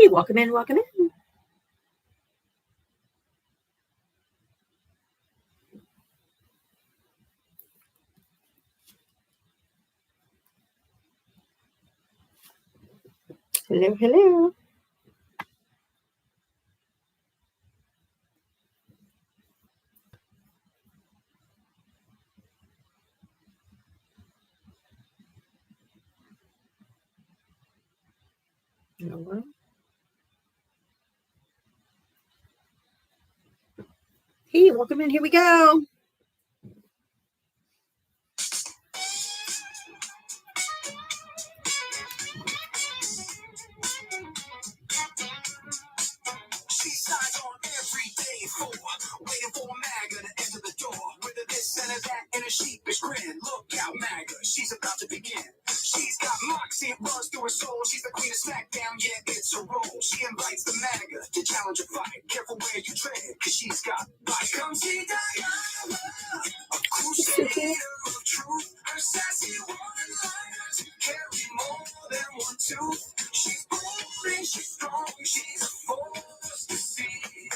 Hey, welcome in, welcome in. Hello, hello. Hello. Hey, welcome in. Here we go. She signs on every day for waiting for MAGA to enter the door. Whether this and that and a sheepish grin. Look out, MAGA, she's about to begin. She's got moxie, it runs through her soul. She's the queen of SmackDown, yeah, it's her role. She invites the MAGA to challenge a fight. Careful where you tread, cause she's got bite. Come see Diana, a crusader of truth. Her sassy one-liners carry more than one tooth. She's bold and she's strong, she's a force to see.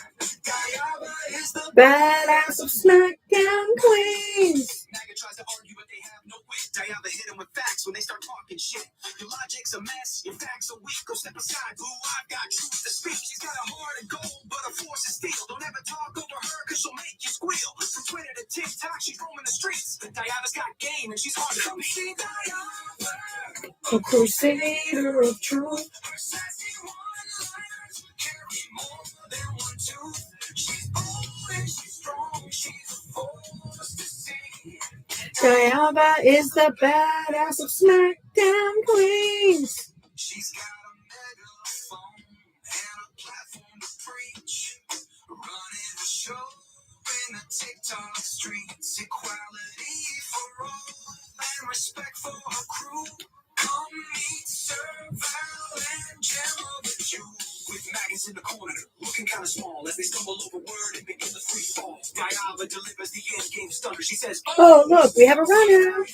Diana is the badass of SmackDown Queens. MAGA tries to argue, but they have no wit. Diana hit him with facts when they start talking shit. Your logic's a mess, your facts are weak. Go step aside, boo, I've got truth to speak. She's got a heart of gold, but her force is steel. Don't ever talk over her, cause she'll make you squeal. From Twitter to TikTok, she's roaming the streets. But Diana's got game, and she's hard to beat. See Diana, a crusader of truth. Her sassy one-liners carry more than one tooth. She's bold and she's strong, she's a force to see. Diana is the badass of SmackDown Queens. She's got a megaphone and a platform to preach. Running a show in the TikTok streets. Equality for all and respect for her crew. Come meet Sir Val and Gemma the Jew. With maggots in the corner, looking kind of small as they stumble over word and begin the free fall. Diana delivers the end game stunner. She says, "Oh, look, we have a runner."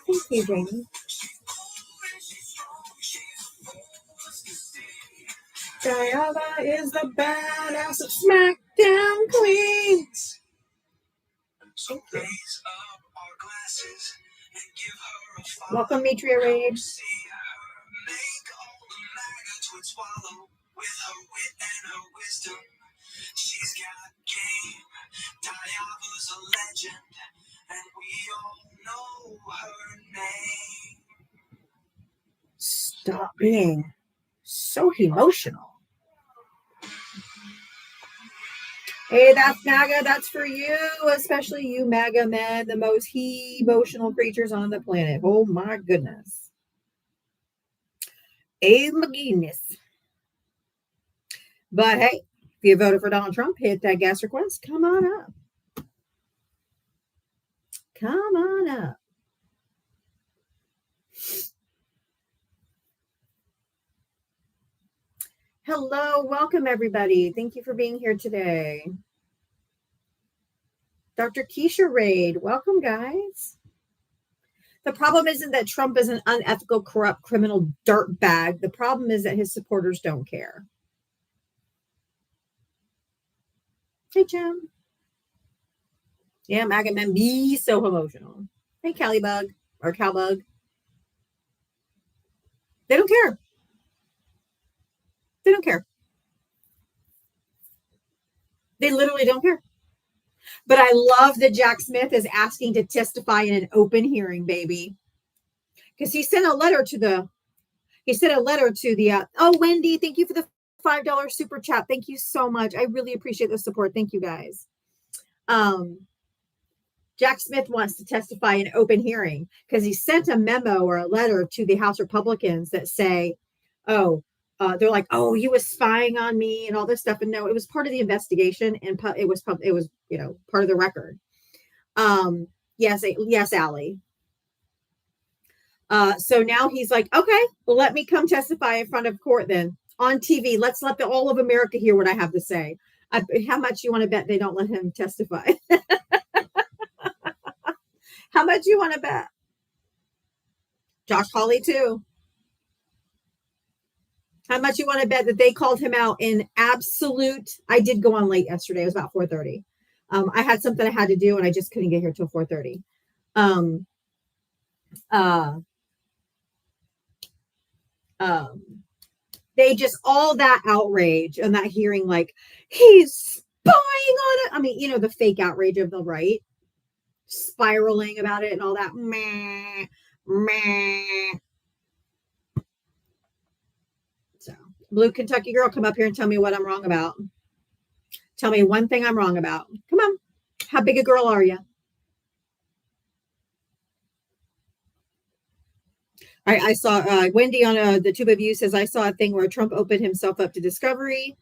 Thank you, Jamie. Diana is the badass of SmackDown Queens. So raise up our glasses and give her a follow. Welcome, Mitria Raid. Make all the MAGA twits swallow with her wit and her wisdom. She's got game. Diana's a legend, and we all know her name. Stop being so emotional. Hey, that's MAGA. That's for you, especially you MAGA men, the most emotional creatures on the planet. Oh my goodness. Hey, my goodness. But hey, if you voted for Donald Trump, hit that gas request. Come on up. Come on up. Hello, welcome everybody. Thank you for being here today. Dr. Keisha Raid, welcome guys. The problem isn't that Trump is an unethical, corrupt, criminal dirtbag. The problem is that his supporters don't care. Hey, Jim. Yeah, MAGA men be so emotional. Hey, Callybug or Cowbug. They don't care. They don't care. They literally don't care. But I love that Jack Smith is asking to testify in an open hearing, baby. Because he sent a letter to the, oh, Wendy, thank you for the $5 super chat. Thank you so much. I really appreciate the support. Thank you guys. Jack Smith wants to testify in open hearing because he sent a memo or a letter to the House Republicans that say, they're like, oh, you was spying on me and all this stuff. And no, it was part of the investigation and it was, part of the record. Yes, Allie. So now he's like, okay, well, let me come testify in front of court then on TV. Let's let all of America hear what I have to say. How much you want to bet they don't let him testify? How much you want to bet? Josh Hawley too. How much you want to bet that they called him out in absolute? I did go on late yesterday. It was about 4:30. I had something I had to do, and I just couldn't get here till 4:30. Um, uh, um, they just all that outrage and that hearing, like he's spying on it. I mean, the fake outrage of the right spiraling about it and all that. Meh, meh. So, Blue Kentucky girl, come up here and tell me what I'm wrong about. Tell me one thing I'm wrong about. Come on. How big a girl are you? I saw Wendy on the Tube of You says, I saw a thing where Trump opened himself up to discovery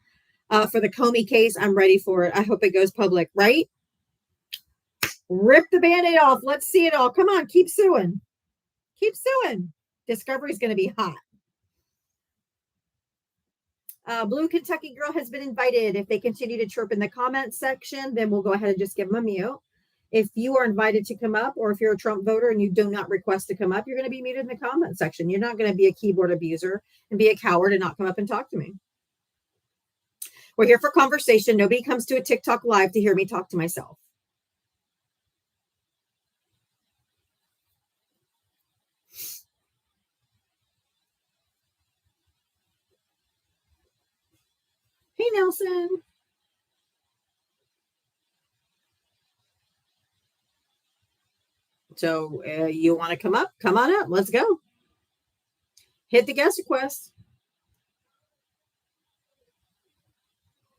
for the Comey case. I'm ready for it. I hope it goes public, right? Rip the Band-Aid off. Let's see it all. Come on, keep suing. Keep suing. Discovery is going to be hot. Blue Kentucky girl has been invited. If they continue to chirp in the comments section, then we'll go ahead and just give them a mute. If you are invited to come up, or if you're a Trump voter and you do not request to come up, you're going to be muted in the comment section. You're not going to be a keyboard abuser and be a coward and not come up and talk to me. We're here for conversation. Nobody comes to a TikTok live to hear me talk to myself. Hey, Nelson. So you want to come up? Come on up. Let's go. Hit the guest request.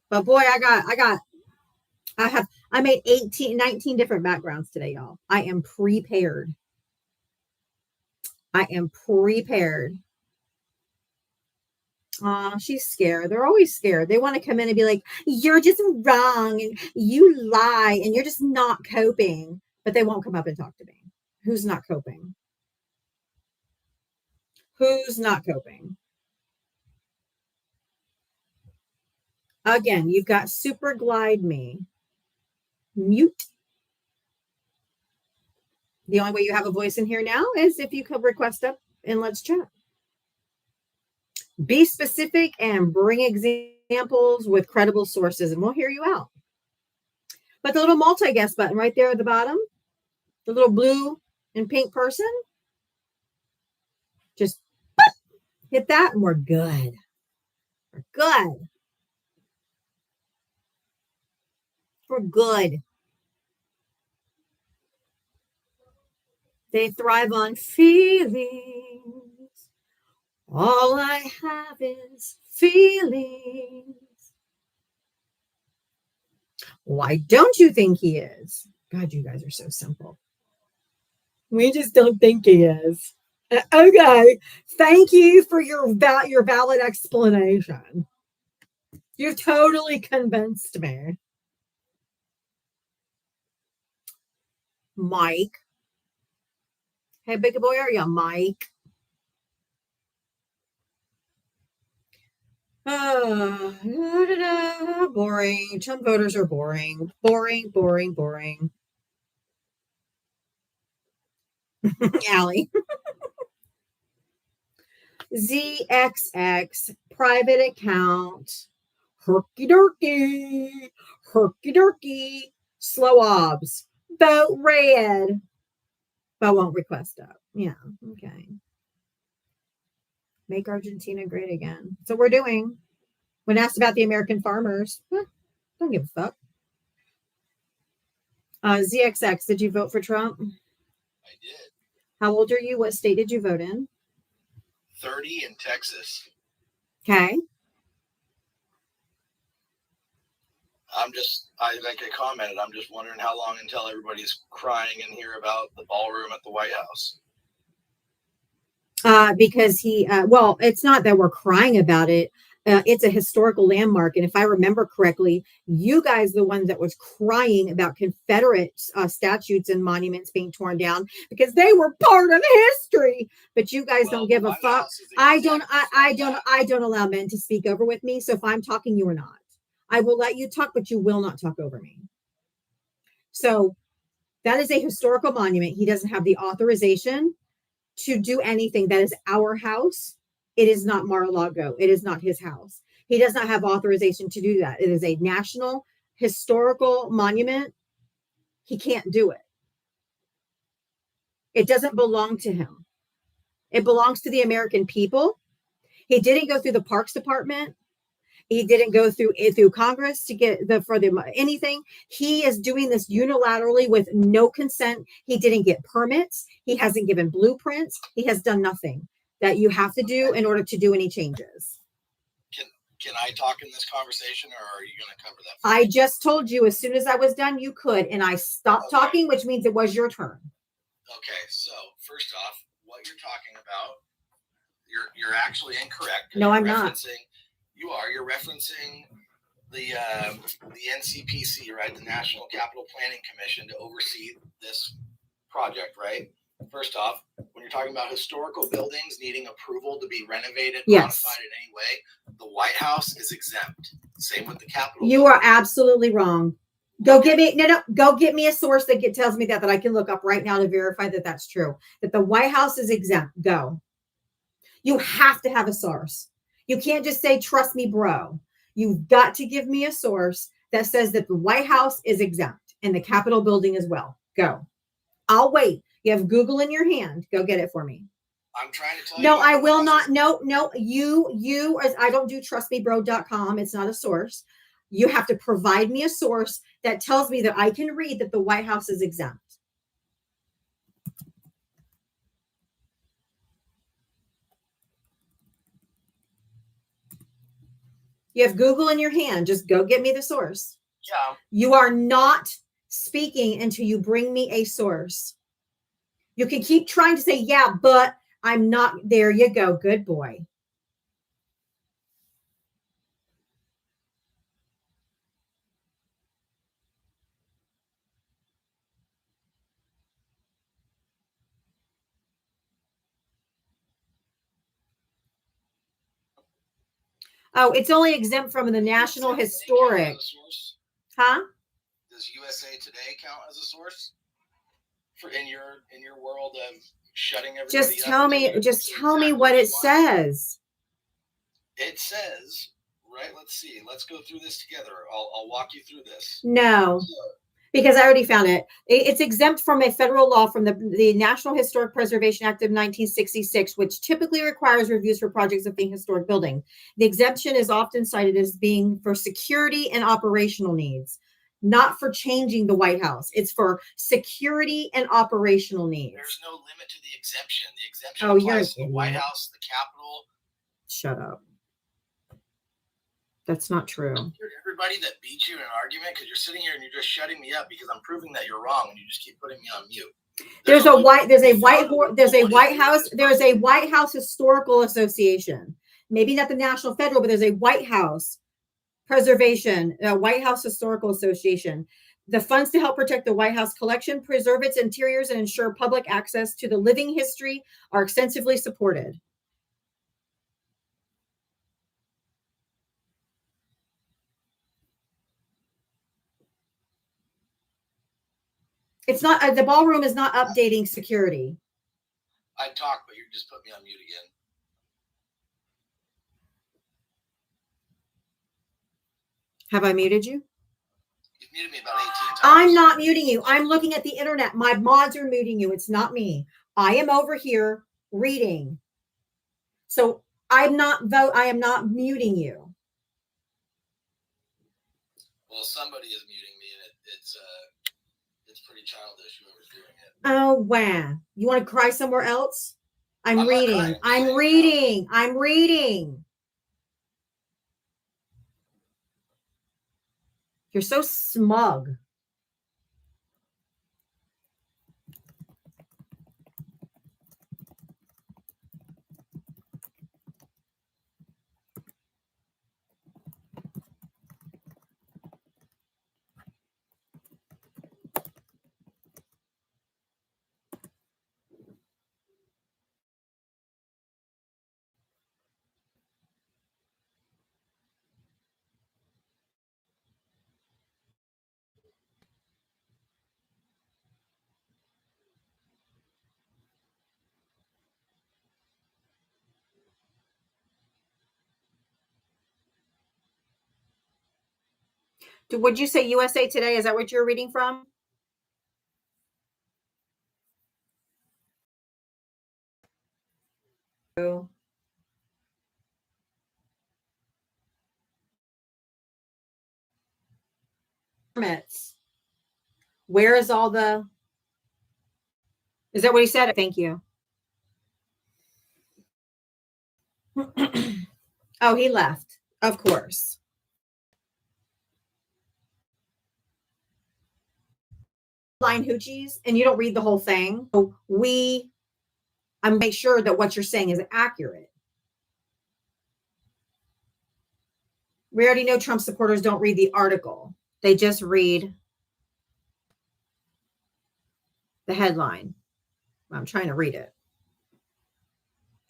But boy, I made 19 different backgrounds today, y'all. I am prepared. She's scared. They're always scared. They want to come in and be like, you're just wrong and you lie and you're just not coping. But they won't come up and talk to me. Who's not coping? Who's not coping? Again, you've got Super Glide Me. Mute. The only way you have a voice in here now is if you could request up and let's chat. Be specific and bring examples with credible sources, and we'll hear you out. But the little multi-guest button right there at the bottom, the little blue and pink person, just hit that and we're good. We're good. We're good. They thrive on feelings. All I have is feelings. Why don't you think he is? God, you guys are so simple. We just don't think he is. Okay. Thank you for your valid explanation. You totally convinced me. Mike. Hey, big boy, are you, Mike? Boring. Trump voters are boring. Boring. Allie. ZXX private account. Herky dorky. Slow obs. Vote red. But won't request up. Yeah. Okay. Make Argentina great again. So we're doing. When asked about the American farmers, don't give a fuck. ZXX, did you vote for Trump? I did. How old are you? What state did you vote in? 30 in Texas. Okay. Like I commented, I'm just wondering how long until everybody's crying in here about the ballroom at the White House. Because it's not that we're crying about it. It's a historical landmark. And if I remember correctly, you guys, the ones that was crying about Confederate statues and monuments being torn down because they were part of history. But you guys don't give a fuck. I don't allow men to speak over with me. So if I'm talking, you are not. I will let you talk, but you will not talk over me. So that is a historical monument. He doesn't have the authorization to do anything that is our house, it is not Mar-a-Lago. It is not his house. He does not have authorization to do that. It is a national historical monument. He can't do it. It doesn't belong to him. It belongs to the American people. He didn't go through the Parks Department. He didn't go through Congress to get anything. He is doing this unilaterally with no consent. He didn't get permits. He hasn't given blueprints. He has done nothing that you have to do in order to do any changes. Can I talk in this conversation, or are you going to cover that? I just told you as soon as I was done, you could, and I stopped talking, which means it was your turn. Okay, so first off, what you're talking about, you're actually incorrect. No, I'm not. You're referencing the NCPC, right? The National Capital Planning Commission, to oversee this project, right? First off, when you're talking about historical buildings needing approval to be renovated, modified in any way, the White House is exempt. Same with the Capitol. You are absolutely wrong. Go get me go get me a source that tells me that I can look up right now to verify that that's true. That the White House is exempt. Go. You have to have a source. You can't just say, trust me, bro. You've got to give me a source that says that the White House is exempt and the Capitol building as well. Go. I'll wait. You have Google in your hand. Go get it for me. I'm trying to tell you. No, I will not. No, I don't do trustmebro.com. It's not a source. You have to provide me a source that tells me that I can read that the White House is exempt. You have Google in your hand. Just go get me the source. Yeah. You are not speaking until you bring me a source. You can keep trying to say, yeah, but I'm not. There you go. Good boy. Oh, it's only exempt from the National Historic. Huh? Does USA Today count as a source for in your world of shutting everybody up? Just tell me what it says. It says, right? Let's see. Let's go through this together. I'll walk you through this. No. Because I already found it. It's exempt from a federal law from the National Historic Preservation Act of 1966, which typically requires reviews for projects of the historic building. The exemption is often cited as being for security and operational needs, not for changing the White House. It's for security and operational needs. There's no limit to the exemption. The exemption applies to the White House, the Capitol. Shut up. That's not true. Everybody that beats you in an argument because you're sitting here and you're just shutting me up because I'm proving that you're wrong and you just keep putting me on mute. There's a White House Historical Association. Maybe not the National Federal, but there's a White House Preservation, White House Historical Association. The funds to help protect the White House collection, preserve its interiors, and ensure public access to the living history are extensively supported. It's not, the ballroom is not updating security. I talk, but you just put me on mute again. Have I muted you? You've muted me about 18 times. I'm not muting you. I'm looking at the internet. My mods are muting you. It's not me. I am over here reading. So I am not muting you. Well, somebody is muting me, and it's pretty childish whoever's doing it. Oh, wow. You want to cry somewhere else? I'm reading. I'm reading. You're so smug. Would you say USA Today? Is that what you're reading from? Permits. Where is all the? Is that what he said? Thank you. Oh, he left. Of course. Line hoochies, and you don't read the whole thing. So I'm make sure that what you're saying is accurate. We already know Trump supporters don't read the article. They just read the headline. I'm trying to read it.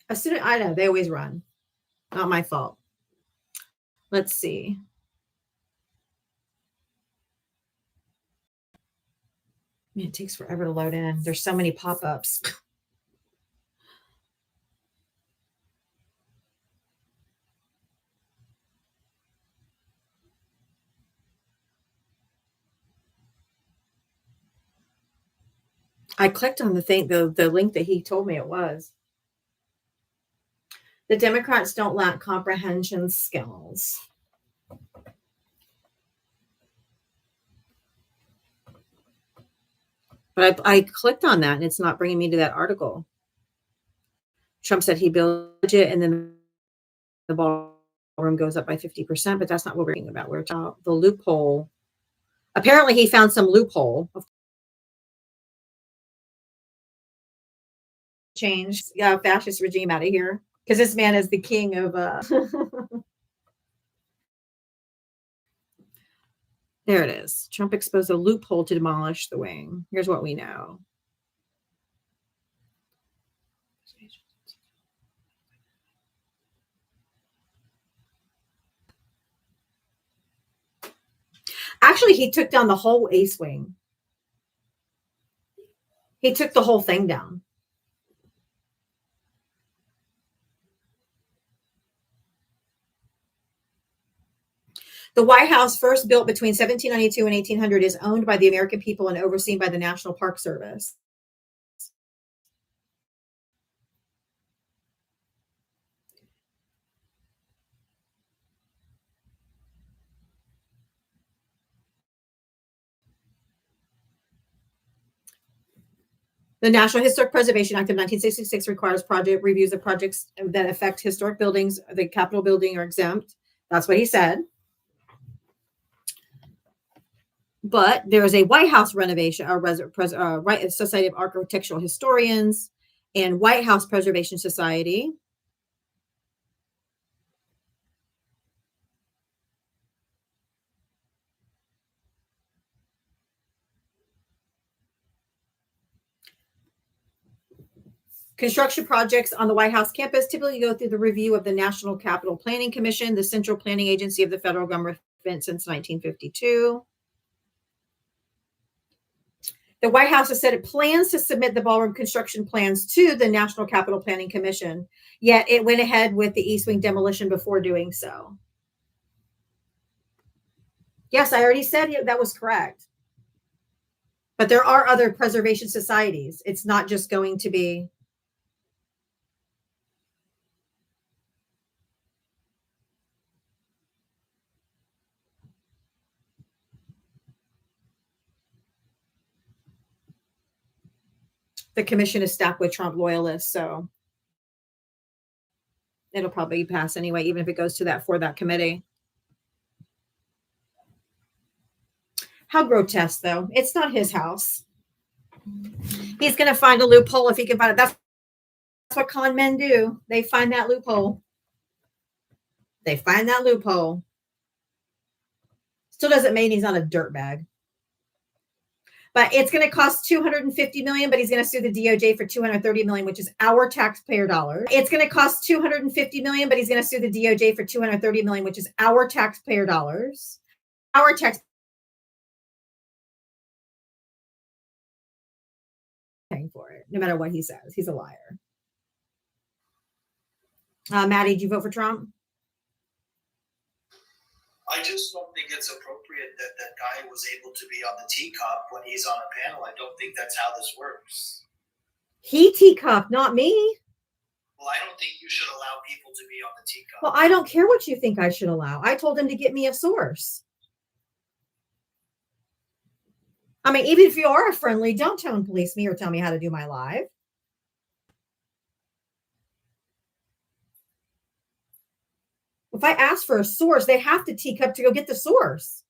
As soon as I know, they always run. Not my fault. Let's see. Man, it takes forever to load in. There's so many pop-ups. I clicked on the thing, the link that he told me it was. The Democrats don't lack comprehension skills. But I clicked on that and it's not bringing me to that article. Trump said he built budget and then the ballroom goes up by 50%, but that's not what we're talking about. We're talking about the loophole. Apparently he found some loophole. Change fascist regime out of here because this man is the king of There it is. Trump exposed a loophole to demolish the wing. Here's what we know. Actually, he took down the whole East Wing. He took the whole thing down. The White House, first built between 1792 and 1800, is owned by the American people and overseen by the National Park Service. The National Historic Preservation Act of 1966 requires project reviews of projects that affect historic buildings. The Capitol building are exempt. That's what he said. But there is a White House renovation, Society of Architectural Historians and White House Preservation Society. Construction projects on the White House campus typically go through the review of the National Capital Planning Commission, the central planning agency of the federal government since 1952. The White House has said it plans to submit the ballroom construction plans to the National Capital Planning Commission, yet it went ahead with the East Wing demolition before doing so. Yes, I already said that was correct. But there are other preservation societies. It's not just going to be. The commission is stacked with Trump loyalists, so it'll probably pass anyway, even if it goes to that committee. How grotesque, though. It's not his house. He's going to find a loophole if he can find it. That's what con men do. They find that loophole. They find that loophole. Still doesn't mean he's not a dirtbag. But it's going to cost $250 million, but he's going to sue the DOJ for $230 million, which is our taxpayer dollars. It's going to cost $250 million, but he's going to sue the DOJ for $230 million, which is our taxpayer dollars. Our tax paying for it, no matter what he says. He's a liar. Maddie, did you vote for Trump? I just don't think it's appropriate that that guy was able to be on the teacup when he's on a panel. I don't think that's how this works. He teacup, not me. Well, I don't think you should allow people to be on the teacup. Well, I don't care what you think I should allow. I told him to get me a source. I mean, even if you are friendly, don't tone police me or tell me how to do my live. If I ask for a source, they have to teacup to go get the source.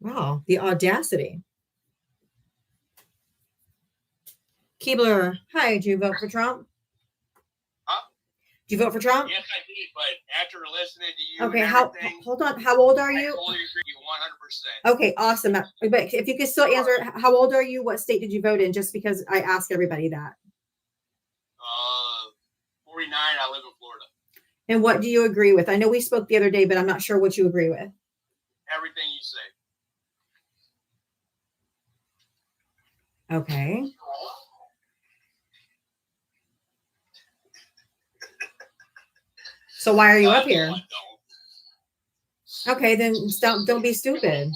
Wow, the audacity. Keebler, hi, did you vote for Trump? Huh? Did you vote for Trump? Yes, I did, but after listening to you, Okay, and hold on. How old are I you? totally agree with you 100%. Okay, awesome. But if you could still answer, how old are you? What state did you vote in? Just because I ask everybody that. 49. I live in Florida. And what do you agree with? I know we spoke the other day, but I'm not sure what you agree with. Everything you say. Okay. So why are you up here? No, I don't. Okay, then don't be stupid.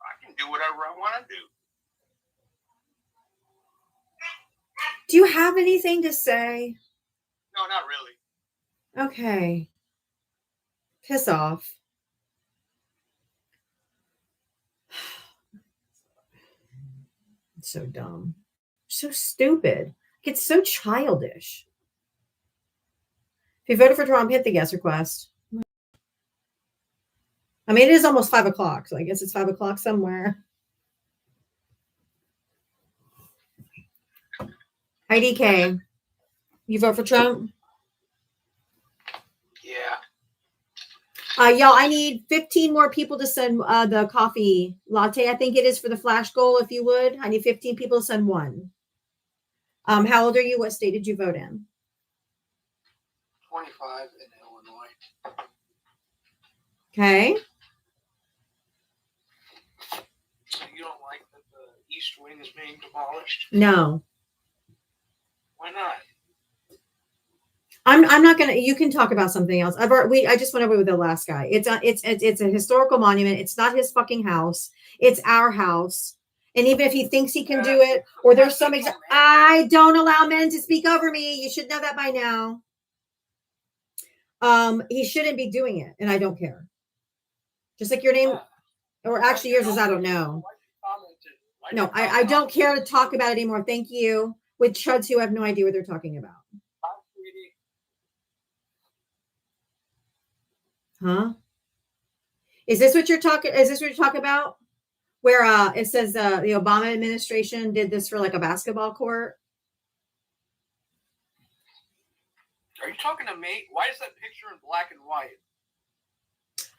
I can do whatever I want to do. Do you have anything to say? No, not really. Okay. Piss off. It's so dumb. So stupid. It's so childish. If you voted for Trump, hit the guest request. I mean, it is almost 5 o'clock, so I guess it's 5 o'clock somewhere. IDK, you vote for Trump? Yeah. Y'all, I need 15 more people to send the coffee latte. I think it is for the flash goal, if you would. I need 15 people to send one. How old are you? What state did you vote in? 25 in Illinois. Okay. So you don't like that the East Wing is being demolished? No. Why not? I'm not gonna. You can talk about something else. I just went over with the last guy. It's a historical monument. It's not his fucking house. It's our house. And even if he thinks he can do it, or there's some I don't allow men to speak over me. You should know that by now. He shouldn't be doing it, and I don't care. Just like your name, or actually yours is I don't know. No, I don't care to talk about it anymore. Thank you. With chuds who have no idea what they're talking about. Huh? Is this what you're talking about? Where it says the Obama administration did this for like a basketball court? Are you talking to me? Why is that picture in black and white?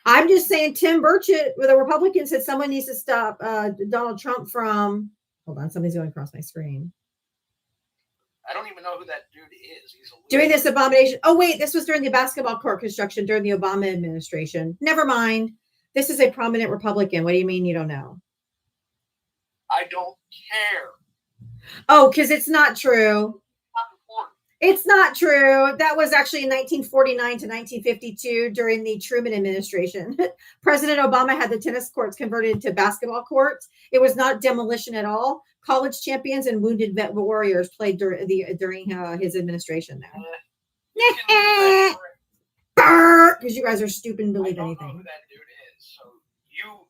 I'm just saying Tim Burchett, with a Republican, said someone needs to stop Donald Trump from. Hold on, something's going across my screen. I don't even know who that dude is. He's doing this abomination. Oh, wait, this was during the basketball court construction during the Obama administration. Never mind. This is a prominent Republican. What do you mean you don't know? I don't care. Oh, because it's not true. It's not true. That was actually in 1949 to 1952 during the Truman administration. President Obama had the tennis courts converted into basketball courts. It was not demolition at all. College champions and wounded vet warriors played during his administration there. Because you guys are stupid and believe anything. I don't know who that dude is. So you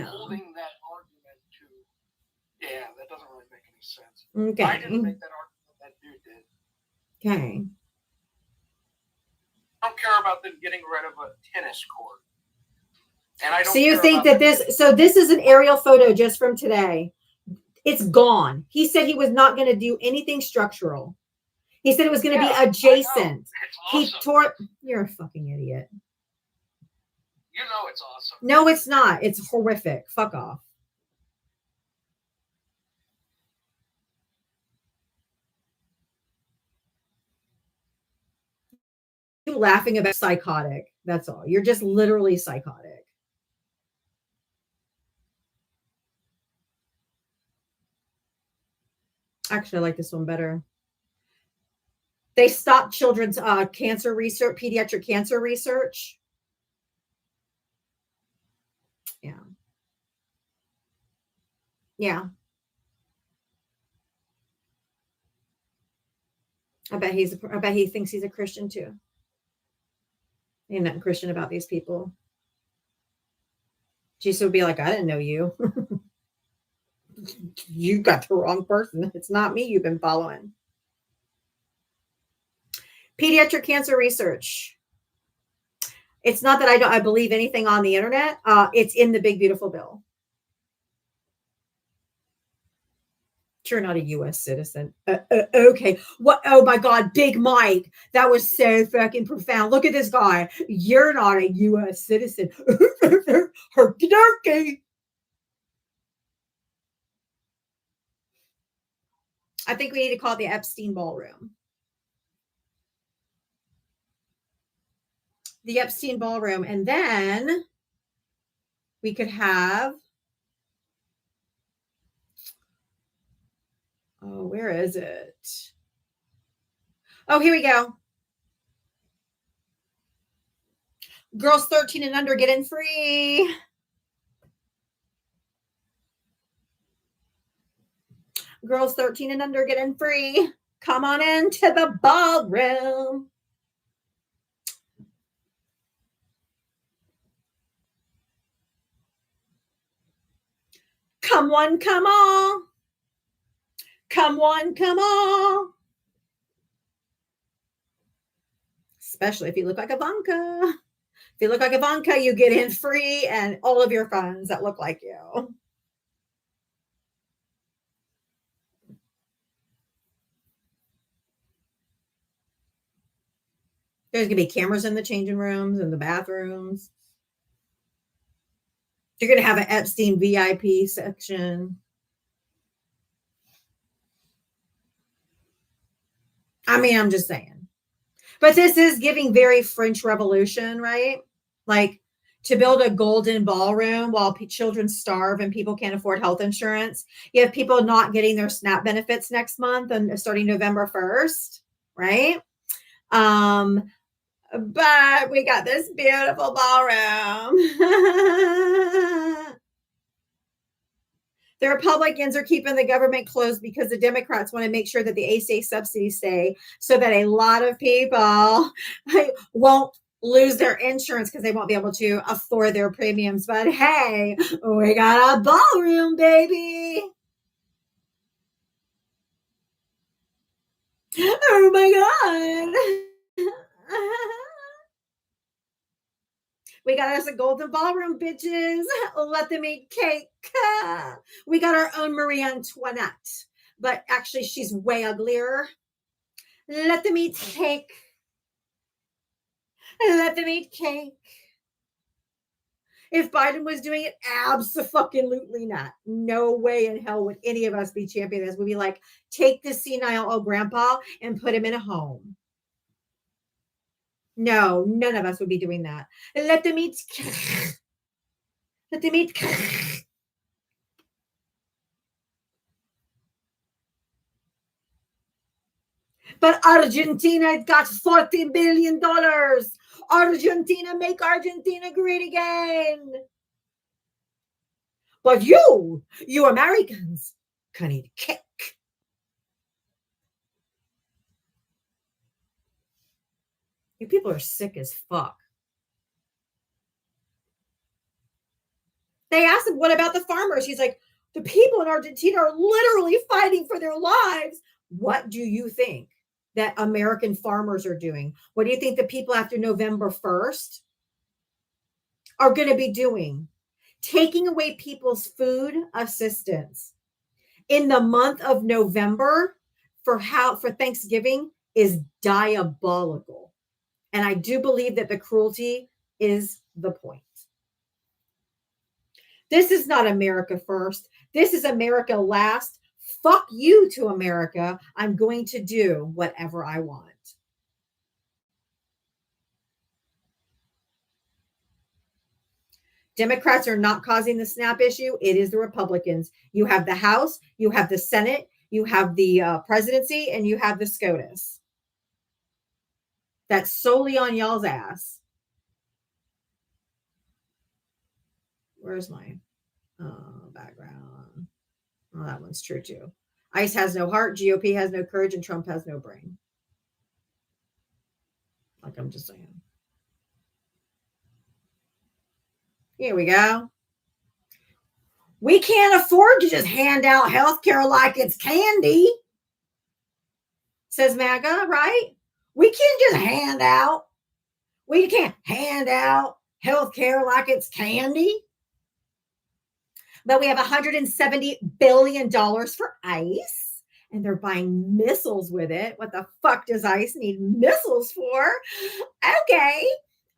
holding that argument to, that doesn't really make any sense. Okay. I didn't make that argument. That dude did. Okay. I don't care about them getting rid of a tennis court. And I don't. So you think that this is an aerial photo just from today? It's gone. He said he was not going to do anything structural. He said it was going to be adjacent. He tore. You're a fucking idiot. You know it's awesome. No, it's not. It's horrific. Fuck off. You laughing about psychotic. That's all. You're just literally psychotic. Actually, I like this one better. They stopped children's cancer research, pediatric cancer research. Yeah. Yeah. I bet he thinks he's a Christian too. Ain't nothing Christian about these people. Jesus would be like, I didn't know you. You got the wrong person. It's not me you've been following. Pediatric cancer research. It's not that I believe anything on the internet. It's in the big beautiful bill. You're not a U.S. citizen. Okay. What? Oh my God, Big Mike. That was so fucking profound. Look at this guy. You're not a U.S. citizen. Herky jerky. I think we need to call it the Epstein Ballroom. The Epstein Ballroom. And then we could have, oh, where is it? Oh, here we go. Girls 13 and under get in free. Girls 13 and under get in free. Come on into the ballroom. Come on, come on. Come on, come on. Especially if you look like Ivanka. If you look like Ivanka, you get in free and all of your friends that look like you. There's going to be cameras in the changing rooms and the bathrooms. You're going to have an Epstein VIP section. I mean, I'm just saying. But this is giving very French Revolution, right? Like to build a golden ballroom while children starve and people can't afford health insurance. You have people not getting their SNAP benefits next month and starting November 1st, right? But we got this beautiful ballroom. The Republicans are keeping the government closed because the Democrats want to make sure that the ACA subsidies stay so that a lot of people won't lose their insurance because they won't be able to afford their premiums. But hey, we got a ballroom, baby. Oh my God. We got us a golden ballroom, bitches. Let them eat cake. We got our own Marie Antoinette, but actually she's way uglier. Let them eat cake. Let them eat cake. If Biden was doing it, abso-fucking-lutely not. No way in hell would any of us be championing this. We'd be like, take the senile old grandpa and put him in a home. No, none of us would be doing that. Let them eat. Let them eat. But Argentina got $40 billion. Argentina, make Argentina great again. But you Americans can eat cake. You people are sick as fuck. They asked him, what about the farmers? He's like, the people in Argentina are literally fighting for their lives. What do you think that American farmers are doing? What do you think the people after November 1st are going to be doing? Taking away people's food assistance in the month of November for Thanksgiving is diabolical. And I do believe that the cruelty is the point. This is not America first. This is America last. Fuck you to America. I'm going to do whatever I want. Democrats are not causing the SNAP issue. It is the Republicans. You have the House, you have the Senate, you have the presidency, and you have the SCOTUS. That's solely on y'all's ass. Where's my background? Oh, that one's true too. ICE has no heart, GOP has no courage, and Trump has no brain. Like I'm just saying. Here we go. We can't afford to just hand out healthcare like it's candy, says MAGA, right? We can't just hand out. We can't hand out healthcare like it's candy. But we have $170 billion for ICE, and they're buying missiles with it. What the fuck does ICE need missiles for? Okay.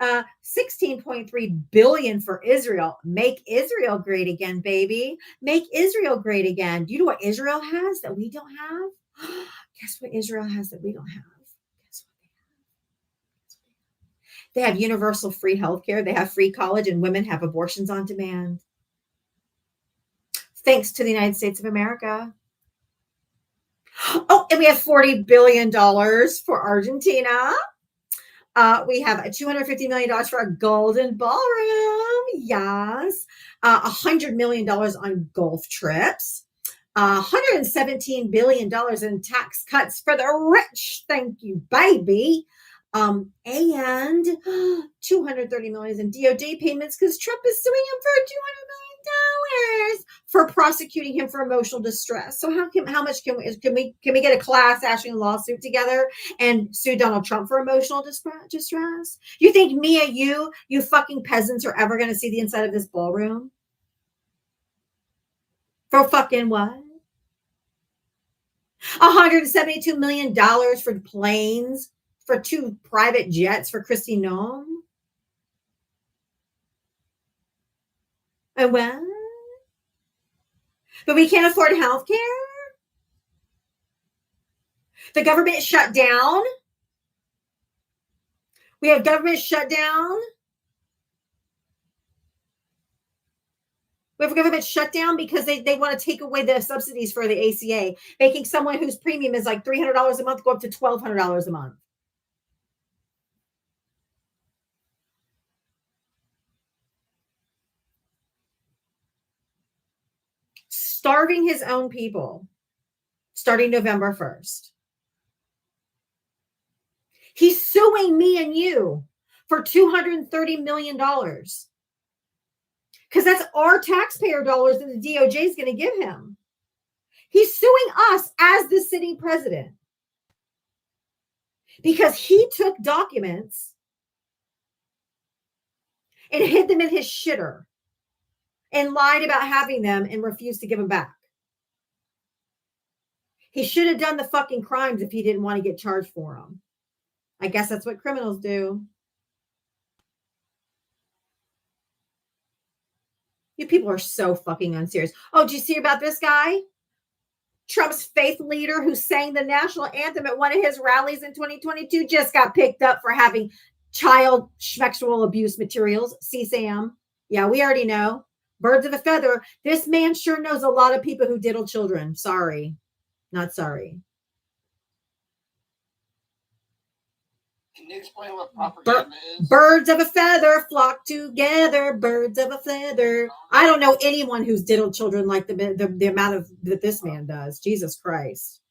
16.3 billion for Israel. Make Israel great again, baby. Make Israel great again. Do you know what Israel has that we don't have? Guess what Israel has that we don't have? Guess what they have? They have universal free healthcare. They have free college, and women have abortions on demand. Thanks to the United States of America. Oh, and we have $40 billion for Argentina. We have $250 million for a golden ballroom. Yes. $100 million on golf trips. $117 billion in tax cuts for the rich. Thank you, baby. And $230 million in DOJ payments because Trump is suing him for $200 million for prosecuting him for emotional distress. So how much can we get a class action lawsuit together and sue Donald Trump for emotional distress? You think me and you fucking peasants are ever going to see the inside of this ballroom? For fucking what? $172 million for planes, for 2 private jets for Kristi Noem. And what? But we can't afford health care? The government shut down? We have government shutdown? We have a government shutdown because they want to take away the subsidies for the ACA, making someone whose premium is like $300 a month go up to $1,200 a month. Starving his own people starting November 1st. He's suing me and you for $230 million. Because that's our taxpayer dollars that the DOJ is going to give him. He's suing us as the sitting president. Because he took documents and hid them in his shitter and lied about having them and refused to give them back. He should have done the fucking crimes if he didn't want to get charged for them. I guess that's what criminals do. You people are so fucking unserious. Oh, did you see about this guy? Trump's faith leader who sang the national anthem at one of his rallies in 2022 just got picked up for having child sexual abuse materials. CSAM. Yeah, we already know. Birds of a feather. This man sure knows a lot of people who diddle children. Sorry. Not sorry. Can you explain what propaganda is? Birds of a feather flock together. Birds of a feather. I don't know anyone who's diddled children like the amount of that this man does. Jesus Christ.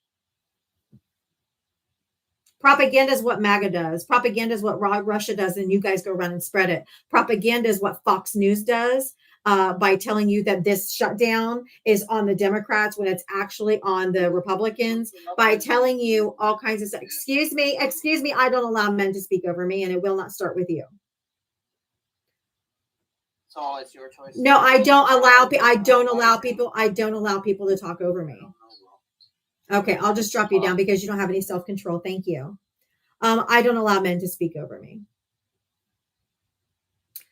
Propaganda is what MAGA does. Propaganda is what Russia does, and you guys go around and spread it. Propaganda is what Fox News does by telling you that this shutdown is on the Democrats when it's actually on the Republicans, by telling you all kinds of stuff. Excuse me, I don't allow men to speak over me, and it will not start with you. So it's your choice. No, I don't allow people to talk over me. Okay, I'll just drop you down because you don't have any self-control. Thank you. I don't allow men to speak over me.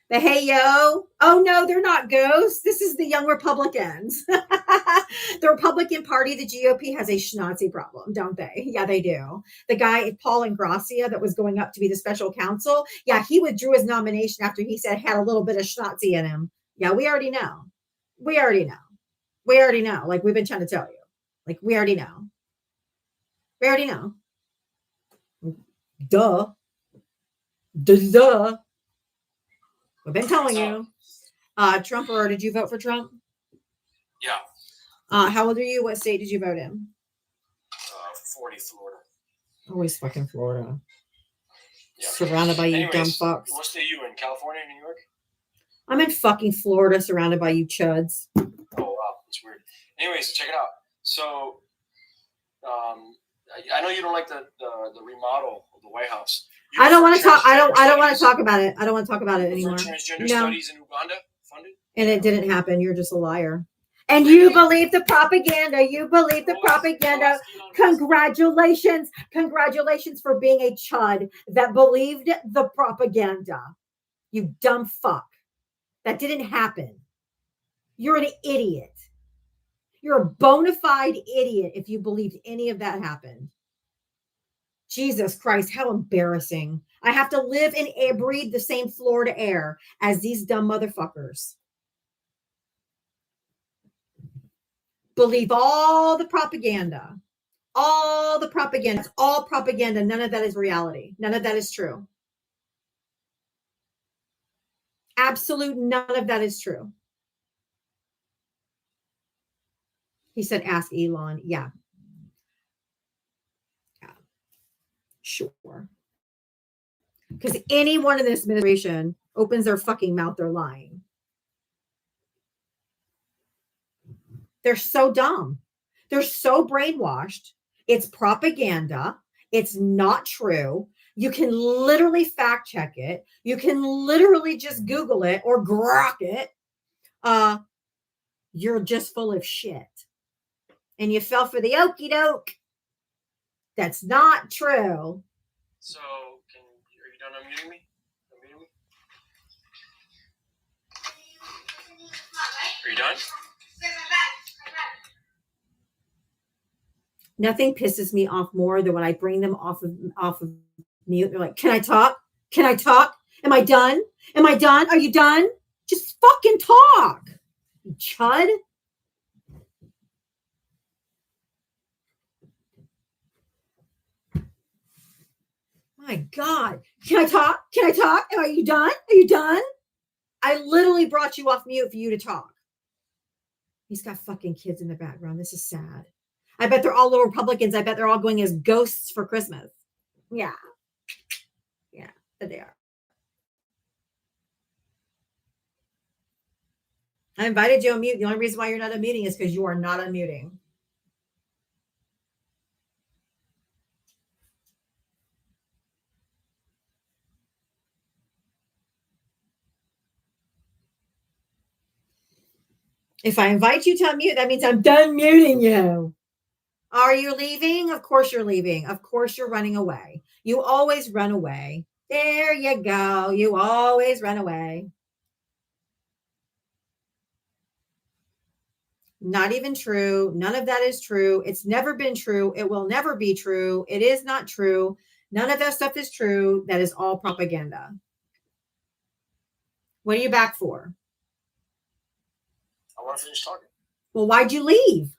The hey yo. Oh no, they're not ghosts. This is the young Republicans. The Republican Party, the GOP, has a schnauzy problem, don't they? Yeah, they do. The guy, Paul Ingrassia, that was going up to be the special counsel. Yeah, he withdrew his nomination after he said had a little bit of schnauzy in him. Yeah, we already know. Like we've been trying to tell you. Like, we already know. We already know. Duh. Duh. I've been telling you. Trump, or did you vote for Trump? Yeah. How old are you? What state did you vote in? 40, Florida. Always fucking Florida. Yeah. Surrounded by you dumb fucks. What state are you in? California, New York? I'm in fucking Florida, surrounded by you chuds. Oh wow, that's weird. Anyways, check it out. So, I know you don't like the remodel of the White House. I don't want to talk. I don't want to talk about it. I don't want to talk about it anymore. Transgender studies in Uganda funded, and it didn't happen. You're just a liar. And you believe the propaganda. You believe the propaganda. Congratulations. Congratulations for being a chud that believed the propaganda. You dumb fuck. That didn't happen. You're an idiot. You're a bona fide idiot if you believed any of that happened. Jesus Christ, how embarrassing. I have to live and breathe the same Florida air as these dumb motherfuckers. Believe all the propaganda. All the propaganda. It's all propaganda. None of that is reality. None of that is true. Absolute none of that is true. He said, ask Elon. Yeah. Sure. Because anyone in this administration opens their fucking mouth, they're lying. They're so dumb. They're so brainwashed. It's propaganda. It's not true. You can literally fact check it. You can literally just Google it or grok it. You're just full of shit. And you fell for the okie doke. That's not true. So, are you done unmuting me? Are you done? Nothing pisses me off more than when I bring them off of mute. They're like, "Can I talk? Can I talk? Am I done? Am I done? Are you done? Just fucking talk, you chud." My God. Can I talk? Can I talk? Are you done? Are you done? I literally brought you off mute for you to talk. He's got fucking kids in the background. This is sad. I bet they're all little Republicans. I bet they're all going as ghosts for Christmas. Yeah. Yeah, but they are. I invited you on mute. The only reason why you're not unmuting is because you are not unmuting. If I invite you to unmute, that means I'm done muting you. Are you leaving? Of course you're leaving. Of course you're running away. You always run away. There you go. You always run away. Not even true. None of that is true. It's never been true. It will never be true. It is not true. None of that stuff is true. That is all propaganda. What are you back for? I want to finish talking. Well, why'd you leave?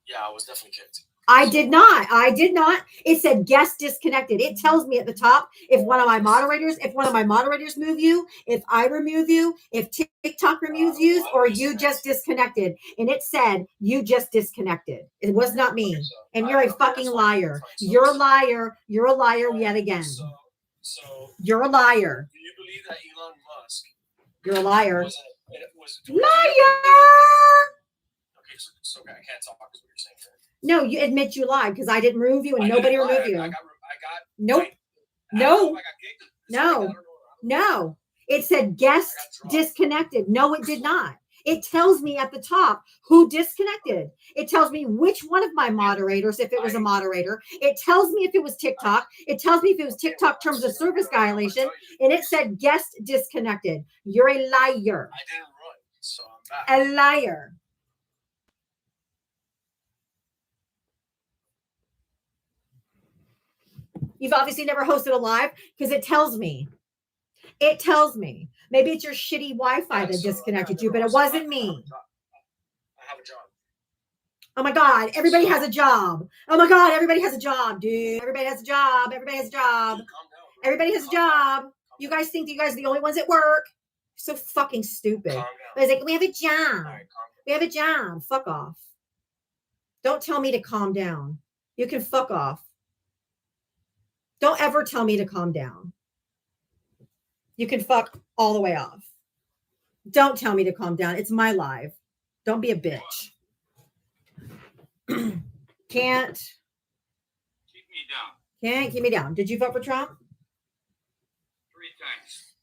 Yeah, I was definitely kicked. I did not. I did not. It said guest disconnected. It tells me at the top if one of my moderators move you, if I remove you, if TikTok removes you, or you just disconnected. And it said you just disconnected. It was not me. And you're a fucking liar. You're a liar. You're a liar yet again. So You're a liar. do you believe that Elon Musk You're a liar. was Liar! Okay, so I can't talk is what you're saying. No, you admit you lied because I didn't remove you and nobody removed you. I got Nope. No. No. It said guest disconnected. No, it did not. It tells me at the top who disconnected. It tells me which one of my moderators, if it was a moderator. It tells me if it was TikTok. It tells me if it was TikTok terms of service violation. And it said guest disconnected. You're a liar. I didn't run, so I'm back. A liar. You've obviously never hosted a live because it tells me. It tells me. Maybe it's your shitty Wi-Fi that disconnected you, but it wasn't me. I have a job. Oh my God, everybody has a job. Oh my God, everybody has a job, dude. Everybody has a job. Everybody has a job. Calm down, bro. Everybody has a job. You guys think that you guys are the only ones at work? So fucking stupid. Calm I down. was like, we have a job. All right, calm down. We have a job. Fuck off. Don't tell me to calm down. You can fuck off. Don't ever tell me to calm down. You can fuck all the way off. Don't tell me to calm down. It's my live. Don't be a bitch. Can't Keep me down Can't keep me down. Did you vote for Trump? 3 times.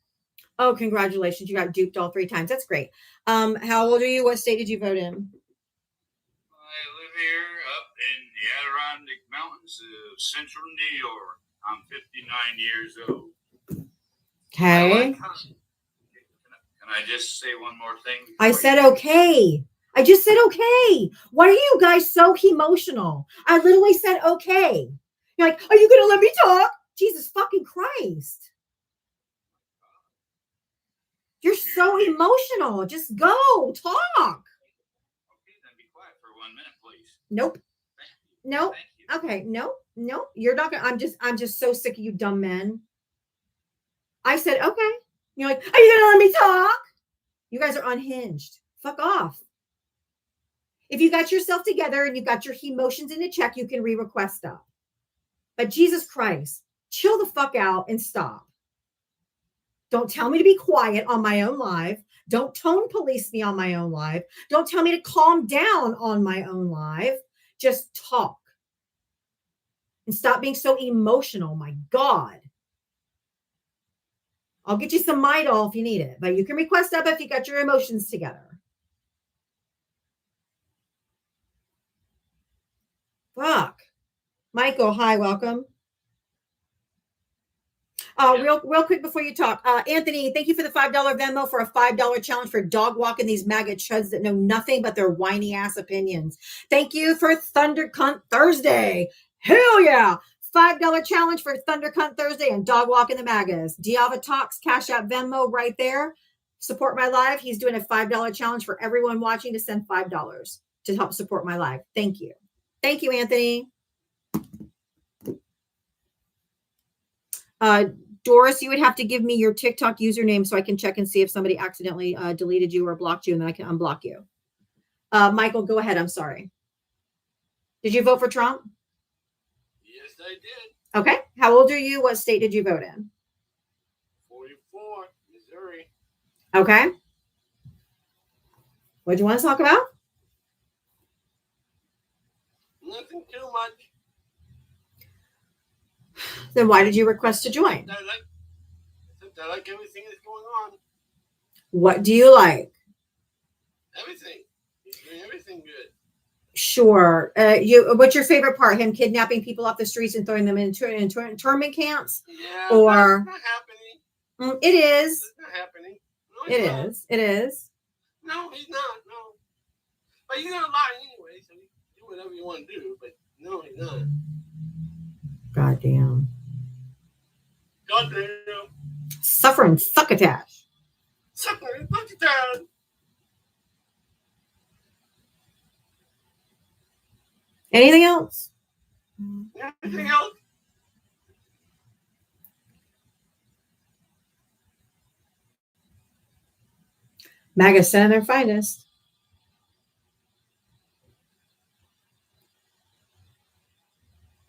Oh, congratulations. You got duped all 3 times. That's great. How old are you? What state did you vote in? I live here up in the Adirondack Mountains of central New York. I'm 59 years old. Okay. Can I just say one more thing? I said okay. I just said okay. Why are you guys so emotional? I literally said okay. You're like, are you going to let me talk? Jesus fucking Christ. You're so emotional. Just go talk. Okay, then be quiet for 1 minute, please. Nope. Thank you. Nope. Thank you. Okay. No. You're not gonna. I'm just so sick of you dumb men. I said okay. You're like, are you gonna let me talk? You guys are unhinged. Fuck off. If you got yourself together and you got your emotions in a check, you can re-request stuff. But Jesus Christ, chill the fuck out and stop. Don't tell me to be quiet on my own live. Don't tone police me on my own live. Don't tell me to calm down on my own live. Just talk. And stop being so emotional. My God. I'll get you some Midol if you need it, but you can request up if you got your emotions together. Fuck. Michael, hi, welcome. Real quick before you talk, Anthony, thank you for the $5 Venmo for a $5 challenge for dog walking these MAGA chuds that know nothing but their whiny ass opinions. Thank you for Thunder Cunt Thursday. Hell yeah. $5 challenge for Thunder Cunt Thursday and dog walking the MAGAs. Diava Talks, Cash App Venmo right there. Support my live. He's doing a $5 challenge for everyone watching to send $5 to help support my live. Thank you. Thank you, Anthony. Doris, you would have to give me your TikTok username so I can check and see if somebody accidentally deleted you or blocked you, and then I can unblock you. Michael, go ahead. I'm sorry. Did you vote for Trump? Yes, I did. Okay. How old are you? What state did you vote in? 44, Missouri. Okay. What do you want to talk about? Nothing too much. Then why did you request to join? I like everything that's going on. What do you like? Everything. He's doing everything good. Sure. What's your favorite part? Him kidnapping people off the streets and throwing them into internment camps? Yeah. Or That's not happening. It is. It's not happening. No, he's not. It is. No, he's not. No. But he's gonna lie anyway, so you do whatever you want to do. But no, he's not. Goddamn. Goddamn. Suffering succotash. Suffering succotash. Anything else? Anything else? MAGA send their finest.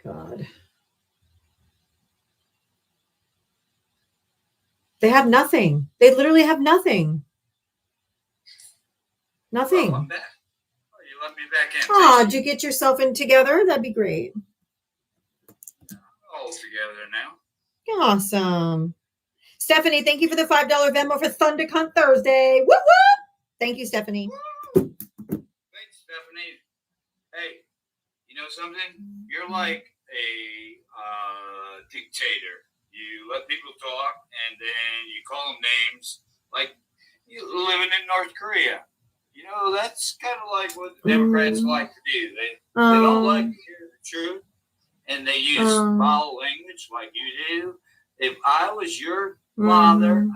God. They have nothing. They literally have nothing. Nothing. Well, I'm back. Oh, you let me back in. Oh, did you get yourself in together? That'd be great. All together now. Awesome. Stephanie, thank you for the $5 Venmo for Thunder Cunt Thursday. Whoop, whoop. Thank you, Stephanie. Thanks, Stephanie. Hey, you know something? You're like a dictator. You let people talk, and then you call them names, like you living in North Korea. You know, that's kind of like what the Democrats like to do. They don't like to hear the truth, and they use foul language like you do. If I was your father,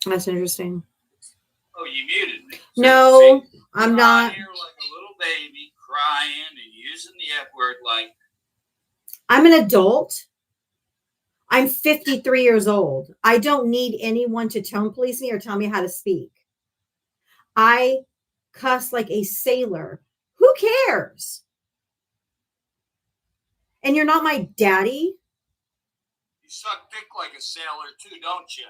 That's interesting. Oh, you muted me. No, See, I'm you're not. out here like a little baby crying and using the F word like. I'm an adult. I'm 53 years old. I don't need anyone to tone police me or tell me how to speak. I cuss like a sailor. Who cares? And you're not my daddy. You suck dick like a sailor too, don't you?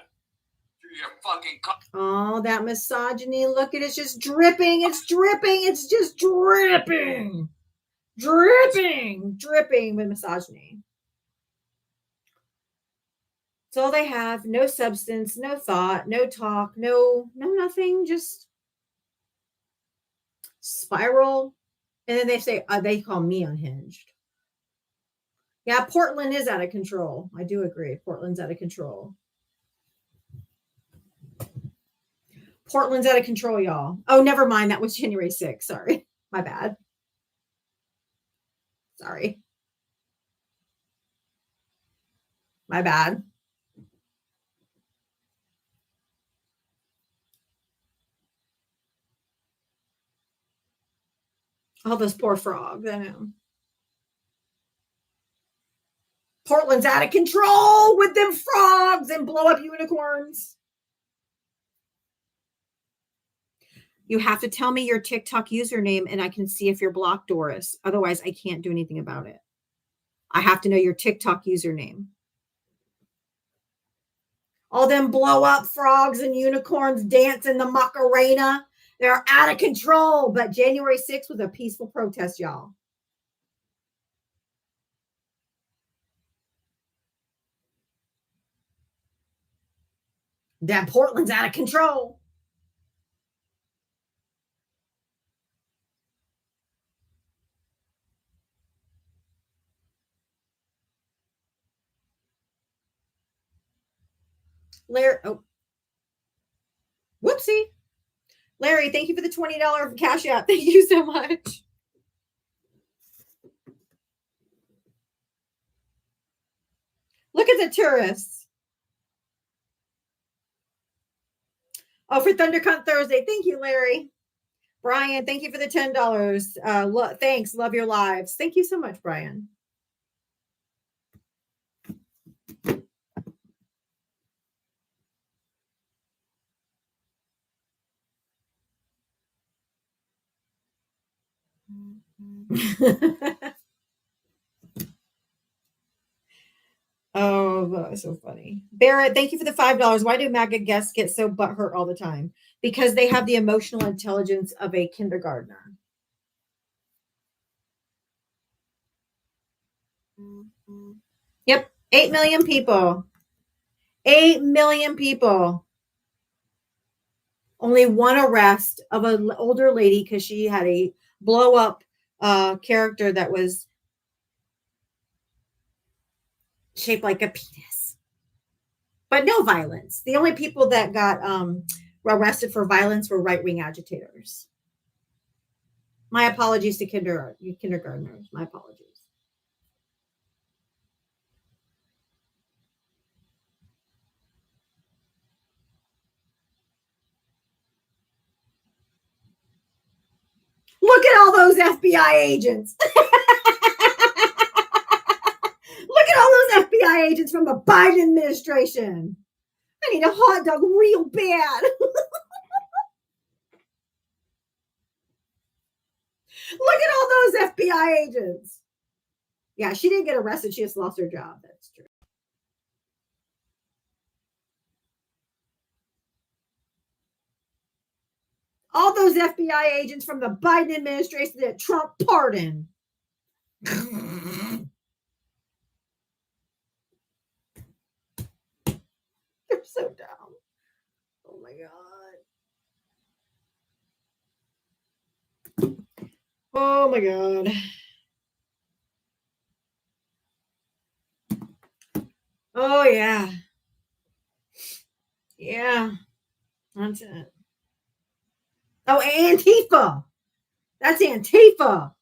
Through your fucking. Oh, that misogyny. Look at it. It's just dripping. It's dripping. It's just dripping. Dripping with misogyny. It's all they have. No substance, no thought, no talk, no nothing. Just spiral. And then they say, they call me unhinged. Yeah, Portland is out of control. I do agree. Portland's out of control. Portland's out of control, y'all. Oh, never mind. That was January 6th. Sorry. My bad. Sorry. My bad. All those poor frogs. I know. Portland's out of control with them frogs and blow up unicorns. You have to tell me your TikTok username and I can see if you're blocked, Doris. Otherwise, I can't do anything about it. I have to know your TikTok username. All them blow up frogs and unicorns dancing the Macarena. They're out of control. But January 6th was a peaceful protest, y'all. That Portland's out of control. Larry, oh, whoopsie. Larry, thank you for the $20 cash out. Thank you so much. Look at the tourists. Oh, for ThunderCon Thursday. Thank you, Larry. Brian, thank you for the $10. Thanks. Love your lives. Thank you so much, Brian. Oh, that was so funny. Barrett, thank you for the $5. Why do MAGA guests get so butthurt all the time? Because they have the emotional intelligence of a kindergartner. Yep, 8 million people. 8 million people. Only one arrest of an older lady because she had a blow up character that was shaped like a penis. But no violence. The only people that got arrested for violence were right-wing agitators. My apologies to kindergartners. My apologies. Look at all those FBI agents. Look at all those FBI agents from the Biden administration. I need a hot dog real bad. Look at all those FBI agents. Yeah, she didn't get arrested. She just lost her job. That's true. All those FBI agents from the Biden administration that Trump pardoned. They're so dumb. Oh my God. Oh my God. Oh yeah. Yeah. That's it. Oh, Antifa. That's Antifa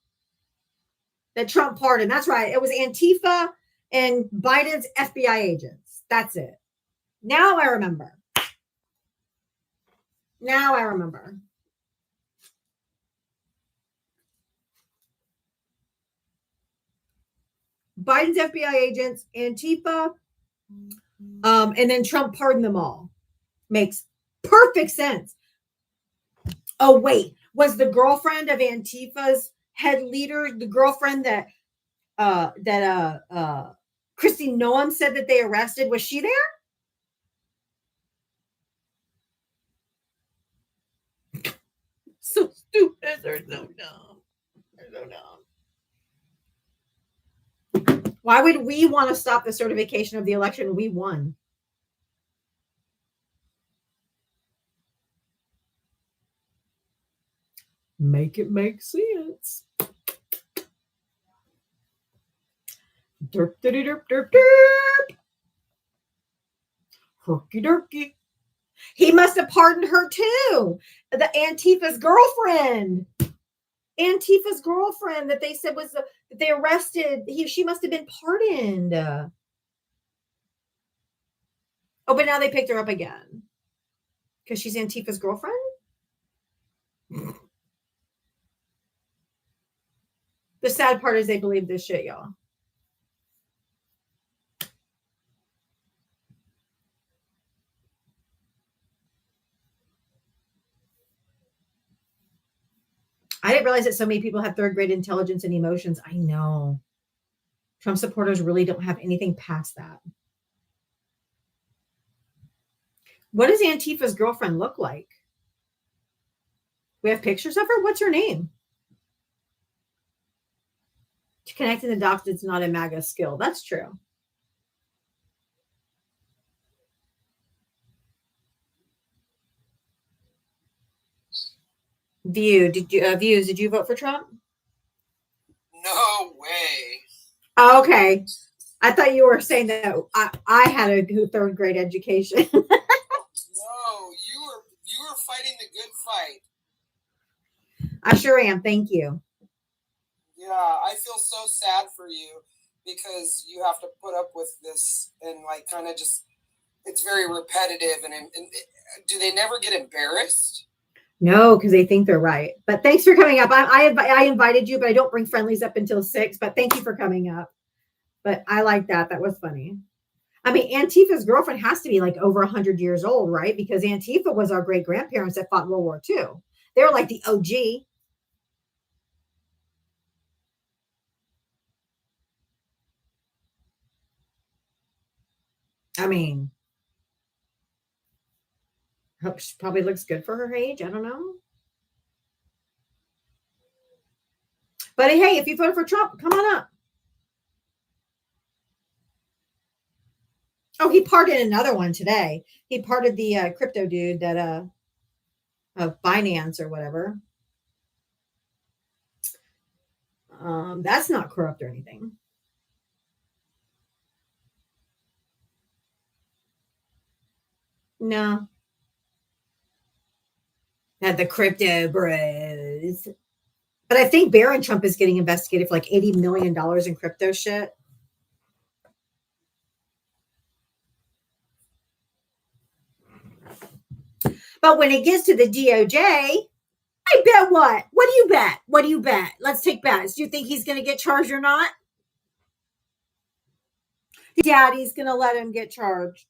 that Trump pardoned. That's right. It was Antifa and Biden's FBI agents. That's it. Now I remember. Now I remember. Biden's FBI agents, Antifa, and then Trump pardoned them all. Makes perfect sense. Oh, wait. Was the girlfriend of Antifa's head leader the girlfriend that Kristi Noem said that they arrested? Was she there? So stupid. They're so dumb. They're so dumb. Why would we want to stop the certification of the election? We won. Make it make sense. Derp, derp, derp, derp, derp. Herky jerky. He must have pardoned her too. The Antifa's girlfriend. Antifa's girlfriend that they said was that they arrested. She must have been pardoned. Oh, but now they picked her up again because she's Antifa's girlfriend. The sad part is they believe this shit, y'all. I didn't realize that so many people have third grade intelligence and emotions. I know. Trump supporters really don't have anything past that. What does Antifa's girlfriend look like? We have pictures of her? What's her name? Connecting the dots is not a MAGA skill. That's true. Views, did you vote for Trump? No way. Oh, okay. I thought you were saying that I had a third grade education. No, you were fighting the good fight. I sure am. Thank you. Yeah, I feel so sad for you because you have to put up with this and like kind of just it's very repetitive and do they never get embarrassed? No, because they think they're right. But thanks for coming up. I invited you, but I don't bring friendlies up until 6. But thank you for coming up. But I like that. That was funny. I mean, Antifa's girlfriend has to be like over 100 years old, right? Because Antifa was our great grandparents that fought in World War II. They were like the OG. I mean, she probably looks good for her age. I don't know. But hey, if you voted for Trump, come on up. Oh, he pardoned another one today. He pardoned the crypto dude that of Binance or whatever. That's not corrupt or anything. No. Had the crypto bros. But I think Barron Trump is getting investigated for like $80 million in crypto shit. But when it gets to the DOJ, I bet what? What do you bet? What do you bet? Let's take bets. Do you think he's going to get charged or not? Daddy's going to let him get charged.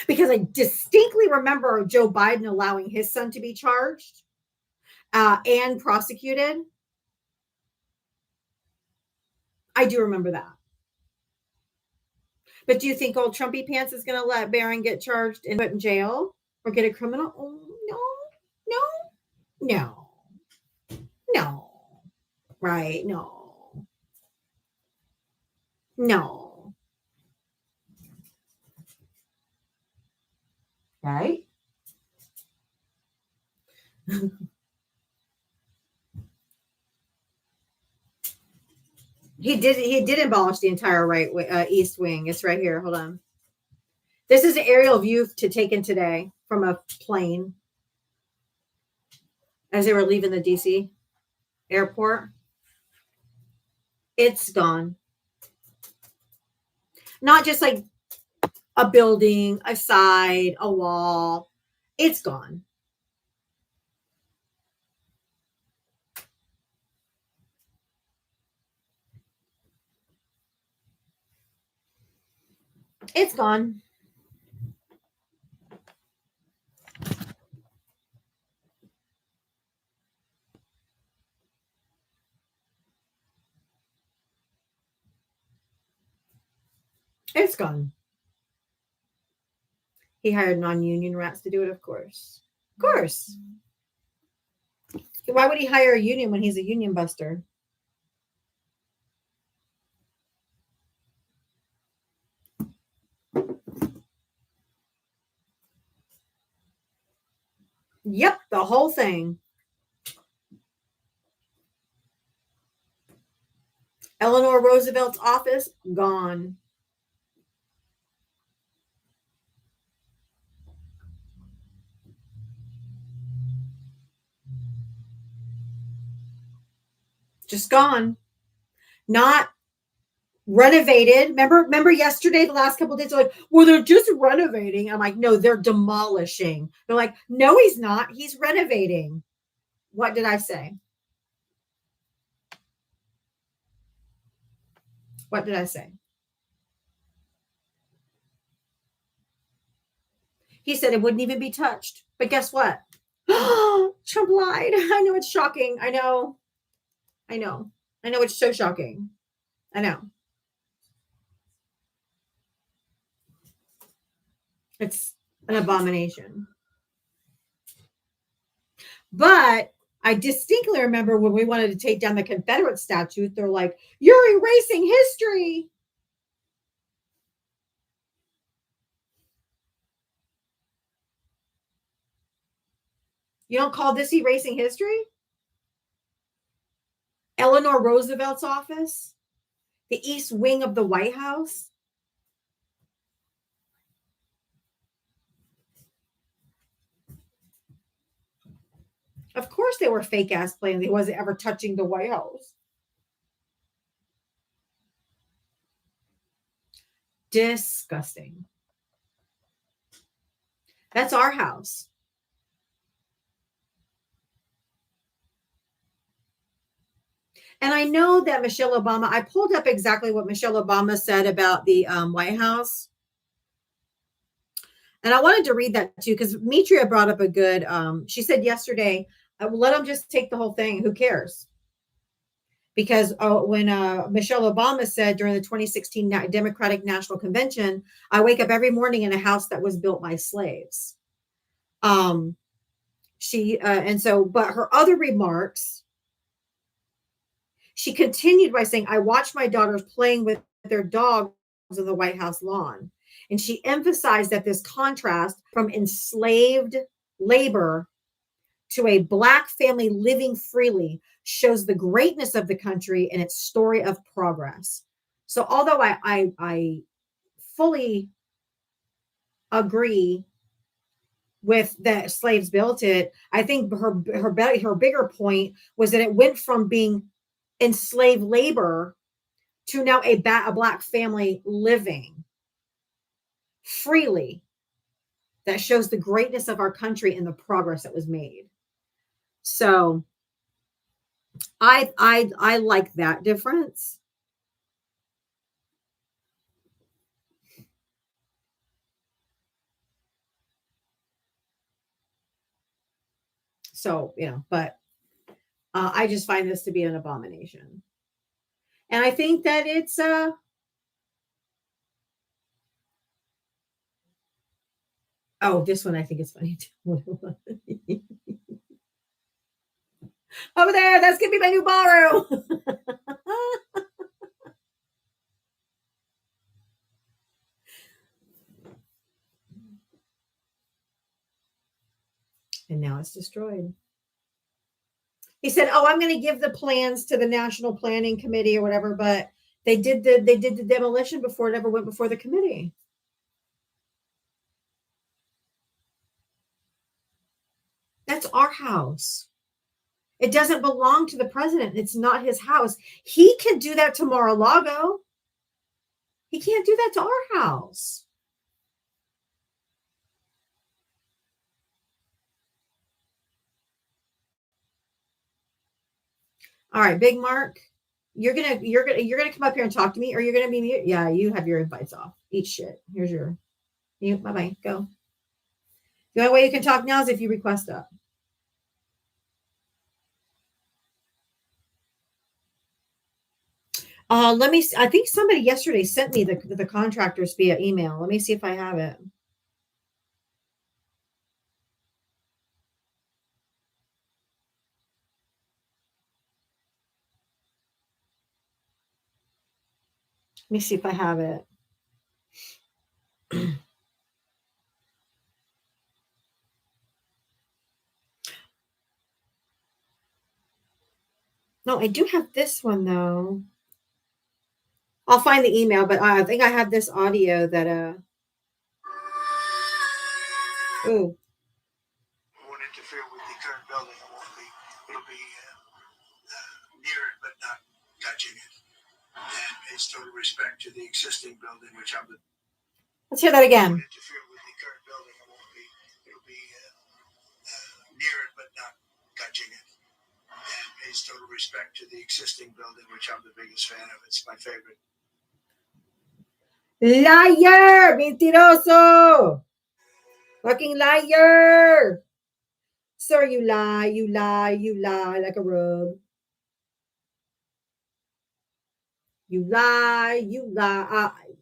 Because I distinctly remember Joe Biden allowing his son to be charged and prosecuted. I do remember that. But do you think old Trumpy Pants is going to let Barron get charged and put in jail or get a criminal? Oh, no. Right? No. Right? He did abolish the entire east wing. It's right here. Hold on. This is an aerial view to taken today from a plane as they were leaving the DC airport. It's gone. Not just like a building, a side, a wall. It's gone. It's gone. It's gone. He hired non-union rats to do it, of course. Of course. Why would he hire a union when he's a union buster? Yep, the whole thing. Eleanor Roosevelt's office, gone. Just gone. Not renovated. Remember yesterday, the last couple of days, like, well, they're just renovating. I'm like, no, they're demolishing. They're like, no, he's not. He's renovating. What did I say? What did I say? He said it wouldn't even be touched. But guess what? Trump lied. I know it's shocking. I know it's so shocking. I know. It's an abomination. But I distinctly remember when we wanted to take down the Confederate statue, they're like, you're erasing history. You don't call this erasing history? Eleanor Roosevelt's office, the East Wing of the White House. Of course they were fake ass plans. He wasn't ever touching the White House. Disgusting. That's our house. And I know that Michelle Obama, I pulled up exactly what Michelle Obama said about the White House. And I wanted to read that too, because Mitria brought up a good, she said yesterday, let them just take the whole thing. Who cares? Because when Michelle Obama said during the 2016 Democratic National Convention, I wake up every morning in a house that was built by slaves. But her other remarks, she continued by saying, I watch my daughters playing with their dogs on the White House lawn. And she emphasized that this contrast from enslaved labor to a Black family living freely shows the greatness of the country and its story of progress. So although I fully agree with that slaves built it, I think her bigger point was that it went from being enslaved labor to now a Black family living freely. That shows the greatness of our country and the progress that was made. So I like that difference. So, but I just find this to be an abomination. And I think that it's this one I think is funny too. Over there, that's gonna be my new ballroom. And now it's destroyed. He said, I'm going to give the plans to the National Planning Committee or whatever, but they did the demolition before it ever went before the committee. That's our house. It doesn't belong to the president. It's not his house. He can do that to Mar-a-Lago. He can't do that to our house. All right, Big Mark, you're gonna come up here and talk to me, or you're gonna be mute. Yeah, you have your invites off. Eat shit. Here's your mute. Bye bye. Go. The only way you can talk now is if you request up. Let me. I think somebody yesterday sent me the contractors via email. Let me see if I have it. Let me see if I have it. No, I do have this one though. I'll find the email, but I think I have this audio that ooh. Won't interfere with the current building. It won't be. It'll be near it, but not touching it. And pays total respect to the existing building, which I'm the. Let's hear that again. Won't interfere with the current building. It won't be. It'll be near it, but not touching it. And pays total respect to the existing building, which I'm the biggest fan of. It's my favorite. Liar! Mentiroso! Fucking liar! Sir, you lie like a rug. You lie.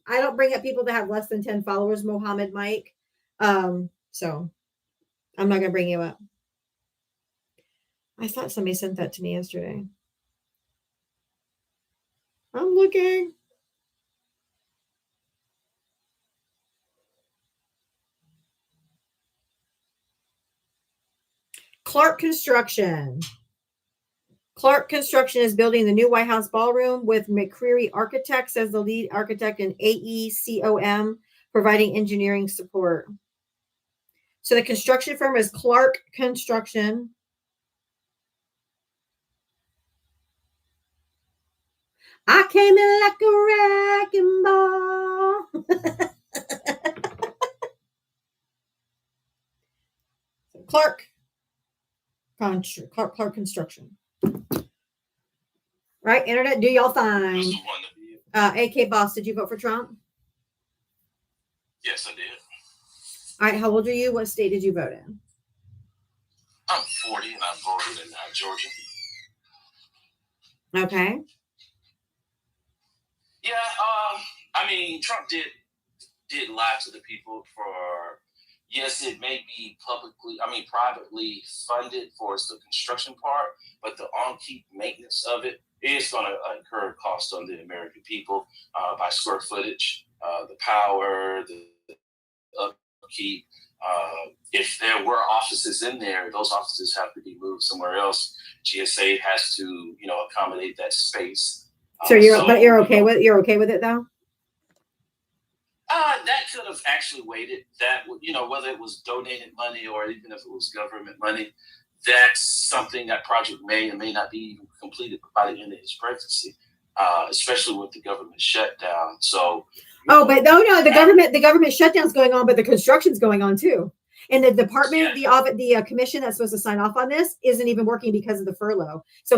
I don't bring up people that have less than 10 followers, Mohammed Mike. So I'm not gonna bring you up. I thought somebody sent that to me yesterday. I'm looking. Clark Construction. Clark Construction is building the new White House ballroom with McCreary Architects as the lead architect and AECOM providing engineering support. So the construction firm is Clark Construction. I came in like a wrecking ball. Clark Construction. Right, internet, do y'all fine? AK Boss, did you vote for Trump? Yes, I did. All right, how old are you? What state did you vote in? I'm 40 and I voted in Georgia. Okay. Yeah, I mean, Trump did lie to the people for, yes, it may be privately funded for the construction part, but the on-keep maintenance of it is going to incur cost on the American people by square footage, the power, the upkeep. If there were offices in there, those offices have to be moved somewhere else. GSA has to, accommodate that space. So you're okay with it though? That could have actually waited. That whether it was donated money or even if it was government money, that's something that project may or may not be even completed by the end of his presidency, especially with the government shutdown. So. But the government shutdown's going on, but the construction's going on too. And the department, the commission that's supposed to sign off on this isn't even working because of the furlough. So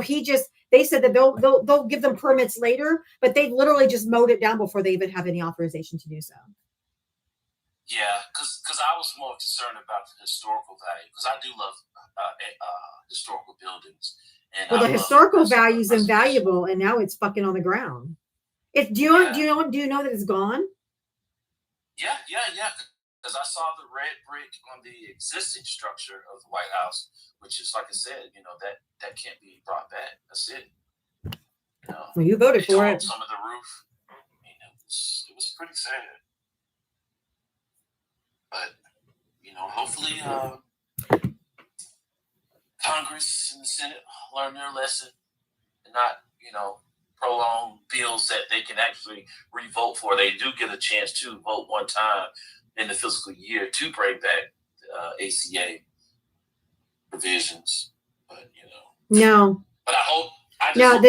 they said that they'll give them permits later, but they literally just mowed it down before they even have any authorization to do so. Yeah, because I was more concerned about the historical value, because I do love historical buildings. And the historical value is invaluable, and now it's fucking on the ground. Do you know that it's gone? Yeah. Because I saw the red brick on the existing structure of the White House, which is, like I said, that can't be brought back. That's it. Well, you voted for it. Some of the roof. It was pretty sad. But hopefully, Congress and the Senate learn their lesson and not, prolong bills that they can actually revote for. They do get a chance to vote one time in the fiscal year to bring back ACA provisions, but no. But I hope. No,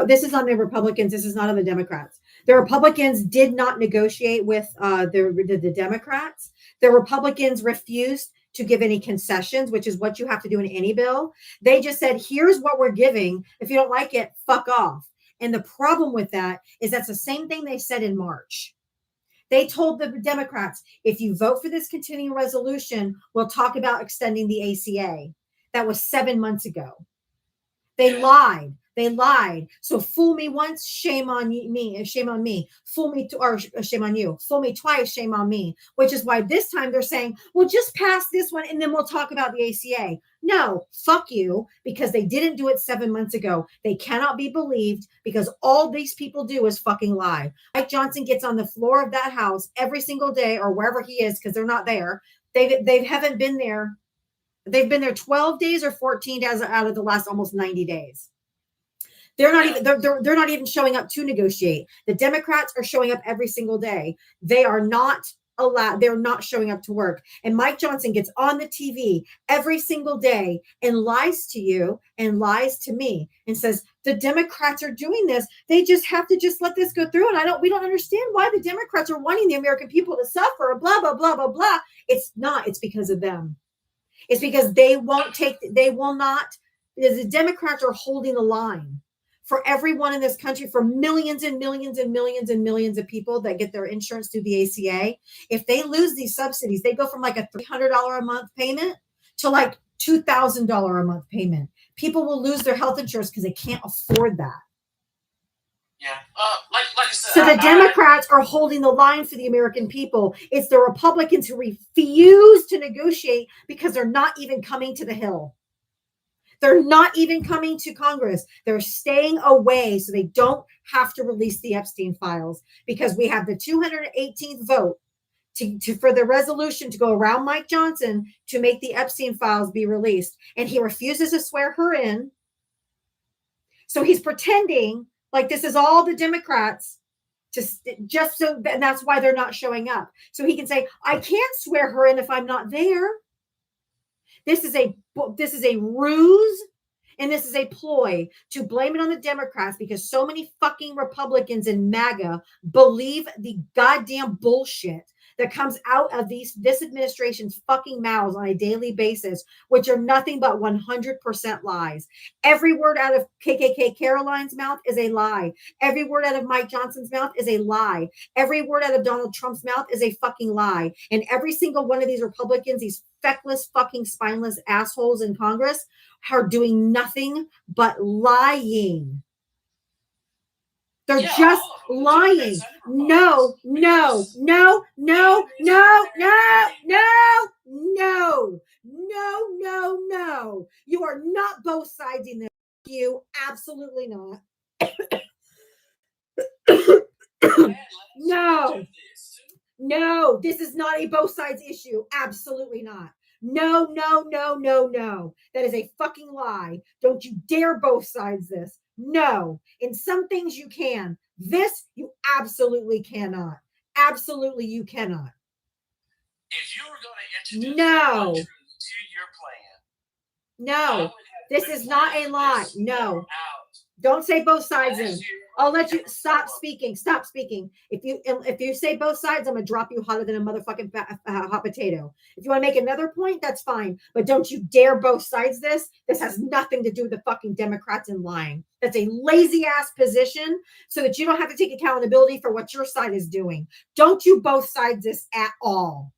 this is on the Republicans. This is not on the Democrats. The Republicans did not negotiate with the Democrats. The Republicans refused to give any concessions, which is what you have to do in any bill. They just said, here's what we're giving. If you don't like it, fuck off. And the problem with that is that's the same thing they said in March. They told the Democrats, if you vote for this continuing resolution, we'll talk about extending the ACA. That was 7 months ago. They lied. They lied. So fool me once, shame on me, shame on me. Fool me, or shame on you. Fool me twice, shame on me. Which is why this time they're saying, well, just pass this one and then we'll talk about the ACA. No, fuck you, because they didn't do it 7 months ago. They cannot be believed because all these people do is fucking lie. Mike Johnson gets on the floor of that house every single day or wherever he is because they're not there. They haven't been there. They've been there 12 days or 14 days out of the last almost 90 days. They're not even showing up to negotiate. The Democrats are showing up every single day. They are not allowed. They're not showing up to work. And Mike Johnson gets on the TV every single day and lies to you and lies to me and says, the Democrats are doing this. They just have to just let this go through. And we don't understand why the Democrats are wanting the American people to suffer, blah, blah, blah, blah, blah. It's not. It's because of them. It's because they will not, the Democrats are holding the line for everyone in this country, for millions and millions and millions and millions of people that get their insurance through the ACA. If they lose these subsidies, they go from like a $300 a month payment to like $2,000 a month payment. People will lose their health insurance because they can't afford that. Yeah. Like I said, so the Democrats are holding the line for the American people. It's the Republicans who refuse to negotiate because they're not even coming to the Hill. They're not even coming to Congress. They're staying away so they don't have to release the Epstein files because we have the 218th vote for the resolution to go around Mike Johnson to make the Epstein files be released. And he refuses to swear her in. So he's pretending like this is all the Democrats just so, and that's why they're not showing up. So he can say, I can't swear her in if I'm not there. This is a ruse and this is a ploy to blame it on the Democrats because so many fucking Republicans in MAGA believe the goddamn bullshit that comes out of this administration's fucking mouths on a daily basis, which are nothing but 100% lies. Every word out of KKK Caroline's mouth is a lie. Every word out of Mike Johnson's mouth is a lie. Every word out of Donald Trump's mouth is a fucking lie. And every single one of these Republicans, these feckless, fucking spineless assholes in Congress, are doing nothing but lying. They're just lying. No. You are not both sides in this. You absolutely not. No, this is not a both sides issue. Absolutely not. No. That is a fucking lie. Don't you dare both sides this. No. In some things you can. This you absolutely cannot. Absolutely you cannot. If you were going to introduce to your plan, no, this is not a lie. No. Don't say both sides in. I'll let you stop speaking. Stop speaking. If you say both sides, I'm gonna drop you hotter than a motherfucking hot potato. If you want to make another point, that's fine. But don't you dare both sides this. This has nothing to do with the fucking Democrats and lying. That's a lazy ass position so that you don't have to take accountability for what your side is doing. Don't you both sides this at all.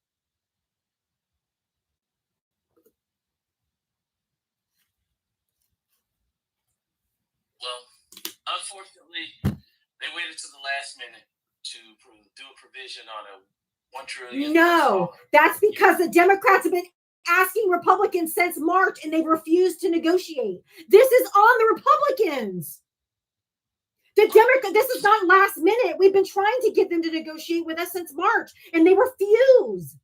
Well, unfortunately, they waited to the last minute to do a provision on a $1 trillion. No, that's because the Democrats have been asking Republicans since March and they've refused to negotiate. This is on the Republicans. This is not last minute. We've been trying to get them to negotiate with us since March and they refuse.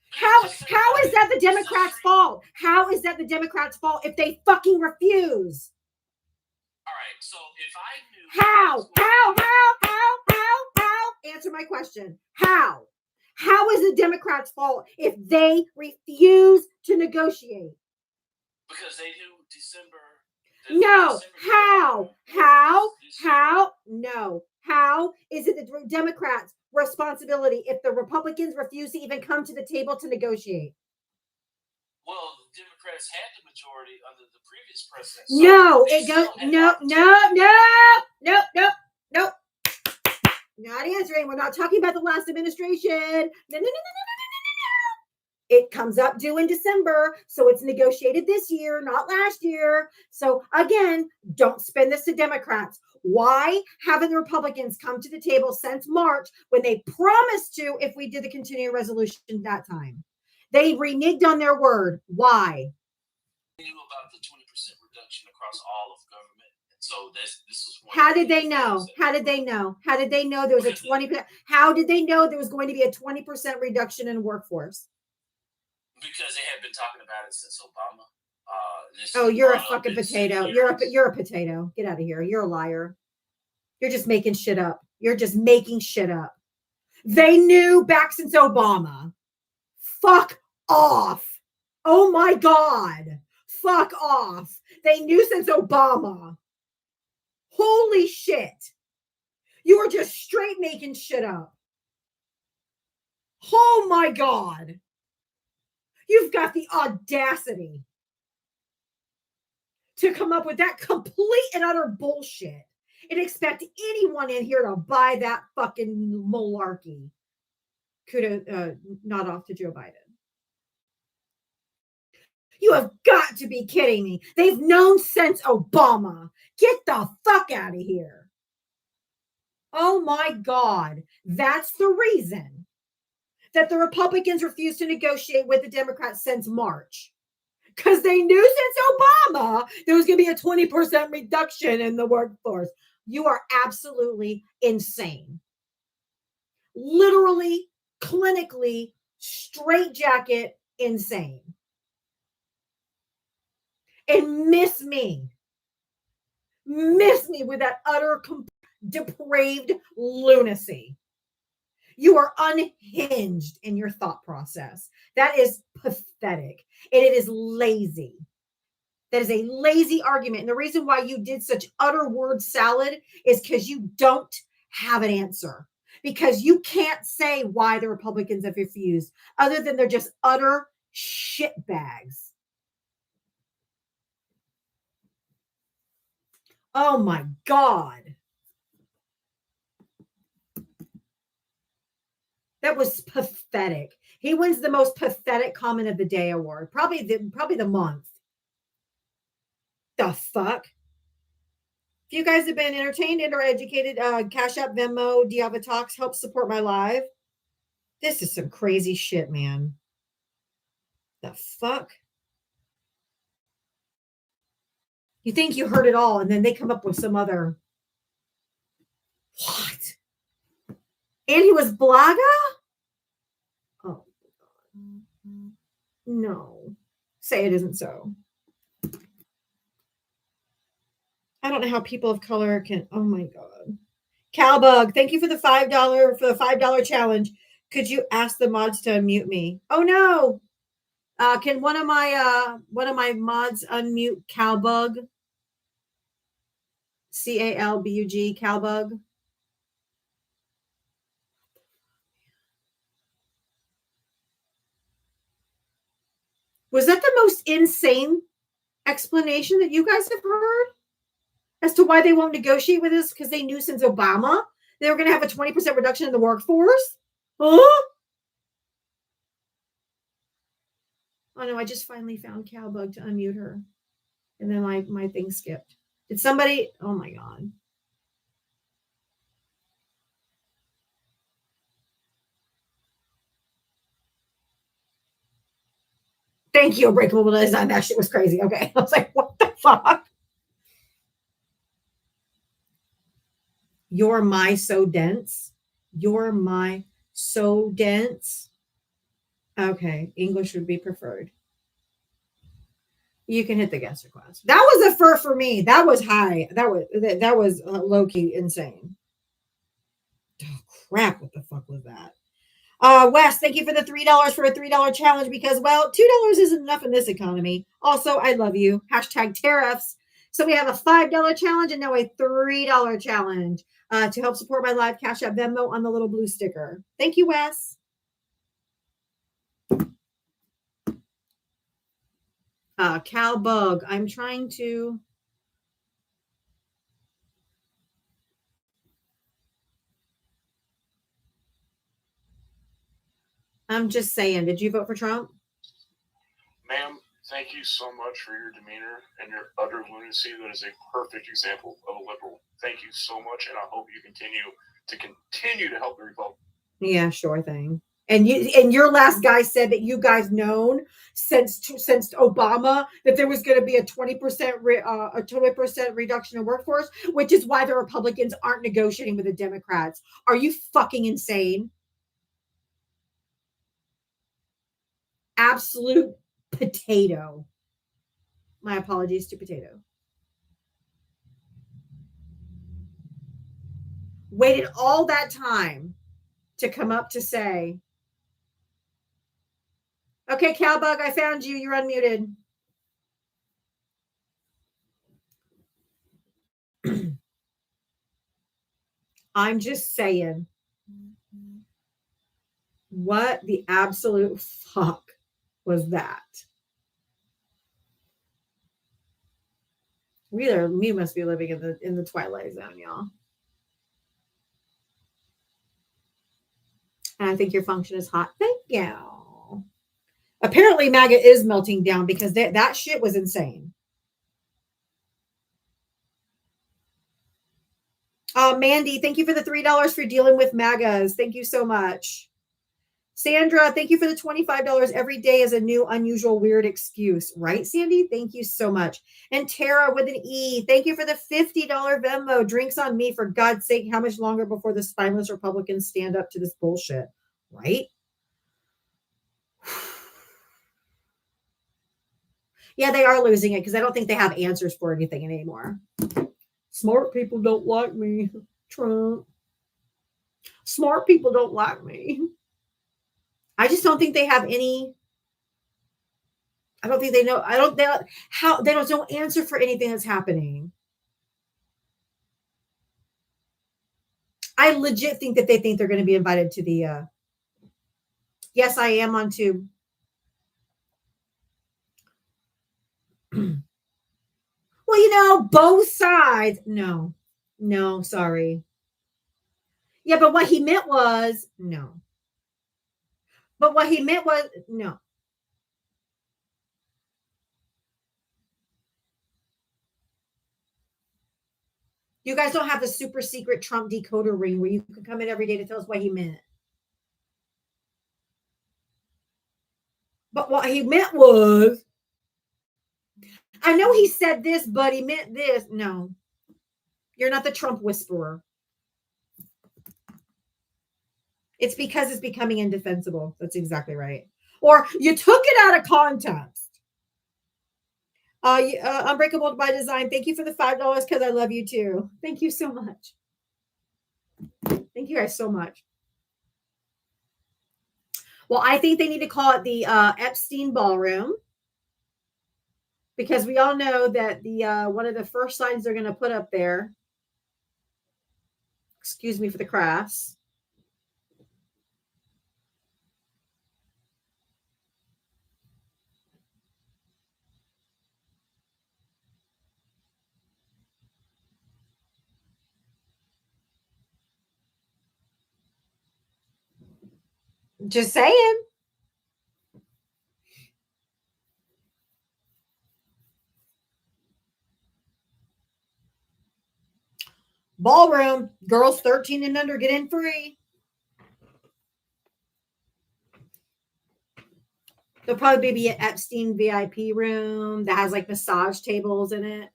How is that the Democrats' fault? How is that the Democrats' fault if they fucking refuse? All right, so if I knew how? Answer my question. How is the Democrats' fault if they refuse to negotiate? Because they knew December. No. How? No. How is it the Democrats' responsibility if the Republicans refuse to even come to the table to negotiate? Well, the Democrats had the majority under the previous president. No, they it goes still had no, opportunity. no. Not answering. We're not talking about the last administration. No. It comes up due in December, so it's negotiated this year, not last year. So again, don't spin this to Democrats. Why haven't the Republicans come to the table since March when they promised to if we did the continuing resolution that time? They reneged on their word. Why? They knew about the 20% reduction across all of government. And so this was one. How did they know? How did they know? How did they know there was a 20%? How did they know there was going to be a 20% reduction in workforce? Because they had been talking about it since Obama. Oh, you're a fucking potato. You're a potato. Get out of here. You're a liar. You're just making shit up. You're just making shit up. They knew back since Obama. Fuck off. Oh my God. Fuck off. They knew since Obama. Holy shit. You were just straight making shit up. Oh my God. You've got the audacity to come up with that complete and utter bullshit and expect anyone in here to buy that fucking malarkey. Could nod off to Joe Biden. You have got to be kidding me. They've known since Obama. Get the fuck out of here. Oh my God. That's the reason that the Republicans refused to negotiate with the Democrats since March. Because they knew since Obama there was going to be a 20% reduction in the workforce. You are absolutely insane. Literally, clinically, straitjacket insane. And miss me with that utter depraved lunacy. You are unhinged in your thought process. That is pathetic. And it is lazy. That is a lazy argument. And the reason why you did such utter word salad is because you don't have an answer. Because you can't say why the Republicans have refused, other than they're just utter shitbags. Oh my God. That was pathetic. He wins the most pathetic comment of the day award. Probably the month. The fuck? If you guys have been entertained and or educated, Cash App, Venmo, Diava Talks, help support my live. This is some crazy shit, man. The fuck? You think you heard it all, and then they come up with some other. What? And he was Blaga? Oh, God. No. Say it isn't so. I don't know how people of color can. Oh my God. Calbug, thank you for the $5 challenge. Could you ask the mods to unmute me? Oh no. Can one of my mods unmute Calbug? CALBUG, Calbug. Was that the most insane explanation that you guys have heard as to why they won't negotiate with us? Because they knew since Obama they were going to have a 20% reduction in the workforce? Huh? Oh no, I just finally found Calbug to unmute her. And then my thing skipped. Did somebody? Oh my God. Thank you, Unbreakable Design. That shit was crazy. Okay. I was like, what the fuck? You're my so dense. You're my so dense. Okay. English would be preferred. You can hit the guest request. That was a fur for me. That was high. That was low-key insane. Oh, crap. What the fuck was that? Wes, thank you for the $3 for a $3 challenge because, well, $2 isn't enough in this economy. Also, I love you. # tariffs. So we have a $5 challenge and now a $3 challenge. to help support my live Cash App Venmo on the little blue sticker. Thank you, Wes. Cal Bug. I'm trying to. I'm just saying, did you vote for Trump? Ma'am, thank you so much for your demeanor and your utter lunacy. That is a perfect example of a liberal. Thank you so much, and I hope you continue to help the Republicans. Yeah, sure thing. And your last guy said that you guys known since Obama that there was going to be a 20% reduction in workforce, which is why the Republicans aren't negotiating with the Democrats. Are you fucking insane? Absolute potato. My apologies to potato. Waited all that time to come up to say, okay, Cowbug, I found you. You're unmuted. I'm just saying, what the absolute fuck was that? We must be living in the twilight zone, y'all. And I think your function is hot. Thank you. Apparently, MAGA is melting down because that shit was insane. Mandy, thank you for the $3 for dealing with MAGAs. Thank you so much. Sandra, thank you for the $25. Every day is a new, unusual, weird excuse. Right, Sandy? Thank you so much. And Tara with an E, thank you for the $50 Venmo. Drinks on me, for God's sake. How much longer before the spineless Republicans stand up to this bullshit? Right? Yeah, they are losing it because I don't think they have answers for anything anymore. Smart people don't like me, Trump. Smart people don't like me. I just don't think they have any. I don't think they know. They don't answer for anything that's happening. I legit think that they think they're going to be invited to the. Yes, I am on tube. Well, both sides. No, sorry. Yeah, but what he meant was no. But what he meant was no. You guys don't have the super secret Trump decoder ring where you can come in every day to tell us what he meant. But what he meant was, I know he said this, but he meant this. No, you're not the Trump whisperer. It's because it's becoming indefensible. That's exactly right. Or you took it out of context. Unbreakable by Design, thank you for the $5 because I love you too. Thank you so much. Thank you guys so much. Well, I think they need to call it the Epstein Ballroom, because we all know that the one of the first signs they're going to put up there, excuse me for the crass, just saying. Ballroom, girls 13 and under get in free. There'll probably be an Epstein VIP room that has like massage tables in it.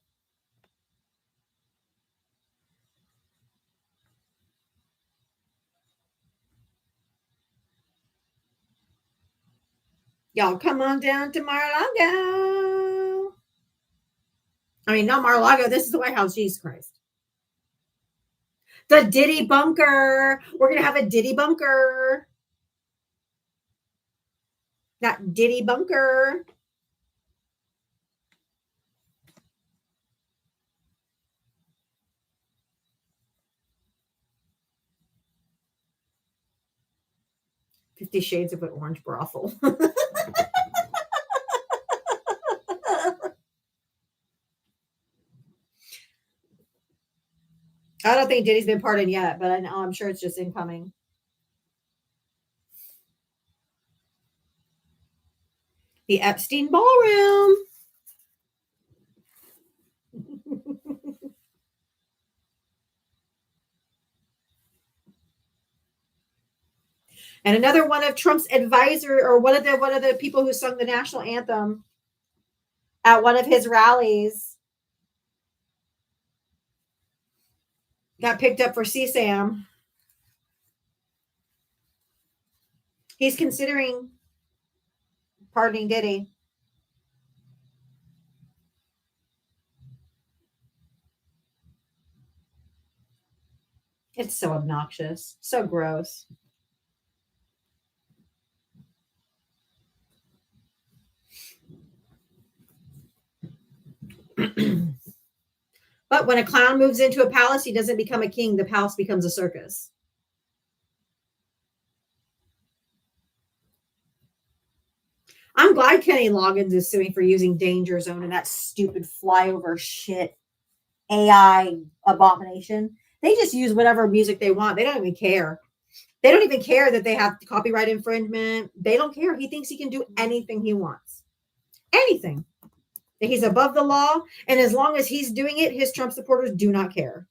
Y'all come on down to Mar-a-Lago. I mean, not Mar-a-Lago. This is the White House. Jesus Christ. The Diddy bunker. We're going to have a Diddy bunker. That Diddy bunker. 50 Shades of an Orange brothel. I don't think Diddy's been pardoned yet, but I'm sure it's just incoming. The Epstein Ballroom. And another one of Trump's advisor, or one of the people who sung the national anthem at one of his rallies, got picked up for CSAM. He's considering pardoning Diddy. It's so obnoxious, so gross. But when a clown moves into a palace, he doesn't become a king. The palace becomes a circus. I'm glad Kenny Loggins is suing for using Danger Zone and that stupid flyover shit AI abomination. They just use whatever music they want. They don't even care. They don't even care that they have copyright infringement. They don't care. He thinks he can do anything he wants. Anything. He's above the law. And as long as he's doing it, his Trump supporters do not care.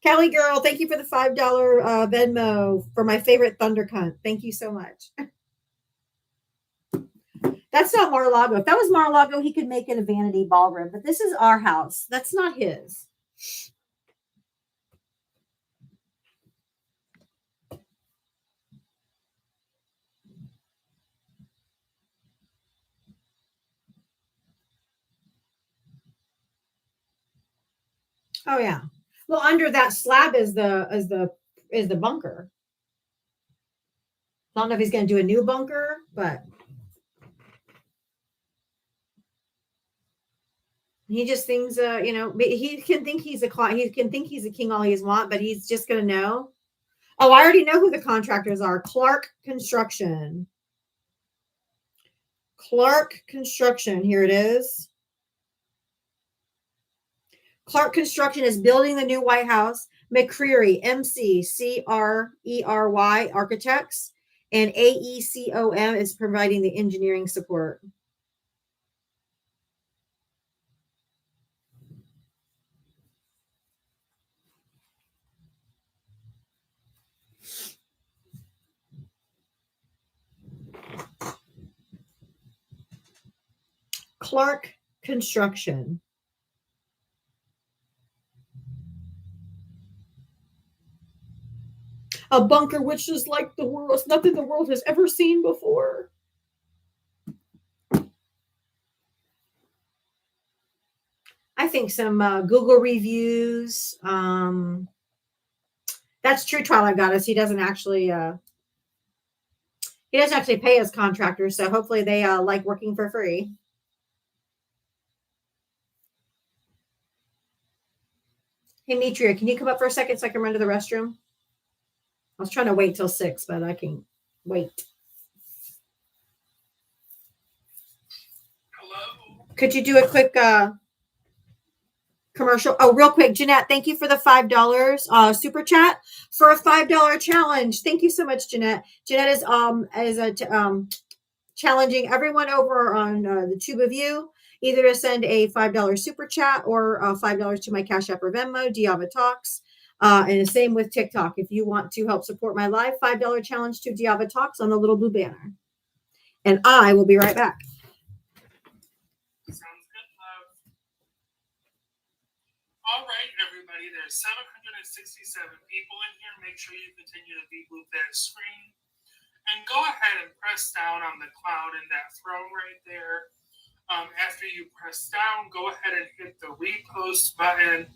Kelly girl, thank you for the $5 Venmo for my favorite Thunder Cunt. Thank you so much. That's not Mar-a-Lago. If that was Mar-a-Lago, he could make it a vanity ballroom. But this is our house. That's not his. Oh yeah. Well, under that slab is the bunker. I don't know if he's going to do a new bunker, but he just thinks, he can think he's a king all he wants, but he's just going to know. Oh, I already know who the contractors are. Clark Construction. Clark Construction. Here it is. Clark Construction is building the new White House. McCreary, MCCRERY Architects, and AECOM is providing the engineering support. Clark Construction. A bunker which is like the world, nothing the world has ever seen before. I think some Google reviews. That's true, Twilight Goddess. He doesn't actually pay his contractors, so hopefully they like working for free. Hey, Mitria, can you come up for a second so I can run to the restroom? I was trying to wait till 6, but I can't wait. Hello. Could you do a quick commercial? Oh, real quick, Jeanette, thank you for the $5 super chat for a $5 challenge. Thank you so much, Jeanette. Jeanette is challenging everyone over on the Tube of You either to send a $5 super chat or $5 to my Cash App or Venmo, Diava Talks. And the same with TikTok. If you want to help support my live, $5 challenge to Diava Talks on the little blue banner. And I will be right back. Sounds good, love. All right, everybody. There's 767 people in here. Make sure you continue to boop that screen. And go ahead and press down on the cloud in that throne right there. After you press down, go ahead and hit the repost button.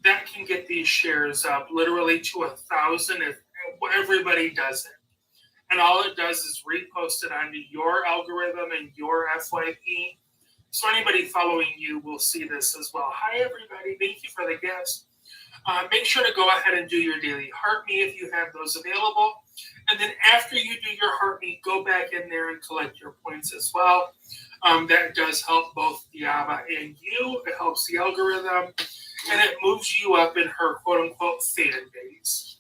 That can get these shares up literally to 1,000 if everybody does it. And all it does is repost it onto your algorithm and your FYP. So anybody following you will see this as well. Hi, everybody. Thank you for the guest. Make sure to go ahead and do your daily heart meet if you have those available. And then after you do your heart meet, go back in there and collect your points as well. That does help both Diava and you. It helps the algorithm, and it moves you up in her quote-unquote fan base.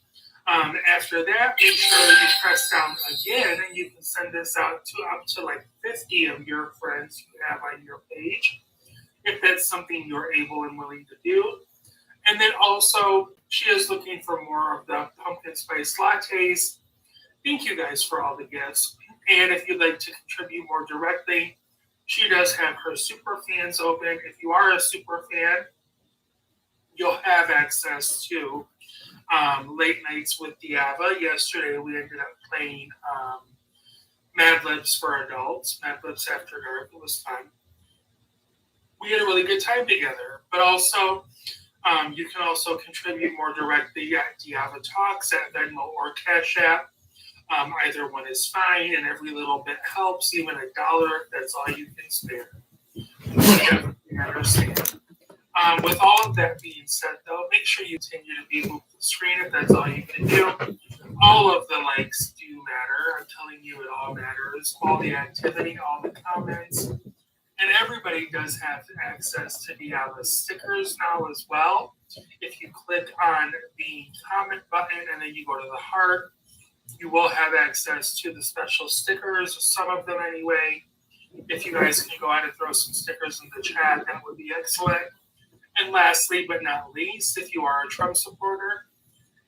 After that, make sure you press down again, and you can send this out to up to like 50 of your friends you have on your page, if that's something you're able and willing to do. And then also, she is looking for more of the pumpkin spice lattes. Thank you guys for all the gifts. And if you'd like to contribute more directly, she does have her super fans open. If you are a super fan, you'll have access to late nights with Diava. Yesterday, we ended up playing Mad Libs for adults, Mad Libs After Dark. It was fun. We had a really good time together. But also, you can also contribute more directly at Diava Talks at Venmo or Cash App. Either one is fine, and every little bit helps, even $1, if that's all you can spare. I understand. With all of that being said, though, make sure you continue to be moved to the screen if that's all you can do. All of the likes do matter. I'm telling you, it all matters. All the activity, all the comments. And everybody does have access to Diava stickers now as well. If you click on the comment button and then you go to the heart, you will have access to the special stickers, some of them anyway. If you guys can go ahead and throw some stickers in the chat, that would be excellent. And lastly, but not least, if you are a Trump supporter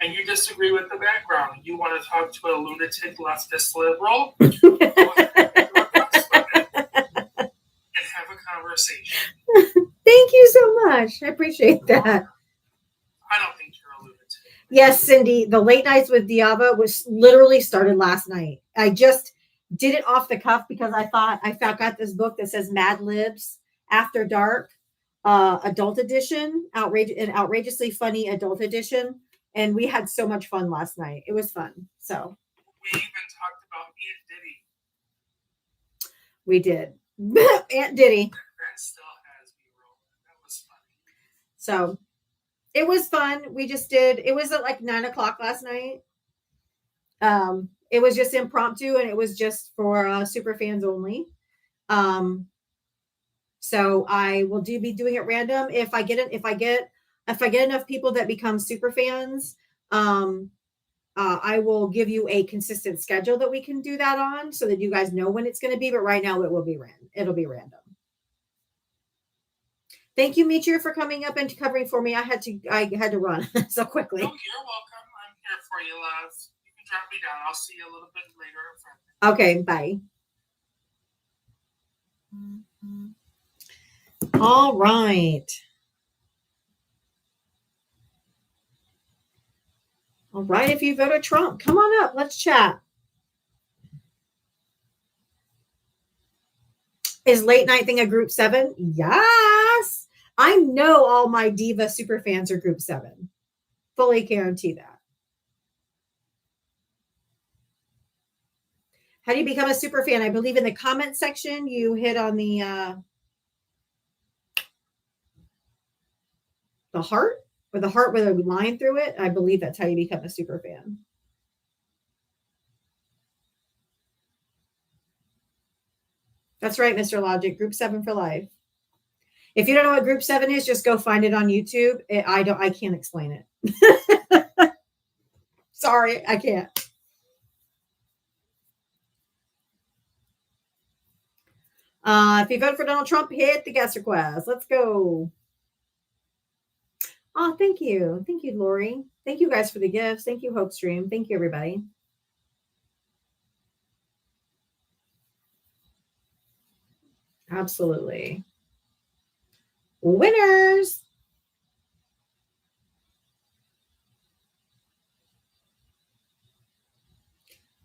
and you disagree with the background, you want to talk to a lunatic leftist liberal, go ahead and have a conversation. Thank you so much. I appreciate that. I don't think you're a lunatic. Yes, Cindy, the late nights with Diava was literally started last night. I just did it off the cuff because I thought I got this book that says Mad Libs After Dark, adult edition, outrageously funny adult edition. And we had so much fun last night. It was fun. So We even talked about Aunt Diddy. we did. Aunt Diddy. That still has me rolling. That was funny. So it was fun. We just did, it was at like 9:00 last night. It was just impromptu and it was just for super fans only. So I will be doing it random. If I get enough people that become super fans, I will give you a consistent schedule that we can do that on so that you guys know when it's going to be. But right now it will be random. It'll be random. Thank you, Michiru, for coming up and covering for me. I had to run so quickly. Oh, you're welcome. I'm here for you, love. You can drop me down. I'll see you a little bit later in front. Okay, bye. All right. All right, if you voted Trump, come on up. Let's chat. Is Late Night Thing a group 7? Yes. I know all my Diva super fans are group 7. Fully guarantee that. How do you become a super fan? I believe in the comment section, you hit on the heart, or the heart with a line through it. I believe that's how you become a super fan. That's right, Mr. Logic. Group 7 for life. If you don't know what group 7 is, just go find it on YouTube. I can't explain it. Sorry, I can't. If you vote for Donald Trump, hit the guest request. Let's go. Oh, thank you. Thank you, Lori. Thank you guys for the gifts. Thank you, Hope Stream. Thank you, everybody. Absolutely. Winners.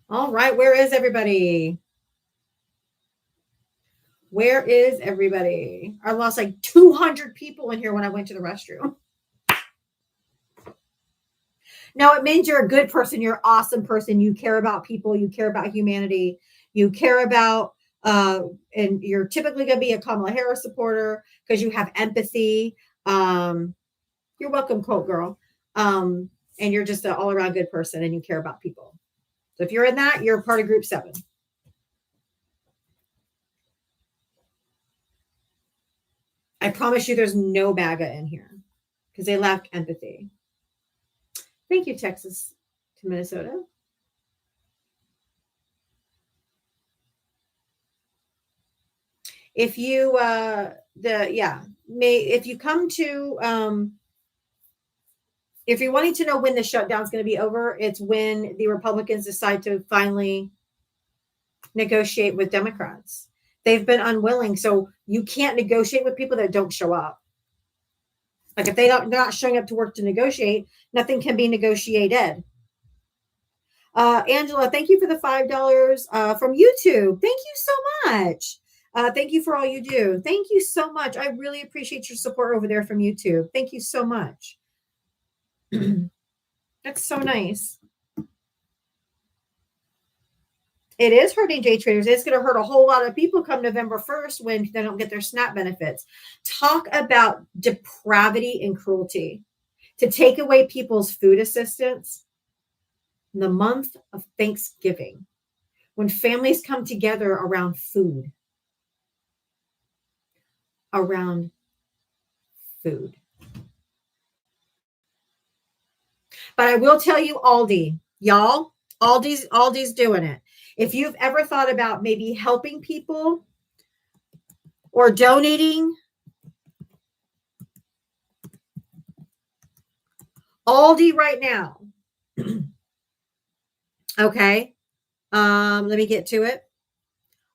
All right. Where is everybody? Where is everybody? I lost like 200 people in here when I went to the restroom. No, it means you're a good person. You're an awesome person. You care about people. You care about humanity. You care about, and you're typically going to be a Kamala Harris supporter because you have empathy. You're welcome, Colt Girl. And you're just an all around good person and you care about people. So if you're in that, you're a part of group 7. I promise you there's no MAGA in here because they lack empathy. Thank you, Texas to Minnesota. If you if you come to if you're wanting to know when the shutdown is going to be over, it's when the Republicans decide to finally negotiate with Democrats. They've been unwilling, so you can't negotiate with people that don't show up. Like if they're not showing up to work to negotiate, nothing can be negotiated. Angela, thank you for the $5 from YouTube. Thank you so much. Thank you for all you do. Thank you so much. I really appreciate your support over there from YouTube. Thank you so much. That's so nice. It is hurting day traders. It's going to hurt a whole lot of people come November 1st when they don't get their SNAP benefits. Talk about depravity and cruelty. To take away people's food assistance in the month of Thanksgiving, when families come together around food. Around food. But I will tell you, Aldi, y'all, Aldi's doing it. If you've ever thought about maybe helping people or donating, Aldi right now. Okay. Let me get to it.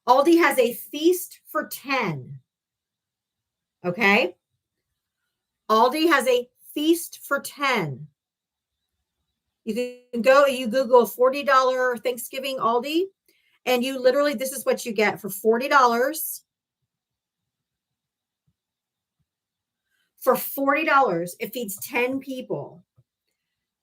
Aldi has a feast for 10. Okay. Aldi has a feast for 10. You can go, you Google $40 Thanksgiving Aldi, and you literally, this is what you get for $40. For $40, it feeds 10 people.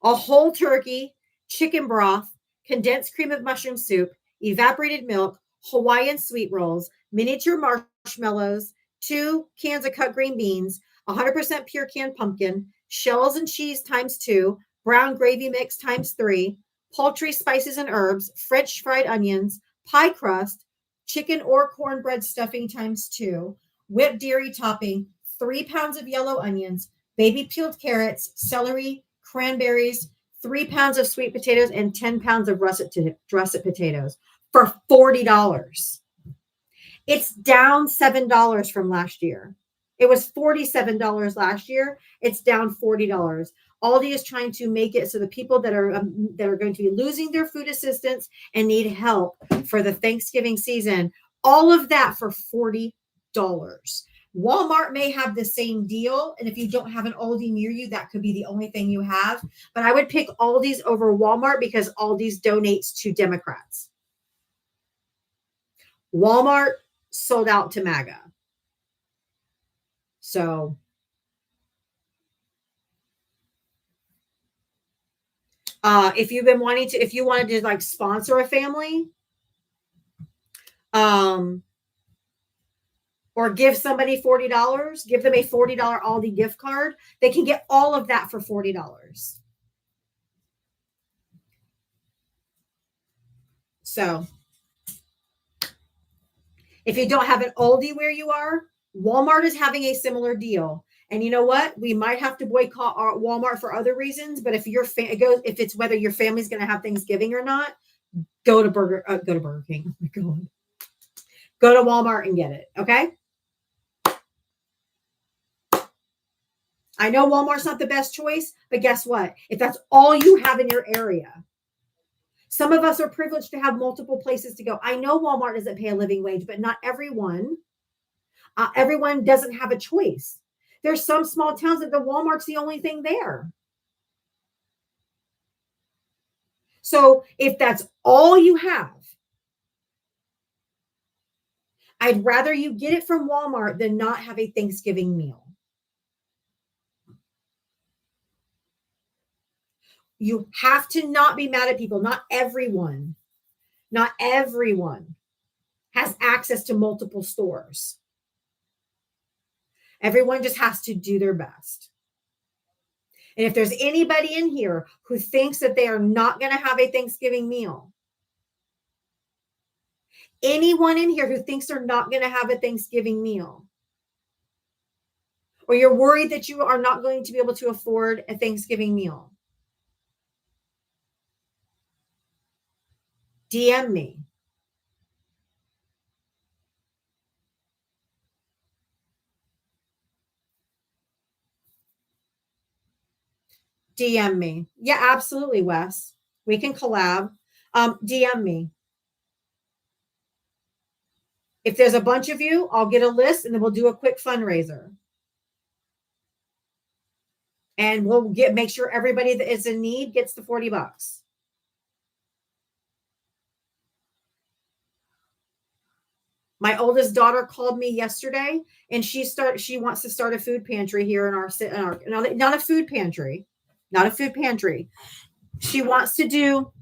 A whole turkey, chicken broth, condensed cream of mushroom soup, evaporated milk, Hawaiian sweet rolls, miniature marshmallows, 2 cans of cut green beans, 100% pure canned pumpkin, shells and cheese times 2, brown gravy mix times 3, poultry spices and herbs, French fried onions, pie crust, chicken or cornbread stuffing times 2, whipped dairy topping, 3 pounds of yellow onions, baby peeled carrots, celery, cranberries, 3 pounds of sweet potatoes, and 10 pounds of russet potatoes for $40. It's down $7 from last year. It was $47 last year. It's down $40. Aldi is trying to make it so the people that are going to be losing their food assistance and need help for the Thanksgiving season, all of that for $40. Walmart may have the same deal, and if you don't have an Aldi near you, that could be the only thing you have. But I would pick Aldi's over Walmart because Aldi's donates to Democrats. Walmart sold out to MAGA. So if you've been wanting to, if you wanted to like sponsor a family, or give somebody $40, give them a $40 Aldi gift card, they can get all of that for $40. So if you don't have an Aldi where you are, Walmart is having a similar deal. And you know what? We might have to boycott our Walmart for other reasons, but if your if it's whether your family's going to have Thanksgiving or not, go to Burger King. Oh my God. Go to Walmart and get it. Okay. I know Walmart's not the best choice, but guess what? If that's all you have in your area, some of us are privileged to have multiple places to go. I know Walmart doesn't pay a living wage, but not everyone. Everyone doesn't have a choice. There's some small towns that the Walmart's the only thing there. So if that's all you have, I'd rather you get it from Walmart than not have a Thanksgiving meal. You have to not be mad at people. Not everyone has access to multiple stores. Everyone just has to do their best. And if there's anybody in here who thinks that they are not going to have a Thanksgiving meal, anyone in here who thinks they're not going to have a Thanksgiving meal, or you're worried that you are not going to be able to afford a Thanksgiving meal, DM me. DM me. Yeah, absolutely, Wes. We can collab. DM me. If there's a bunch of you, I'll get a list and then we'll do a quick fundraiser. And we'll make sure everybody that is in need gets the $40. My oldest daughter called me yesterday and she wants to start a food pantry here in our not a food pantry. She wants to do,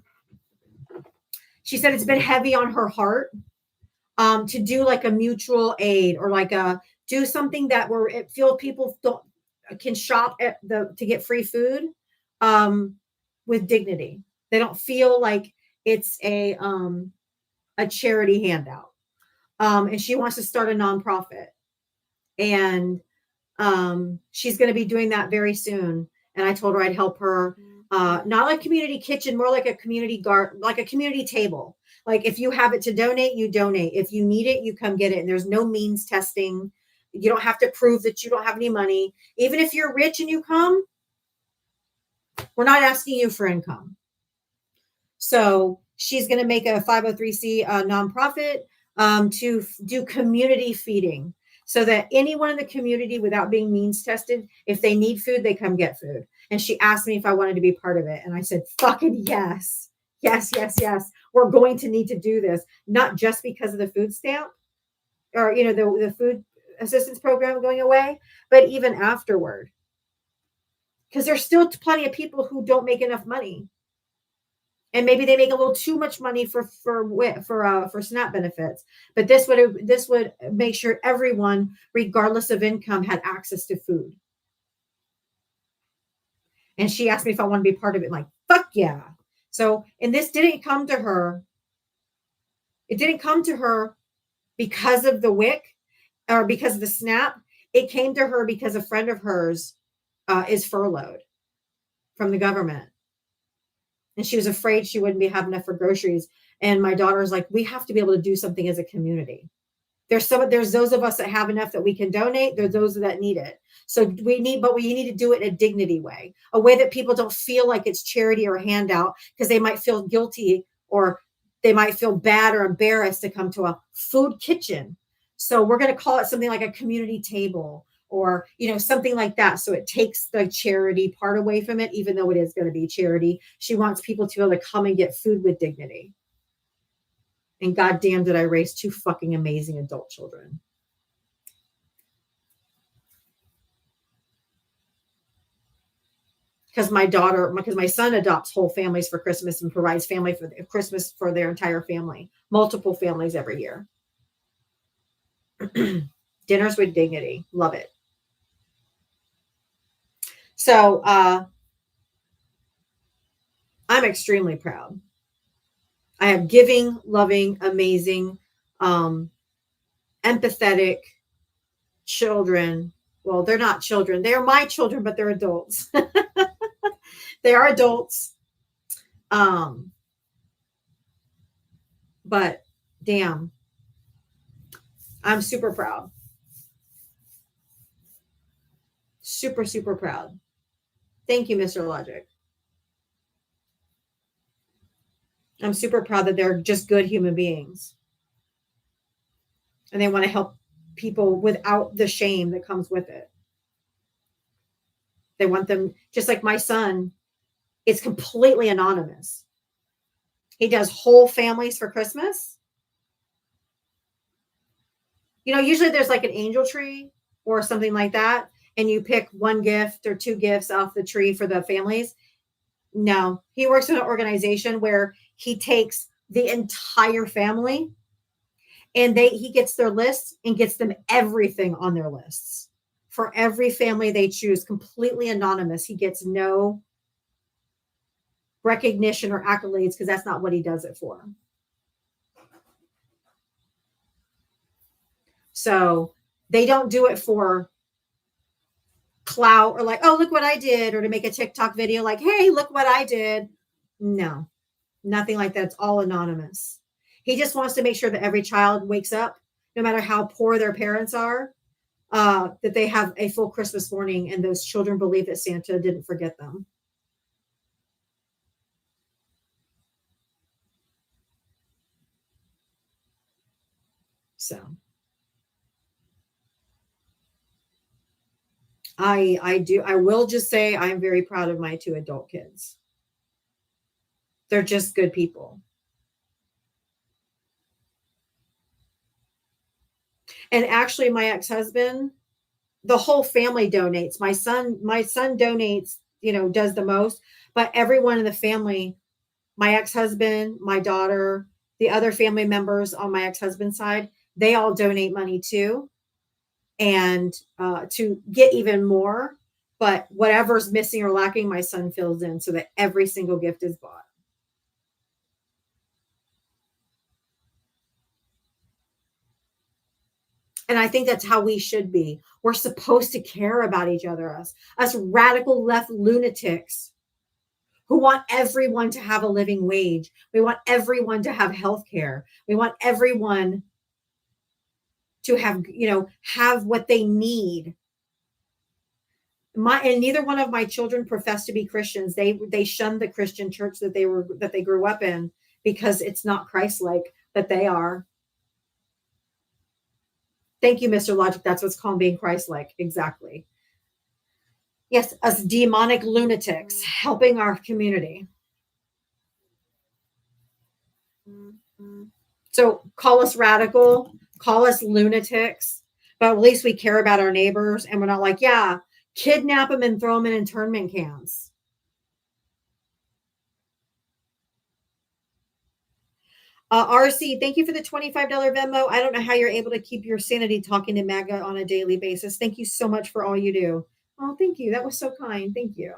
she said it's been heavy on her heart to do like a mutual aid or like do something that where it feel people can shop at to get free food with dignity. They don't feel like it's a charity handout. And she wants to start a nonprofit. And she's going to be doing that very soon. And I told her I'd help her, not like community kitchen, more like a community garden, like a community table. Like if you have it to donate, you donate. If you need it, you come get it. And there's no means testing. You don't have to prove that you don't have any money. Even if you're rich and you come, we're not asking you for income. So she's going to make a 503c nonprofit to do community feeding so that anyone in the community without being means tested, if they need food, they come get food. And she asked me if I wanted to be part of it. And I said, fucking yes. Yes, yes, yes. We're going to need to do this, not just because of the food stamp or, you know, the food assistance program going away, but even afterward. Because there's still plenty of people who don't make enough money. And maybe they make a little too much money for SNAP benefits. But this would make sure everyone, regardless of income, had access to food. And she asked me if I want to be part of it. I'm like, fuck yeah. So, and this didn't come to her. It didn't come to her because of the WIC or because of the SNAP. It came to her because a friend of hers is furloughed from the government. And she was afraid she wouldn't have enough for groceries. And my daughter's like, we have to be able to do something as a community. There's those of us that have enough that we can donate. There's those that need it. So we need to do it in a dignity way, a way that people don't feel like it's charity or a handout because they might feel guilty or they might feel bad or embarrassed to come to a food kitchen. So we're going to call it something like a community table or, you know, something like that. So it takes the charity part away from it, even though it is going to be charity. She wants people to be able to come and get food with dignity. And goddamn, did I raise two fucking amazing adult children. Because my son adopts whole families for Christmas and provides family for Christmas for their entire family, multiple families every year. Dinners with dignity. Love it. So I'm extremely proud. I have giving, loving, amazing, empathetic children. Well, they're not children. They are my children, but they're adults. They are adults. But damn, I'm super proud. Super, super proud. Thank you, Mr. Logic. I'm super proud that they're just good human beings. And they want to help people without the shame that comes with it. They want them, just like my son, it's completely anonymous. He does whole families for Christmas. You know, usually there's like an angel tree or something like that, and you pick one gift or two gifts off the tree for the families. No, he works in an organization where he takes the entire family and he gets their lists and gets them everything on their lists for every family they choose, completely anonymous. He gets no recognition or accolades because that's not what he does it for. So they don't do it for clout or like, oh, look what I did, or to make a TikTok video like, hey, look what I did. No, nothing like that. It's all anonymous. He just wants to make sure that every child wakes up, no matter how poor their parents are, that they have a full Christmas morning and those children believe that Santa didn't forget them. So I will just say I'm very proud of my 2 adult kids. They're just good people. And actually my ex-husband, the whole family donates. My son donates, does the most, but everyone in the family, my ex-husband, my daughter, the other family members on my ex-husband's side, they all donate money too. And to get even more, but whatever's missing or lacking, my son fills in so that every single gift is bought. And I think that's how we should be. We're supposed to care about each other, us radical left lunatics who want everyone to have a living wage. We want everyone to have health care. We want everyone to have what they need. And neither one of my children profess to be Christians. They shunned the Christian church that they grew up in because it's not Christ-like, but they are. Thank you, Mr. Logic. That's what's called being Christ-like. Exactly. Yes, us demonic lunatics helping our community. So call us radical, call us lunatics, but at least we care about our neighbors and we're not like, yeah, kidnap them and throw them in internment camps. RC, thank you for the $25 Venmo. I don't know how you're able to keep your sanity talking to MAGA on a daily basis. Thank you so much for all you do. Oh, thank you. That was so kind. Thank you.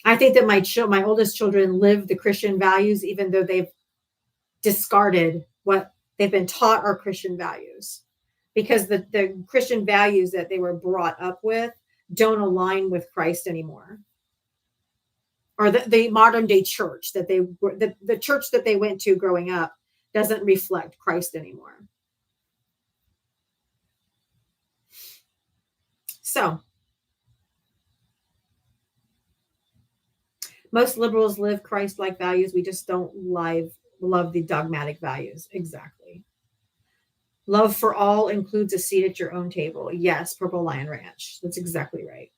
I think that my oldest children live the Christian values, even though they've discarded what they've been taught are Christian values, because the Christian values that they were brought up with don't align with Christ anymore, or the modern day church that the church that they went to growing up doesn't reflect Christ anymore. So most liberals live Christ-like values. We just don't love the dogmatic values. Exactly. Love for all includes a seat at your own table. Yes, Purple Lion Ranch. That's exactly right.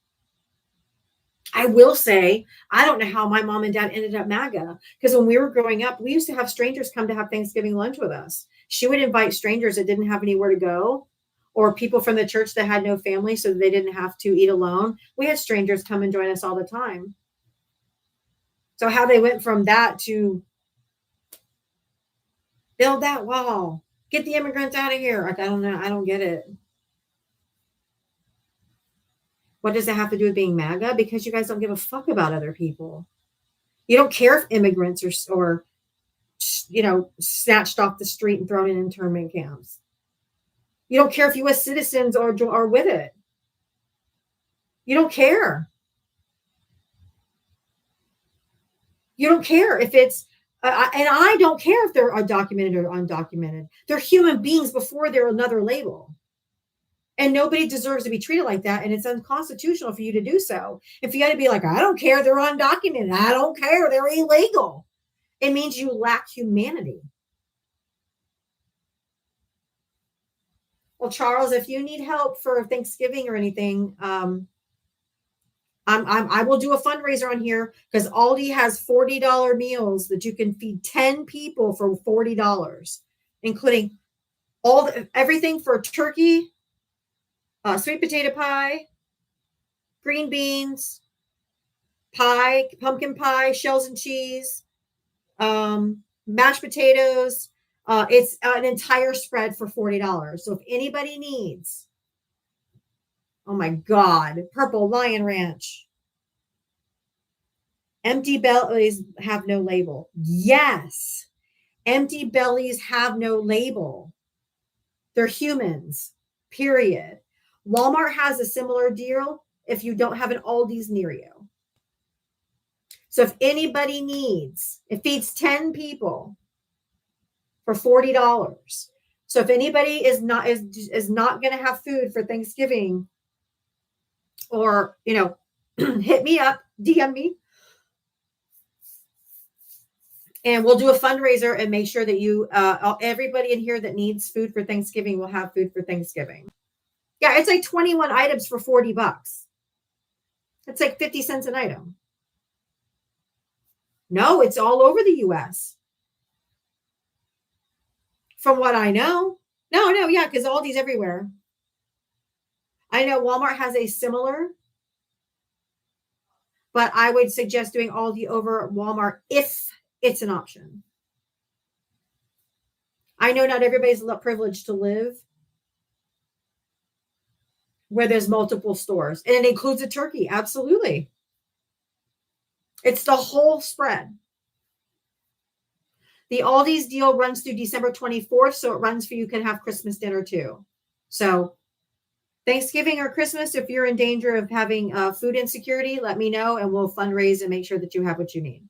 I will say, I don't know how my mom and dad ended up MAGA, because when we were growing up, we used to have strangers come to have Thanksgiving lunch with us. She would invite strangers that didn't have anywhere to go, or people from the church that had no family, so they didn't have to eat alone. We had strangers come and join us all the time. So how they went from that to build that wall, get the immigrants out of here. Like, I don't know. I don't get it. What does that have to do with being MAGA? Because you guys don't give a fuck about other people. You don't care if immigrants or snatched off the street and thrown in internment camps. You don't care if U.S. citizens are with it. You don't care. You don't care if it's, and I don't care if they're undocumented or undocumented. They're human beings before they're another label. And nobody deserves to be treated like that. And it's unconstitutional for you to do so. If you had to be like, I don't care, they're undocumented. I don't care, they're illegal. It means you lack humanity. Well, Charles, if you need help for Thanksgiving or anything, I will do a fundraiser on here, because Aldi has $40 meals that you can feed 10 people for $40, including everything for turkey, sweet potato pie, green beans, pie, pumpkin pie, shells and cheese, mashed potatoes. It's an entire spread for $40. So if anybody needs, oh my God, Purple Lion Ranch. Empty bellies have no label. Yes. Empty bellies have no label. They're humans, period. Walmart has a similar deal if you don't have an Aldi's near you. So if anybody needs, it feeds 10 people for $40. So if anybody is not going to have food for Thanksgiving, or, hit me up, DM me, and we'll do a fundraiser and make sure that you, everybody in here that needs food for Thanksgiving will have food for Thanksgiving. Yeah, it's like 21 items for $40. It's like 50 cents an item. No, it's all over the US. From what I know. No, yeah, because Aldi's everywhere. I know Walmart has a similar, but I would suggest doing Aldi over Walmart if it's an option. I know not everybody's privileged to live where there's multiple stores, and it includes a turkey. Absolutely. It's the whole spread. The Aldi's deal runs through December 24th, so it runs for you can have Christmas dinner too. So Thanksgiving or Christmas, if you're in danger of having food insecurity, let me know and we'll fundraise and make sure that you have what you need.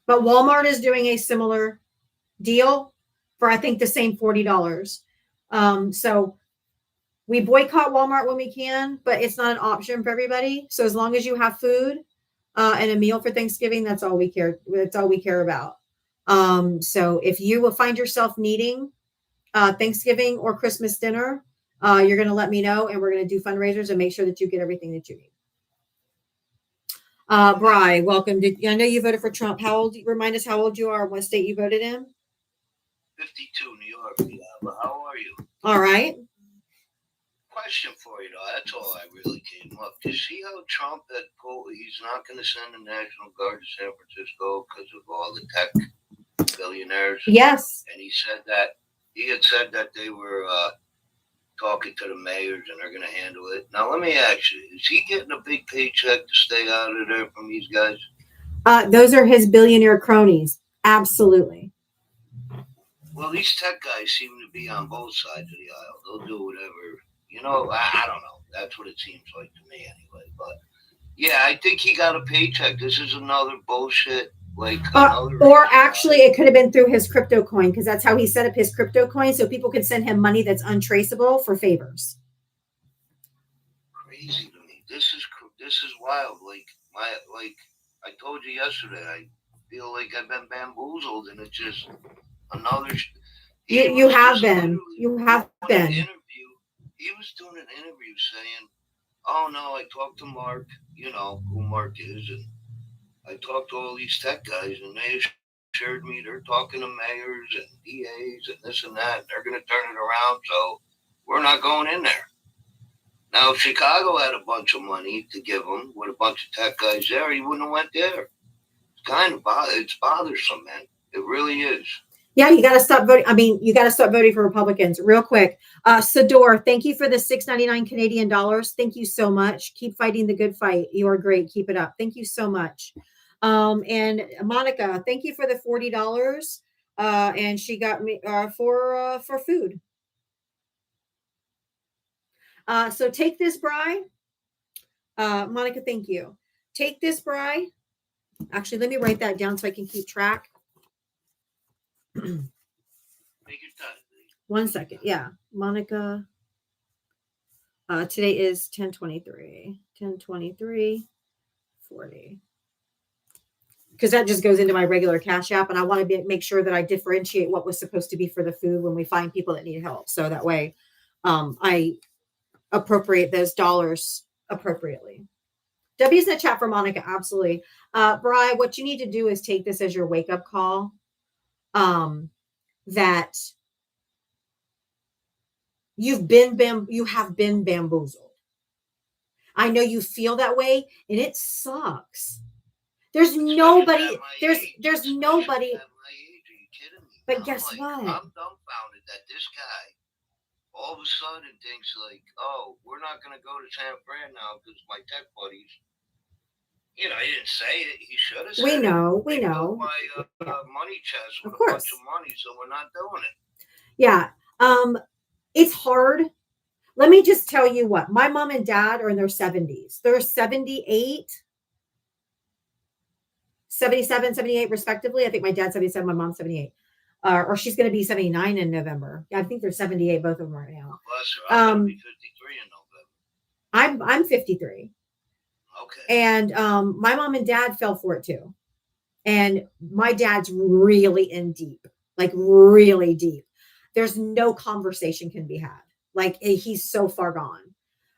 But Walmart is doing a similar deal for, I think, the same $40. So we boycott Walmart when we can, but it's not an option for everybody. So as long as you have food and a meal for Thanksgiving, that's all we care. That's all we care about. So if you will find yourself needing Thanksgiving or Christmas dinner, you're going to let me know, and we're going to do fundraisers and make sure that you get everything that you need. Bri, welcome. I know you voted for Trump. How old? Remind us how old you are, what state you voted in. 52, New York. Yeah, but how are you? All right. Question for you, though. That's all I really came up. You see how Trump he's not going to send the National Guard to San Francisco because of all the tech billionaires? Yes. And he had said that they were talking to the mayors and they're going to handle it. Now, let me ask you, is he getting a big paycheck to stay out of there from these guys? Those are his billionaire cronies. Absolutely. Well, these tech guys seem to be on both sides of the aisle. They'll do whatever. I don't know. That's what it seems like to me anyway. But, yeah, I think he got a paycheck. This is another bullshit. Or actually, it could have been through his crypto coin, because that's how he set up his crypto coin, so people could send him money that's untraceable for favors. Crazy to me. This is wild. Like I told you yesterday, I feel like I've been bamboozled, and it's just another. You have been. He was doing an interview saying, "Oh no, I talked to Mark. You know who Mark is, and I talked to all these tech guys, and they assured me they're talking to mayors and DAs and this and that, and they're going to turn it around, so we're not going in there." Now, if Chicago had a bunch of money to give him with a bunch of tech guys there, he wouldn't have went there. It's bothersome, man. It really is. Yeah, you got to stop voting. I mean, you got to stop voting for Republicans real quick. Sador, thank you for the $6.99 Canadian dollars. Thank you so much. Keep fighting the good fight. You are great. Keep it up. Thank you so much. And Monica, thank you for the $40. And she got me for food. So take this, Bri. Monica, thank you. Take this, Bri. Actually, let me write that down so I can keep track. Take your time. 1 second. Yeah. Monica. Today is 10/23. 10/23, 40. Because that just goes into my regular Cash App, and I want to make sure that I differentiate what was supposed to be for the food when we find people that need help. So that way I appropriate those dollars appropriately. W's in the chat for Monica. Absolutely. Bri, what you need to do is take this as your wake-up call. That you have been bamboozled. I know you feel that way, and it sucks. There's Especially nobody. at my There's age, there's especially nobody. at my age. Are you kidding me? But I'm guess like, what? I'm dumbfounded that this guy all of a sudden thinks like, oh, we're not gonna go to San Fran now because my tech buddies. You know, he didn't say it. He should have said We it. know. They We filled know. my money chest with Of a bunch course. of money, so we're not doing it. Yeah. It's hard. Let me just tell you what. My mom and dad are in their 70s. They're 78, 77, 78 respectively. I think my dad's 77, my mom's 78. Or she's going to be 79 in November. Yeah, I think they're 78, both of them right now. Bless her. I'm gonna be 53 in November. I'm 53. Okay. And my mom and dad fell for it too. And my dad's really in deep, like really deep. There's no conversation can be had. Like he's so far gone.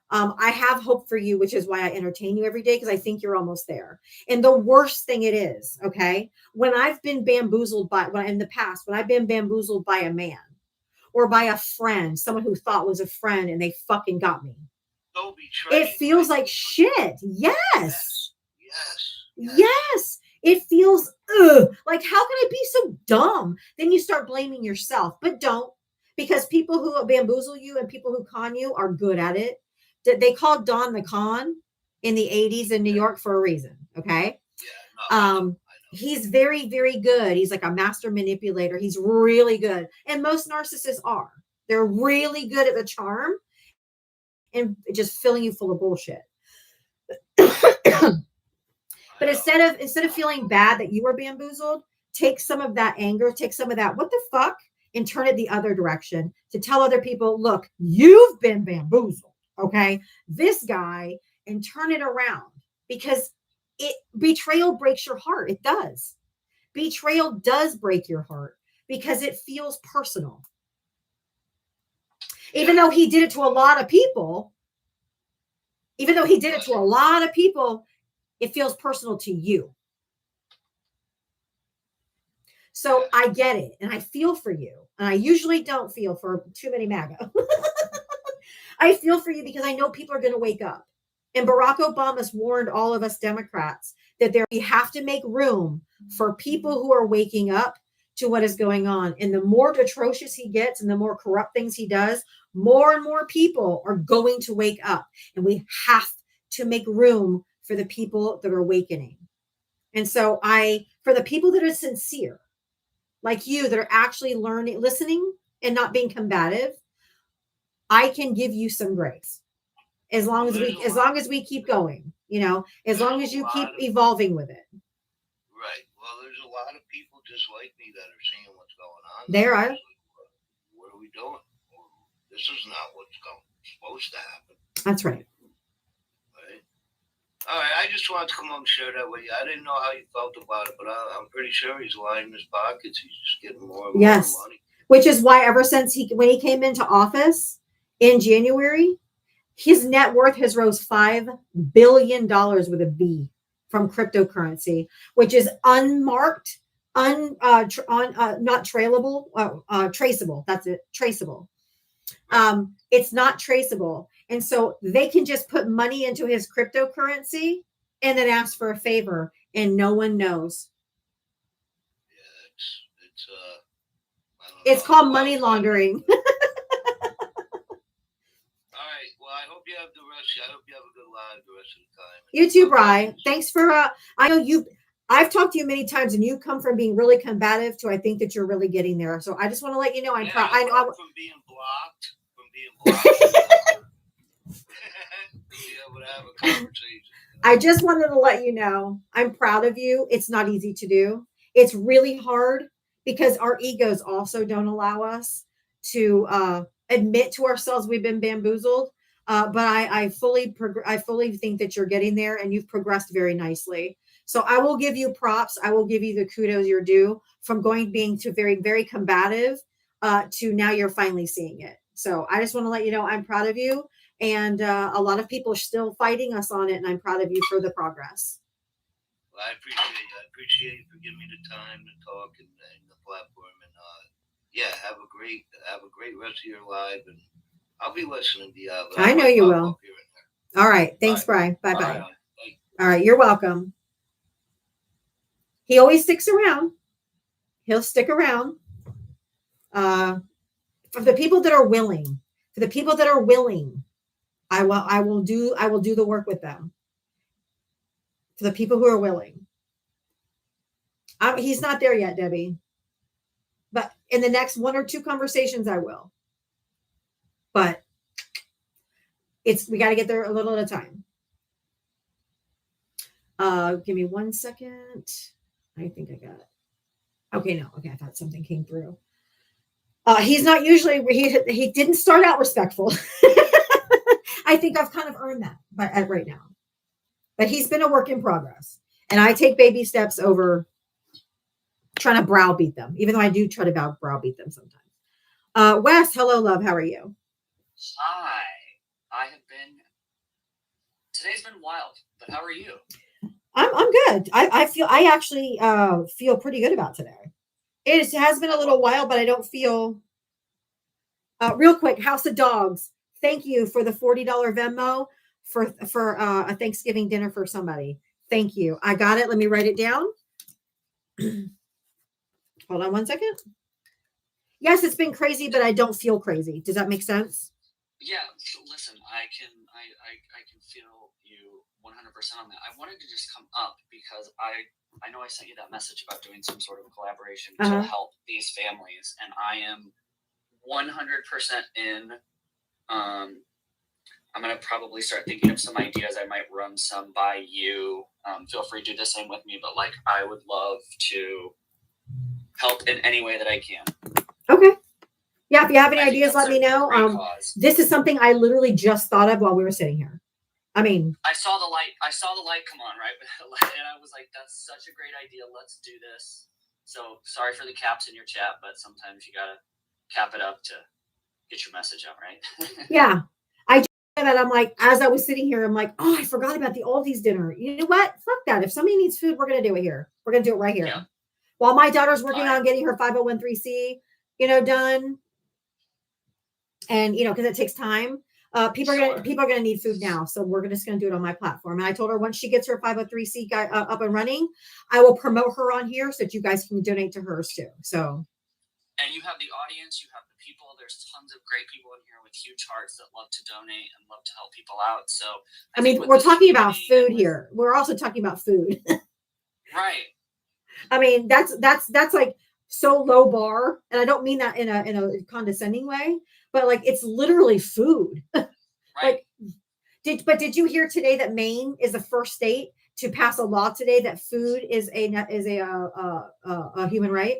I have hope for you, which is why I entertain you every day, because I think you're almost there. And the worst thing it is, okay, when I've been bamboozled in the past, when I've been bamboozled by a man or by a friend, someone who thought was a friend, and they fucking got me. So betraying, It feels right? like shit. Yes. Yes. Yes. It feels like, how can I be so dumb? Then you start blaming yourself, but don't, because people who bamboozle you and people who con you are good at it. They called Don the Con in the 80s in New York for a reason. Okay. Yeah. No, I know. He's very, very good. He's like a master manipulator. He's really good. And most narcissists are. They're really good at the charm and just filling you full of bullshit. But instead of feeling bad that you were bamboozled, take some of that anger, take some of that, what the fuck, and turn it the other direction to tell other people, look, you've been bamboozled. Okay. This guy, and turn it around, because betrayal breaks your heart. It does. Betrayal does break your heart because it feels personal. Even though he did it to a lot of people, it feels personal to you. So I get it. And I feel for you. And I usually don't feel for too many MAGA. I feel for you because I know people are going to wake up. And Barack Obama's warned all of us Democrats that we have to make room for people who are waking up to what is going on. And the more atrocious he gets and the more corrupt things he does, more and more people are going to wake up. And we have to make room for the people that are awakening. And so for the people that are sincere, like you, that are actually learning, listening, and not being combative, I can give you some grace. As long as we keep going, as long as you keep evolving with it. Right. Well, there's a lot of people just like me that are seeing what's going on. There are. What are we doing? This is not what's supposed to happen. That's right. Right. All right. I just wanted to come on and share that with you. I didn't know how you felt about it, but I'm pretty sure he's lining his pockets. He's just getting more and more money. Which is why ever since when he came into office in January, his net worth has rose $5 billion with a B from cryptocurrency, which is unmarked, not trailable, traceable. That's it. Traceable. It's not traceable. And so they can just put money into his cryptocurrency and then ask for a favor, and no one knows. Yeah, it's called money laundering. I hope you have I hope you have a good live the rest of the time. You too, Bri. Thanks for I know I've talked to you many times, and you come from being really combative to I think that you're really getting there. So I just want to let you know I'm proud. I know from being blocked to be able to have a conversation. I just wanted to let you know I'm proud of you. It's not easy to do. It's really hard because our egos also don't allow us to admit to ourselves we've been bamboozled. But I fully think that you're getting there, and you've progressed very nicely. So I will give you props. I will give you the kudos you're due from being to very, very combative to now you're finally seeing it. So I just want to let you know I'm proud of you. And a lot of people are still fighting us on it, and I'm proud of you for the progress. Well, I appreciate you. I appreciate you for giving me the time to talk and the platform. And have a great rest of your life. And I'll be listening to you. I know you will. All right. Thanks, Bye. Bri. Bye-bye. Bye. All right. You're welcome. He always sticks around. He'll stick around. For the people that are willing, I will do the work with them. For the people who are willing. He's not there yet, Debbie. But in the next 1 or 2 conversations, I will. But we got to get there a little at a time. Give me 1 second. I think I got it. Okay, no. Okay, I thought something came through. He's not usually, he didn't start out respectful. I think I've kind of earned that right now. But he's been a work in progress. And I take baby steps over trying to browbeat them, even though I do try to browbeat them sometimes. Wes, hello, love. How are you? Hi. Today's been wild, but how are you? I'm good. I actually feel pretty good about today. It has been a little while, but I don't feel real quick. House of Dogs. Thank you for the $40 Venmo for a Thanksgiving dinner for somebody. Thank you. I got it. Let me write it down. Hold on 1 second. Yes, it's been crazy, but I don't feel crazy. Does that make sense? Yeah, listen, I can feel you 100% on that. I wanted to just come up because I know I sent you that message about doing some sort of collaboration to help these families, and I am 100% in. I'm going to probably start thinking of some ideas. I might run some by you. Feel free to do the same with me, but like I would love to help in any way that I can. Okay. Yeah, if you have any ideas, let me know. This is something I literally just thought of while we were sitting here. I mean, I saw the light come on, right? And I was like, that's such a great idea. Let's do this. So sorry for the caps in your chat, but sometimes you got to cap it up to get your message out, right? Yeah. I just said that. I'm like, as I was sitting here, I'm like, oh, I forgot about the Aldi's dinner. You know what? Fuck that. If somebody needs food, we're going to do it here. We're going to do it right here. Yeah. While my daughter's working on getting her 501(c), done. And, because it takes time. People are going to need food now. So we're just going to do it on my platform. And I told her once she gets her 503(c) guy up and running, I will promote her on here so that you guys can donate to hers too. So. And you have the audience, you have the people. There's tons of great people in here with huge hearts that love to donate and love to help people out. So I mean, we're talking about food here. We're also talking about food. Right. I mean, that's like so low bar, and I don't mean that in a condescending way, but like it's literally food. Right. Did you hear today that Maine is the first state to pass a law today that food is a human right?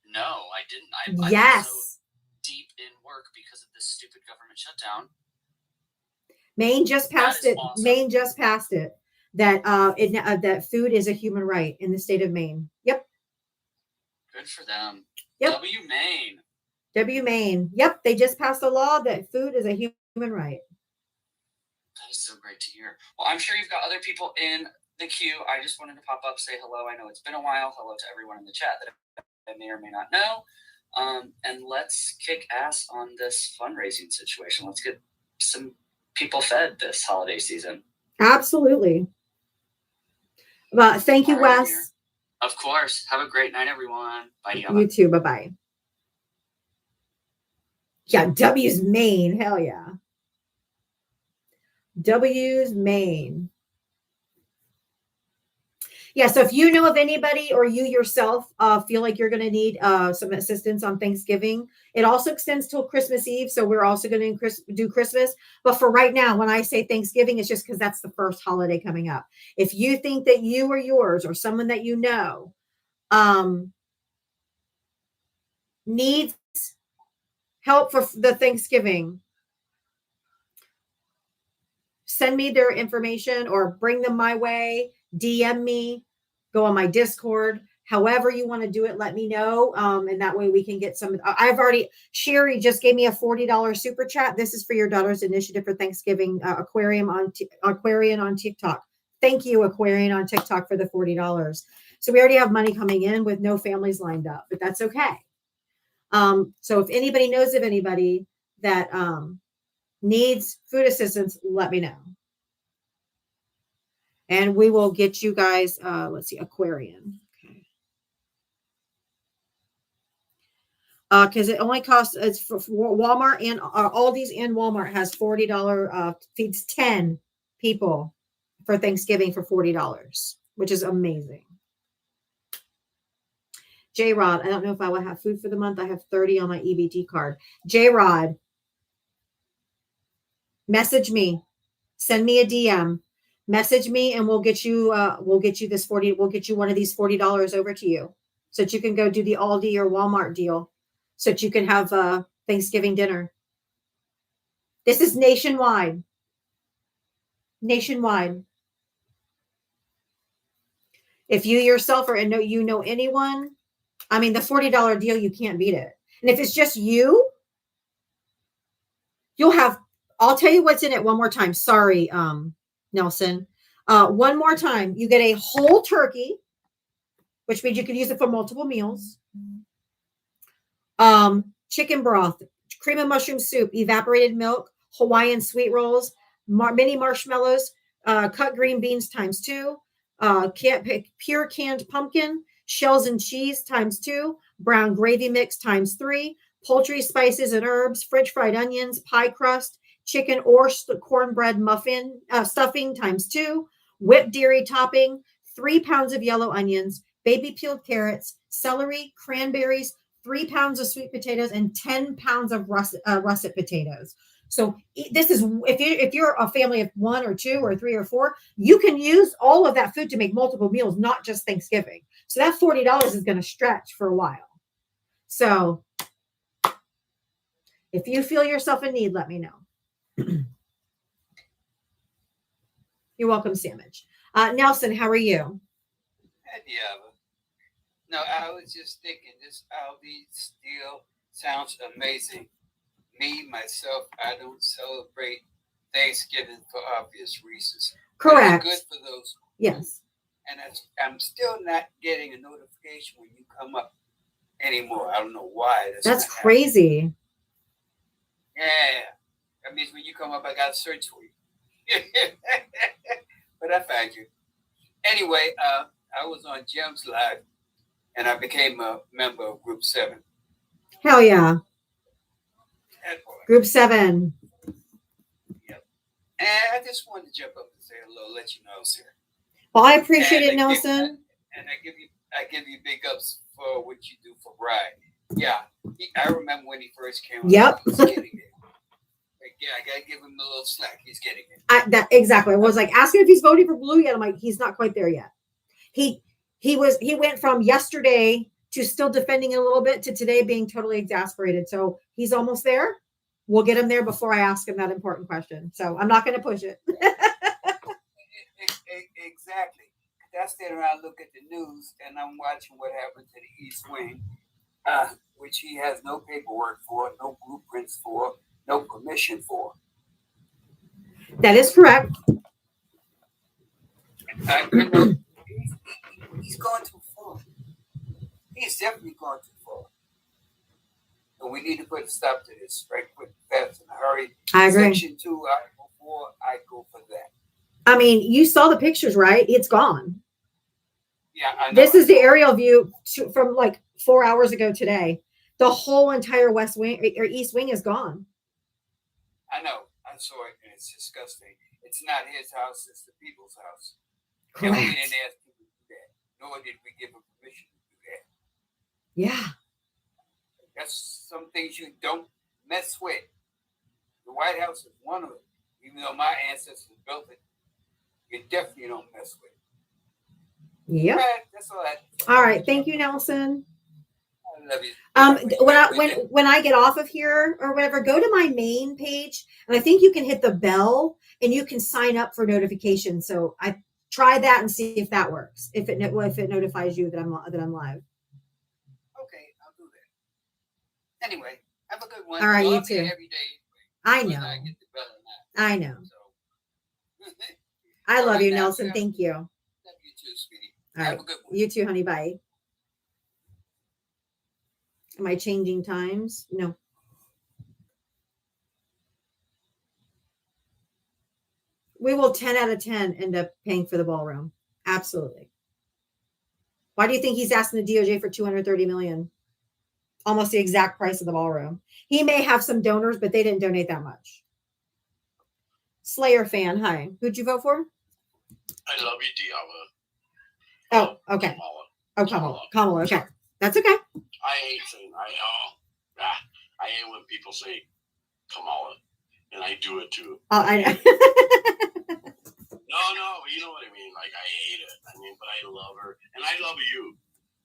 No, I didn't. Yes. I'm so deep in work because of this stupid government shutdown. Maine just passed it. Awesome. Maine just passed it. That food is a human right in the state of Maine. Yep. Good for them. Yep. W Maine. Yep. They just passed a law that food is a human right. That is so great to hear. Well, I'm sure you've got other people in the queue. I just wanted to pop up, say hello. I know it's been a while. Hello to everyone in the chat that I may or may not know. And let's kick ass on this fundraising situation. Let's get some people fed this holiday season. Absolutely. Well, thank you, Wes. Dear. Of course. Have a great night, everyone. Bye. You too. Bye-bye. Yeah, W's Maine. Hell yeah. W's Maine. Yeah, so if you know of anybody or you yourself feel like you're going to need some assistance on Thanksgiving, it also extends till Christmas Eve. So we're also going to do Christmas. But for right now, when I say Thanksgiving, it's just because that's the first holiday coming up. If you think that you or yours or someone that you know needs help for the Thanksgiving, send me their information or bring them my way. DM me, go on my Discord, however you want to do it, let me know. And that way we can get some. Sherry just gave me a $40 super chat. This is for your daughter's initiative for Thanksgiving, Aquarian on TikTok. Thank you, Aquarian on TikTok, for the $40. So we already have money coming in with no families lined up, but that's okay. So if anybody knows of anybody that needs food assistance, let me know. And we will get you guys, let's see, Aquarian. Okay. Because it only costs, it's for Walmart and Aldi's and Walmart has $40, feeds 10 people for Thanksgiving for $40, which is amazing. J Rod, I don't know if I will have food for the month. I have 30 on my EBT card. J Rod, message me, send me a DM, message me, and we'll get you this 40. We'll get you one of these $40 over to you, so that you can go do the Aldi or Walmart deal, so that you can have Thanksgiving dinner. This is nationwide. Nationwide. If you yourself or you know anyone, I mean, the $40 deal, you can't beat it. And if it's just you, you'll have, I'll tell you what's in it one more time. Sorry, Nelson. One more time. You get a whole turkey, which means you can use it for multiple meals. Chicken broth, cream of mushroom soup, evaporated milk, Hawaiian sweet rolls, mini marshmallows, cut green beans ×2, pure canned pumpkin, shells and cheese ×2, brown gravy mix ×3, poultry, spices and herbs, French fried onions, pie crust, chicken or cornbread muffin stuffing ×2, whipped dairy topping, 3 pounds of yellow onions, baby peeled carrots, celery, cranberries, 3 pounds of sweet potatoes, and 10 pounds of russet potatoes. So this is, if you're a family of 1 or 2 or 3 or 4, you can use all of that food to make multiple meals, not just Thanksgiving. So that $40 is going to stretch for a while. So if you feel yourself in need, let me know. You're welcome, Sandwich. Nelson, how are you? Yeah. No, I was just thinking this Aldi deal sounds amazing. Me, myself, I don't celebrate Thanksgiving for obvious reasons. Correct. Good for those. Yes. And I'm still not getting a notification when you come up anymore. I don't know why. That's crazy. Happening. Yeah. That means when you come up, I got to search for you. But I found you. Anyway, I was on Jim's Live, and I became a member of Group 7. Hell yeah. Group 7. Yep. And I just wanted to jump up and say hello, let you know I was here. Well, I appreciate it, Nelson. And I give you big ups for what you do for Brian. Yeah. I remember when he first came on. Yep. He's getting it. Yeah, I gotta give him a little slack. He's getting it. Exactly. I was like asking if he's voting for blue yet. I'm like, he's not quite there yet. He went from yesterday to still defending it a little bit to today being totally exasperated. So he's almost there. We'll get him there before I ask him that important question. So I'm not going to push it. Exactly. I stand around, look at the news, and I'm watching what happened to the East Wing, which he has no paperwork for, no blueprints for, no permission for. That is correct. He's gone too far. He's definitely gone too far. And we need to put a stop to this right quick, fast, in a hurry. I agree. Section 2, Article 4, I go for that. I mean, you saw the pictures, right? It's gone. Yeah, I know. This is the aerial view from like 4 hours ago today. The whole entire West Wing or East Wing is gone. I know. I saw it, and it's disgusting. It's not his house; it's the people's house. Correct. And we didn't ask him to do that, nor did we give him permission to do that. Yeah. That's some things you don't mess with. The White House is one of them. Even though my ancestors built it, you definitely don't mess with it. Yep. Right, that's all. All right. Thank you, Nelson. I love you. When I get off of here or whatever, go to my main page, and I think you can hit the bell and you can sign up for notifications. So I try that and see if that works. If it notifies you that I'm live. Okay, I'll do that. Anyway, have a good one. All right, Well, you I'm here too. every day. I Whether know. I get the bell or not. I know. So. I All love right, you, now, Nelson. yeah. Thank you. Love you too, sweetie. All Have right. a good one. You too, honey. Bye. Am I changing times? No. We will 10 out of 10 end up paying for the ballroom. Absolutely. Why do you think he's asking the DOJ for $230 million? Almost the exact price of the ballroom. He may have some donors, but they didn't donate that much. Slayer fan, hi. Who'd you vote for? I love you, Diava. Oh, okay. Kamala. Oh, Kamala. Okay. That's okay. I hate saying I hate when people say Kamala, and I do it too. I know. No, you know what I mean. Like, I hate it. I mean, but I love her, and I love you.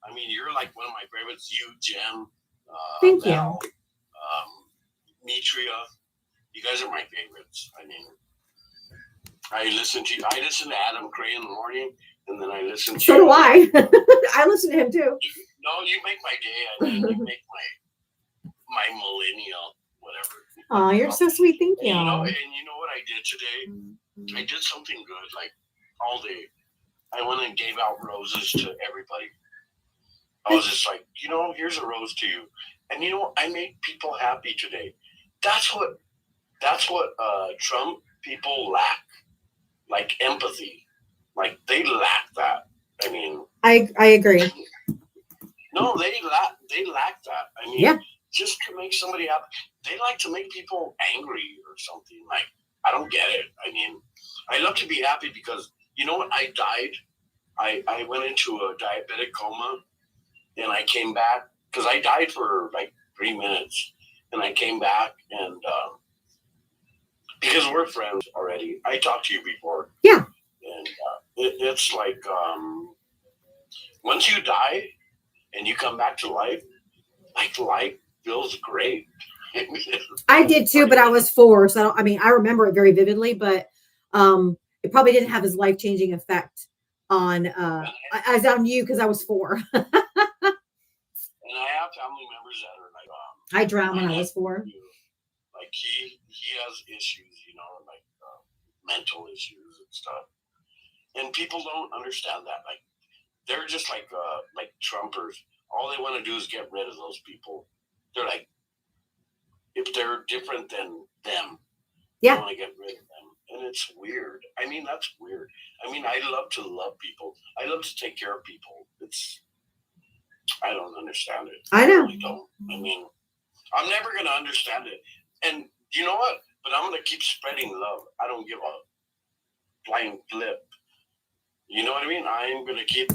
I mean, you're like one of my favorites. You, Jem, Thank Val, Mitria. You guys are my favorites. I mean, I listen to Adam Gray in the morning, and then I listen to So do I. I listen to him too. No, you make my day. I mean, you make my millennial, whatever. Oh, you're so sweet. Thank you. And you know what I did today? I did something good, like all day. I went and gave out roses to everybody. I was just like, here's a rose to you. And I made people happy today. That's what Trump people lack, like empathy. Like, they lack that. I mean, I agree. No, they lack that. I mean, Yeah. Just to make somebody happy, they like to make people angry or something. Like, I don't get it. I mean, I love to be happy because, you know what? I died. I went into a diabetic coma, and I came back because I died for like 3 minutes, and I came back, and because we're friends already, I talked to you before. Yeah. And it's like once you die and you come back to life, like life feels great. I did too, but I was 4. So I remember it very vividly, but it probably didn't have as life-changing effect on as on you because I was 4. And I have family members that are like I drowned when I was 4. Like he has issues, like mental issues and stuff. And people don't understand that. Like, they're just like Trumpers. All they want to do is get rid of those people. They're like, if they're different than them, Yeah. they want to get rid of them. And it's weird. I mean, that's weird. I mean, I love to love people. I love to take care of people. I don't understand it. I know. really don't. I mean, I'm never going to understand it. And you know what? But I'm going to keep spreading love. I don't give a flying flip. You know what I mean? I'm going to keep,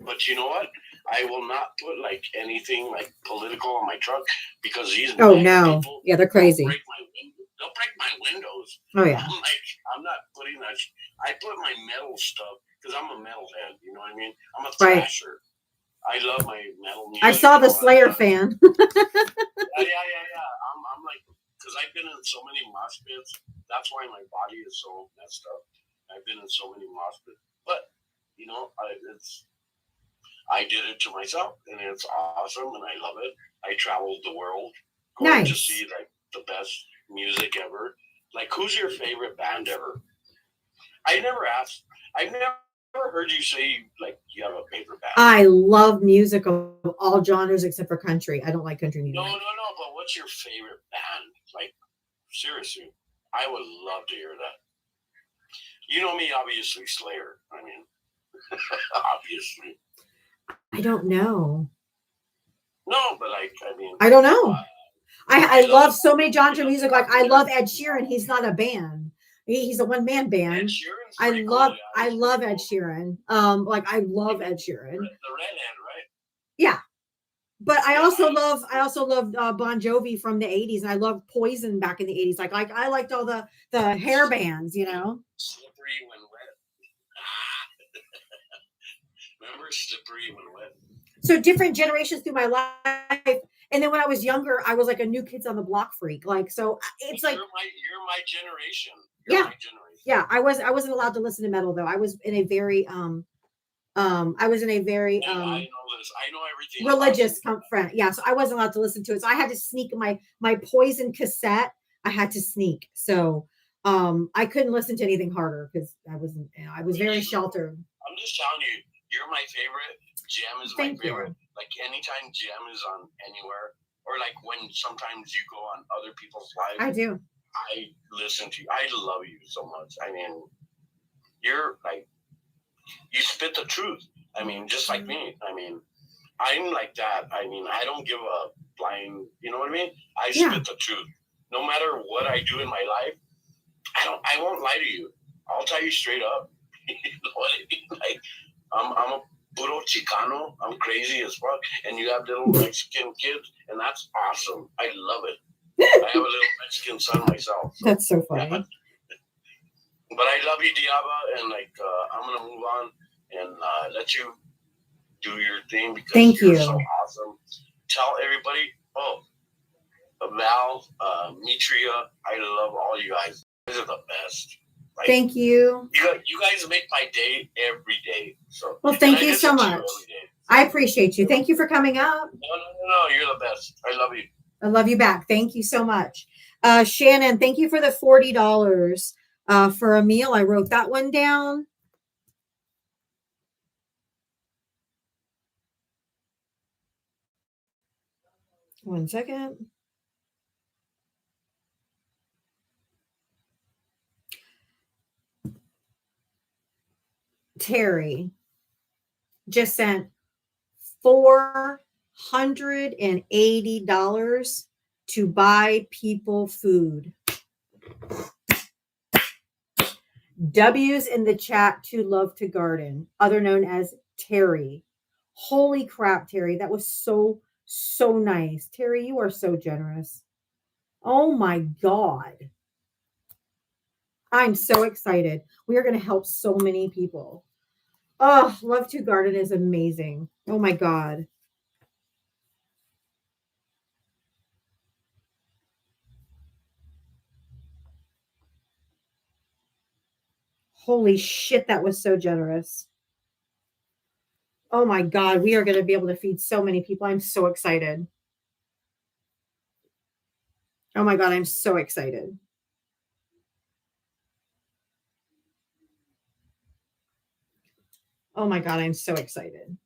but you know what? I will not put like anything like political on my truck because these Oh MAGA no. people Yeah, they're crazy. they'll break my windows. Oh yeah. I'm not putting that. I put my metal stuff because I'm a metalhead. You know what I mean? I'm a Right. thrasher. I love my metal music. I saw the Slayer fan. Yeah. I'm like, because I've been in so many mosh pits. That's why my body is so messed up. I've been in so many mosh pits. But, I did it to myself, and it's awesome, and I love it. I traveled the world going to Nice. see, like, the best music ever. Like, who's your favorite band ever? I've never heard you say, like, you have a favorite band. I love music of all genres except for country. I don't like country music. No, but what's your favorite band? Like, seriously, I would love to hear that. You know me, obviously, Slayer. I mean, obviously. I don't know. No, but I don't know. I love so many genres of music. Like, I love Ed Sheeran. He's not a band. He's a one-man band. I love Ed Sheeran. Like, I love Ed Sheeran. The redhead, right? Yeah. But I also love Bon Jovi from the 80s, and I love Poison back in the 80s. Like I liked all the hair bands, Slippery when wet. Remember Slippery when wet? So different generations through my life. And then when I was younger, I was like a New Kids on the Block freak. Like, so it's like you're my generation. Yeah. My generation. Yeah, I wasn't allowed to listen to metal though. I was in a very I know this. I know everything. religious friend. Yeah, so I wasn't allowed to listen to it. So I had to sneak my Poison cassette. I had to sneak. So I couldn't listen to anything harder because I was very sheltered. I'm just telling you, you're my favorite. Jem is Thank my favorite. you. Like anytime Jem is on anywhere, or like when sometimes you go on other people's lives. I do. I listen to you. I love you so much. I mean, you're like, you spit the truth. I mean, just like me. I mean, I'm like that. I mean, I don't give a blind, you know what I mean? I spit the truth. No matter what I do in my life, I won't lie to you. I'll tell you straight up. You know what I mean? Like, I'm a puro Chicano. I'm crazy as fuck. And you have little Mexican kids, and that's awesome. I love it. I have a little Mexican son myself. So. That's so funny. But I love you, Diaba, and like I'm gonna move on and let you do your thing because you're so awesome. Tell everybody, Val, Mitria, I love all you guys. You guys are the best. Like, thank you. You guys make my day every day. So well, thank you so much. I appreciate you. Thank you for coming up. No, you're the best. I love you. I love you back. Thank you so much. Shannon, thank you for the $40 for a meal. I wrote that one down. One second. Terry just sent $480 to buy people food. W's in the chat to Love to Garden, other known as Terry. Holy crap, Terry. That was so nice. Terry, you are so generous. Oh my God. I'm so excited. We are going to help so many people. Oh, Love to Garden is amazing. Oh my God. Holy shit, that was so generous. Oh my God, we are going to be able to feed so many people. I'm so excited. Oh my God, I'm so excited. Oh my God, I'm so excited.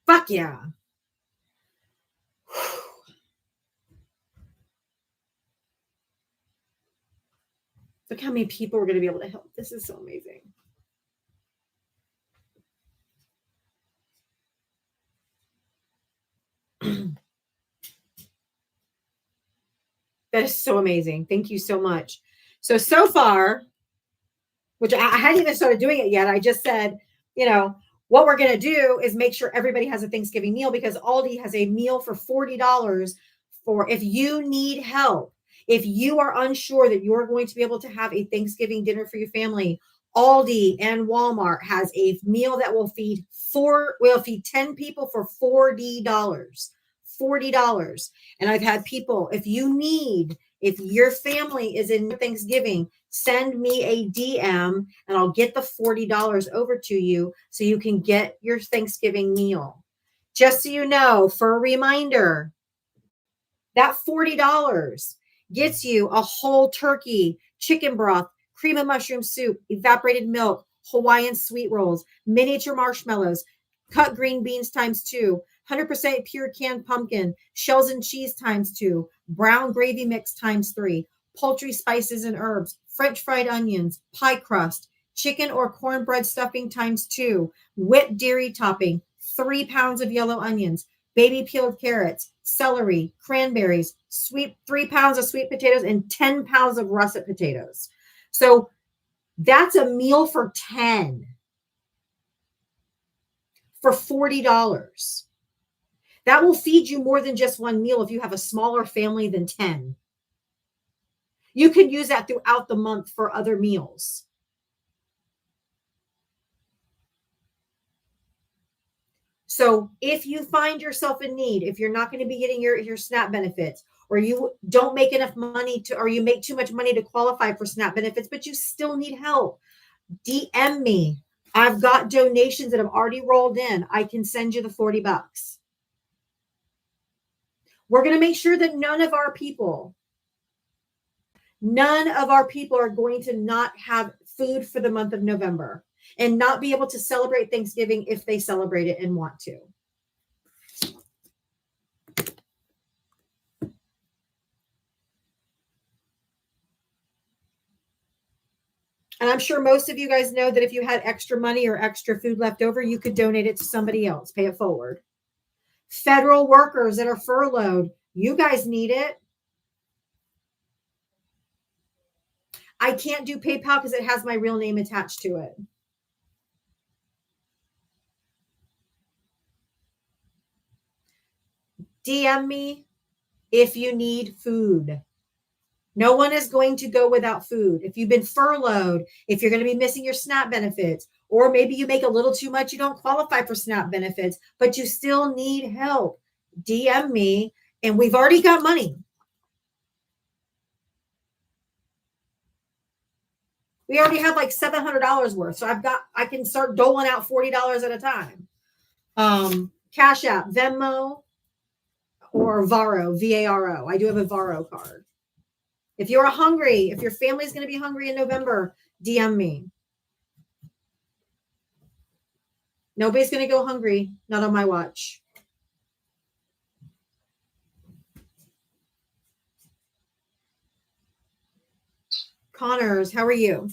Fuck yeah. Look how many people we're going to be able to help. This is so amazing. That is so amazing. Thank you so much. So far, which I hadn't even started doing it yet. I just said, what we're going to do is make sure everybody has a Thanksgiving meal because Aldi has a meal for $40 for if you need help. If you are unsure that you're going to be able to have a Thanksgiving dinner for your family, Aldi and Walmart has a meal that will feed 10 people for $40. $40. And I've had people, if your family is in Thanksgiving, send me a DM and I'll get the $40 over to you so you can get your Thanksgiving meal. Just so you know, for a reminder, that $40 gets you a whole turkey, chicken broth, cream of mushroom soup, evaporated milk, Hawaiian sweet rolls, miniature marshmallows, cut green beans ×2, 100% pure canned pumpkin, shells and cheese ×2, brown gravy mix ×3, poultry spices and herbs, French fried onions, pie crust, chicken or cornbread stuffing ×2, whipped dairy topping, 3 pounds of yellow onions, baby peeled carrots, celery, cranberries, 3 pounds of sweet potatoes, and 10 pounds of russet potatoes. So that's a meal for 10 for $40. That will feed you more than just one meal if you have a smaller family than 10. You can use that throughout the month for other meals. So if you find yourself in need, if you're not going to be getting your SNAP benefits, or you don't make enough money or you make too much money to qualify for SNAP benefits, but you still need help, DM me. I've got donations that have already rolled in. I can send you the $40. We're going to make sure that none of our people are going to not have food for the month of November and not be able to celebrate Thanksgiving if they celebrate it and want to. And I'm sure most of you guys know that if you had extra money or extra food left over, you could donate it to somebody else, pay it forward. Federal workers that are furloughed, you guys need it. I can't do PayPal because it has my real name attached to it. DM me if you need food. No one is going to go without food. If you've been furloughed, if you're going to be missing your SNAP benefits, or maybe you make a little too much, you don't qualify for SNAP benefits, but you still need help, DM me, and we've already got money. We already have like $700 worth. So I can start doling out $40 at a time. Cash App, Venmo, or Varo, V-A-R-O. I do have a Varo card. If you're hungry, if your family's going to be hungry in November, DM me. Nobody's going to go hungry. Not on my watch. Connors, how are you?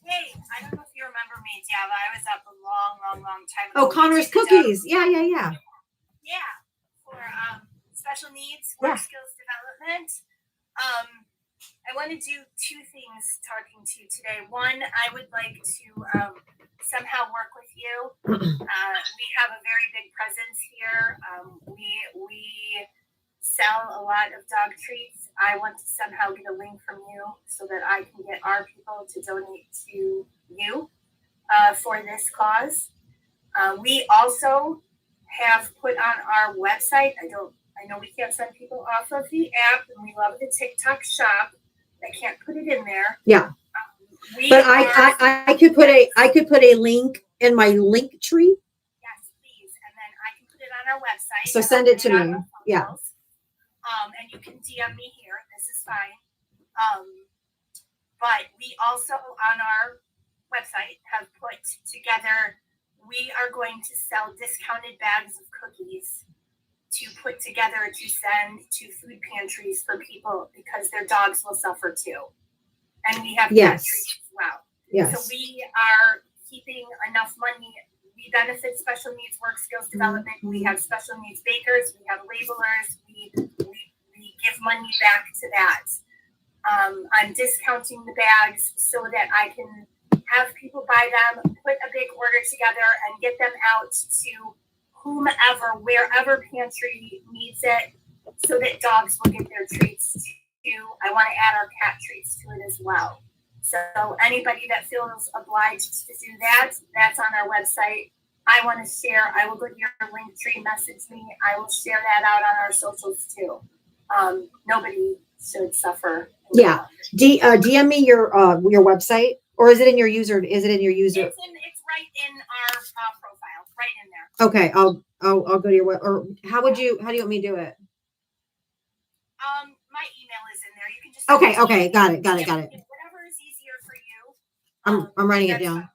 Hey, I don't know if you remember me, Diava. I was up a long time ago. Oh, Connors Cookies. Yeah. Yeah, for special needs, work skills development. I want to do two things talking to you today. One, I would like to somehow work with you. We have a very big presence here. We sell a lot of dog treats. I want to somehow get a link from you so that I can get our people to donate to you for this cause. We also have put on our website. I know we can't send people off of the app, and we love the TikTok shop. I can't put it in there. Yeah. But I could put a link in my link tree. Yes, please. And then I can put it on our website. So send it to me. Yeah. And you can DM me here. This is fine. But we also on our website have put together, we are going to sell discounted bags of cookies to put together to send to food pantries for people because their dogs will suffer too. And we have cat treats as well. Yes. So we are keeping enough money. We benefit special needs work skills development. We have special needs bakers. We have labelers. We give money back to that. I'm discounting the bags so that I can have people buy them, put a big order together, and get them out to whomever, wherever pantry needs it, so that dogs will get their treats too. I want to add our cat treats to it as well. So anybody that feels obliged to do that, that's on our website. I want to share. I will go to your link tree, message me. I will share that out on our socials too. Nobody should suffer. Yeah. DM me your website, or is it in your user? Is it in your user? It's right in our profile, right in there. Okay, I'll go to your web. Or how do you want me to do it? My email is in there. You can just Okay, got it. Whatever is easier for you. I'm writing it down.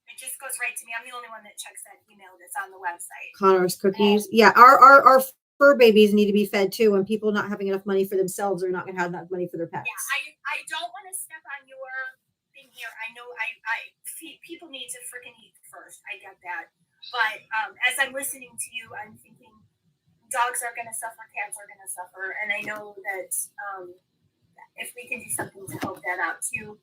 It just goes right to me. I'm the only one that checks that email that's on the website. Connors Cookies. Yeah, our fur babies need to be fed too, and people not having enough money for themselves are not going to have enough money for their pets. Yeah, I don't want to step on your thing here. I know people need to freaking eat first. I get that. But as I'm listening to you, I'm thinking dogs are going to suffer, cats are going to suffer. And I know that if we can do something to help that out too.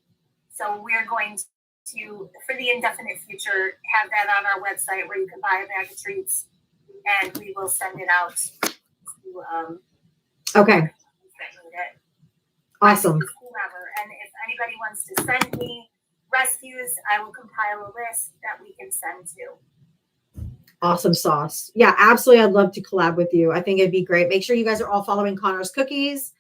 So we're going to, for the indefinite future, have that on our website where you can buy a bag of treats and we will send it out to Okay. that need it. Awesome. Whoever. And if anybody wants to send me rescues, I will compile a list that we can send to. Awesome sauce. Yeah, absolutely. I'd love to collab with you. I think it'd be great. Make sure you guys are all following Connors Cookies.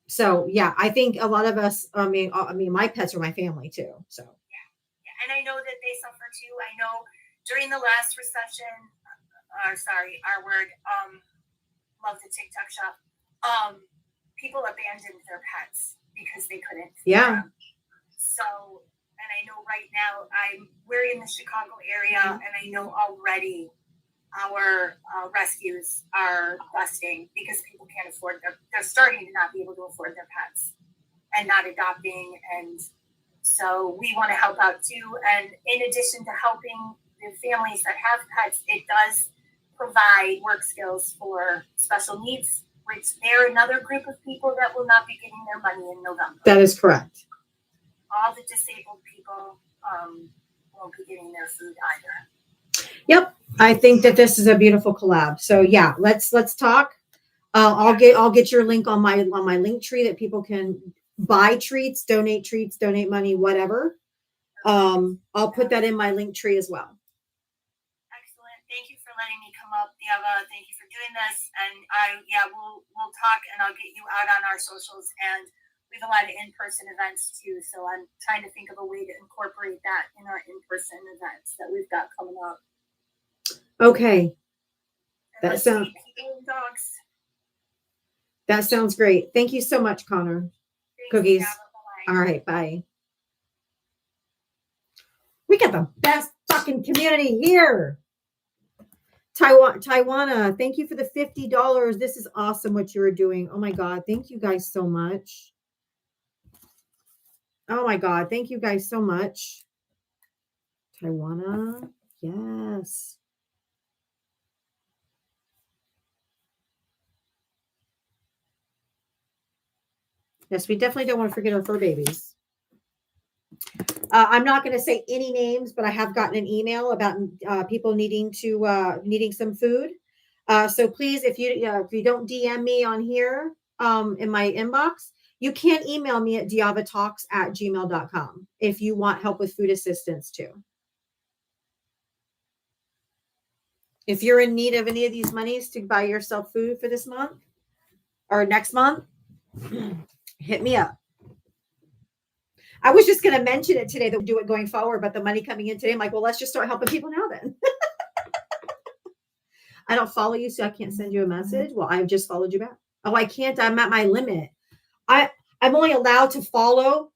So yeah, I think a lot of us, I mean, my pets are my family too. So yeah. And I know that they suffer too. I know during the last recession, love the TikTok shop. People abandoned their pets because they couldn't feed them. So, and I know right now we're in the Chicago area, and I know already our rescues are busting because people can't afford they're starting to not be able to afford their pets. and not adopting. And so we want to help out too. And in addition to helping the families that have pets, it does provide work skills for special needs, which they're another group of people that will not be getting their money in November. That is correct. All the disabled people won't be getting their food either. Yep. I think that this is a beautiful collab. So yeah, let's talk. I'll get your link on my link tree that people can buy treats, donate money, whatever. I'll put that in my link tree as well. Excellent. Thank you for letting me come up, Diava. Thank you for doing this. And we'll talk, and I'll get you out on our socials. And we have a lot of in-person events too. So I'm trying to think of a way to incorporate that in our in-person events that we've got coming up. Okay. And That sounds dogs. That sounds great. Thank you so much, Connor. Thanks, Cookies. Diava. Bye-bye. All right, bye. We got the best fucking community here. Taiwana, thank you for the $50. This is awesome what you were doing. Oh my God. Thank you guys so much. Oh my God. Thank you guys so much. Taiwana. Yes. Yes, we definitely don't want to forget our fur babies. I'm not going to say any names, but I have gotten an email about people needing some food. So please, if you don't DM me on here in my inbox, you can email me at diavatalks@gmail.com if you want help with food assistance too. If you're in need of any of these monies to buy yourself food for this month or next month, hit me up. I was just going to mention it today that we'll do it going forward, but the money coming in today, I'm like, well, let's just start helping people now then. I don't follow you, so I can't send you a message. Well, I've just followed you back. Oh, I can't. I'm at my limit. I'm only allowed to follow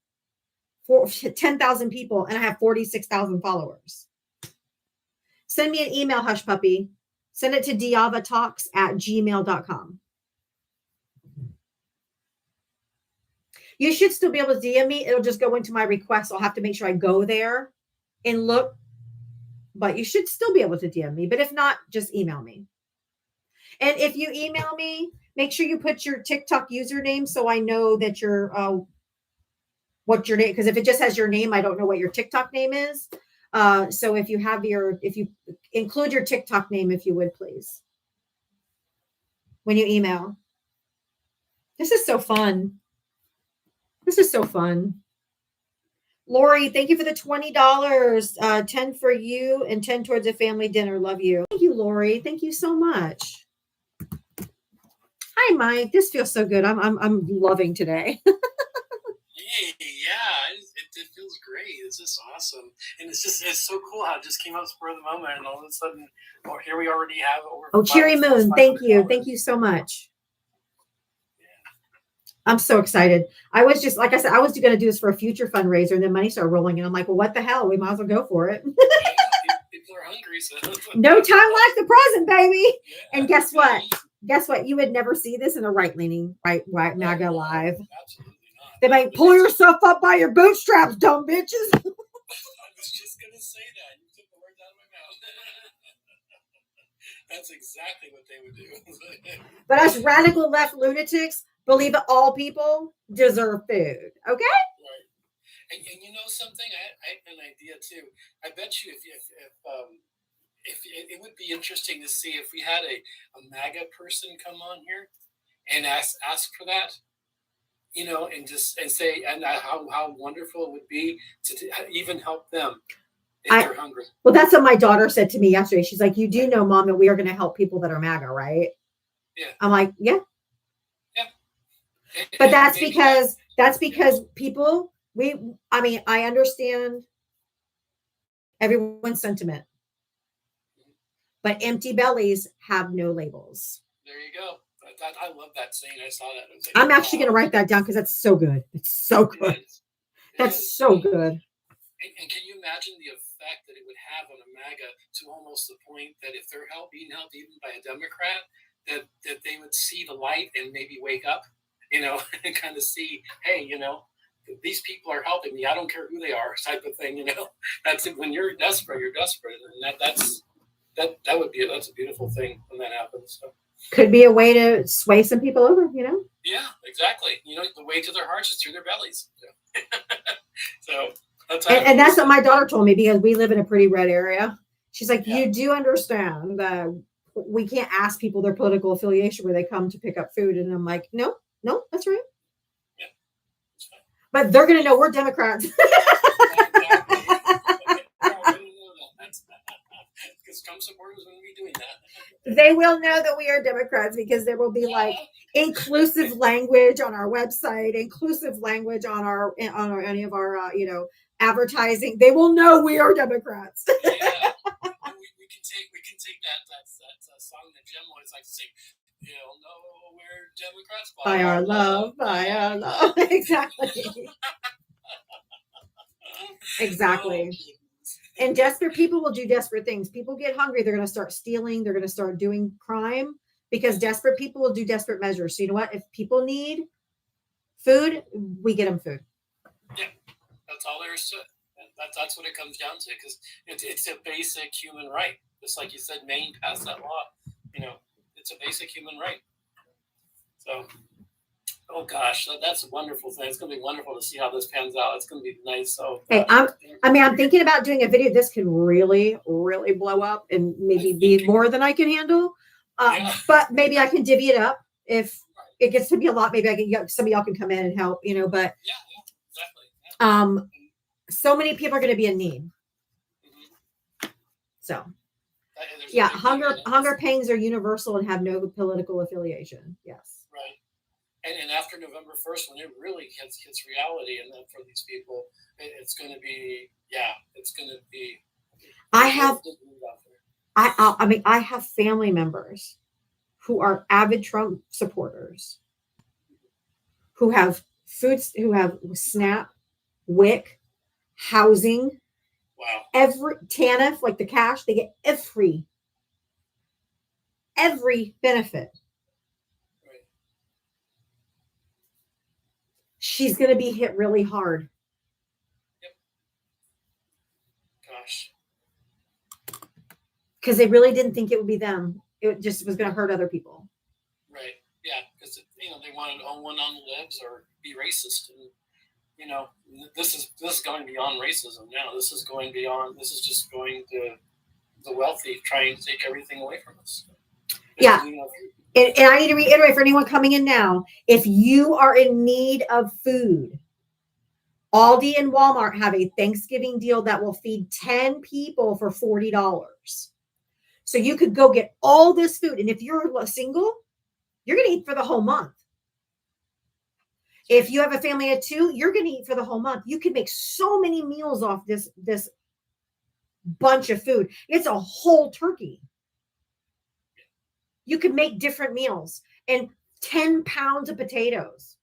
10,000 people, and I have 46,000 followers. Send me an email, Hush Puppy. Send it to diavatalks@gmail.com. You should still be able to DM me. It'll just go into my requests. I'll have to make sure I go there and look. But you should still be able to DM me. But if not, just email me. And if you email me, make sure you put your TikTok username so I know that you're what your name. Because if it just has your name, I don't know what your TikTok name is. So if you include your TikTok name, if you would, please, when you email. This is so fun. This is so fun. Lori, thank you for the $20. 10 for you and 10 towards a family dinner. Love you. Thank you, Lori. Thank you so much. Hi, Mike. This feels so good. I'm loving today. It feels great. It's just awesome, and it's so cool how it just came up spur of the moment, and all of a sudden, here we already have over. Oh, Cherry Moon, thank you so much. I'm so excited. I was just, like I said, I was going to do this for a future fundraiser, and then money started rolling, and I'm like, well, what the hell? We might as well go for it. People are hungry, so no time like the present, baby. Yeah, and guess what? Guess what? You would never see this in a right-leaning, right MAGA live. Absolutely not. They might pull yourself up by your bootstraps, dumb bitches. I was just going to say that. You took the words out of my mouth. That's exactly what they would do. But us radical left lunatics believe that all people deserve food. Okay? Right. And you know something? I have an idea too. I bet you if it would be interesting to see if we had a MAGA person come on here and ask for that, and say how wonderful it would be to even help them if they're hungry. Well, that's what my daughter said to me yesterday. She's like, "You do know, Mom, that we are going to help people that are MAGA, right?" Yeah. I'm like, "Yeah." Yeah. But that's because people, I understand everyone's sentiment, but empty bellies have no labels. There you go. I love that saying. I saw that. Like, I'm actually going to write that down because that's so good. It's so good. That's so good. And can you imagine the effect that it would have on a MAGA to almost the point that if they're being helped even by a Democrat, that they would see the light and maybe wake up, and kind of see, hey, these people are helping me. I don't care who they are, type of thing. That's it. When you're desperate, and that would be that's a beautiful thing when that happens. So. Could be a way to sway some people over. Yeah, exactly. The way to their hearts is through their bellies. So that's and that's what my daughter told me, because we live in a pretty red area. She's like, Yeah. you do understand that we can't ask people their political affiliation where they come to pick up food. And I'm like, no, that's right. Yeah, that's fine. But they're going to know we're Democrats. Because Trump supporters wouldn't be doing that. They will know that we are Democrats, because there will be like inclusive language on our website, inclusive language on any of our advertising. They will know we are Democrats. Yeah. We can take that song that Jim always likes to sing. You'll know we're Democrats By our love, by our love. Exactly. Exactly. And desperate people will do desperate things. People get hungry, they're going to start stealing, they're going to start doing crime, because desperate people will do desperate measures. So you know what? If people need food, we get them food. Yeah, that's all there is to it. That's what it comes down to, because it's a basic human right. Just like you said, Maine passed that law. It's a basic human right. So, oh gosh, that's a wonderful thing. It's going to be wonderful to see how this pans out. It's going to be nice. So, Hey, I'm thinking about doing a video. This could really, really blow up and maybe be more than I can handle. But maybe I can divvy it up. If it gets to be a lot, maybe I can some of y'all can come in and help. But yeah, exactly. Yeah. So many people are going to be in need. Mm-hmm. So, yeah, hunger pangs are universal and have no political affiliation. Yes. Right. And after November 1st, when it really hits reality, and then for these people, it's going to be, it's going to be. I have family members who are avid Trump supporters, who have SNAP, WIC, housing, every TANF, like the cash, they get every benefit. Right. She's going to be hit really hard. Yep. Gosh. Because they really didn't think it would be them. It just was going to hurt other people. Right. Yeah. Because they wanted to own one on the libs or be racist, and this is going beyond racism now. This is just going to the wealthy trying to take everything away from us. Yeah. And I need to reiterate for anyone coming in now, if you are in need of food, Aldi and Walmart have a Thanksgiving deal that will feed 10 people for $40. So you could go get all this food. And if you're single, you're going to eat for the whole month. If you have a family of 2, you're going to eat for the whole month. You can make so many meals off this bunch of food. It's a whole turkey. You can make different meals, and 10 pounds of potatoes.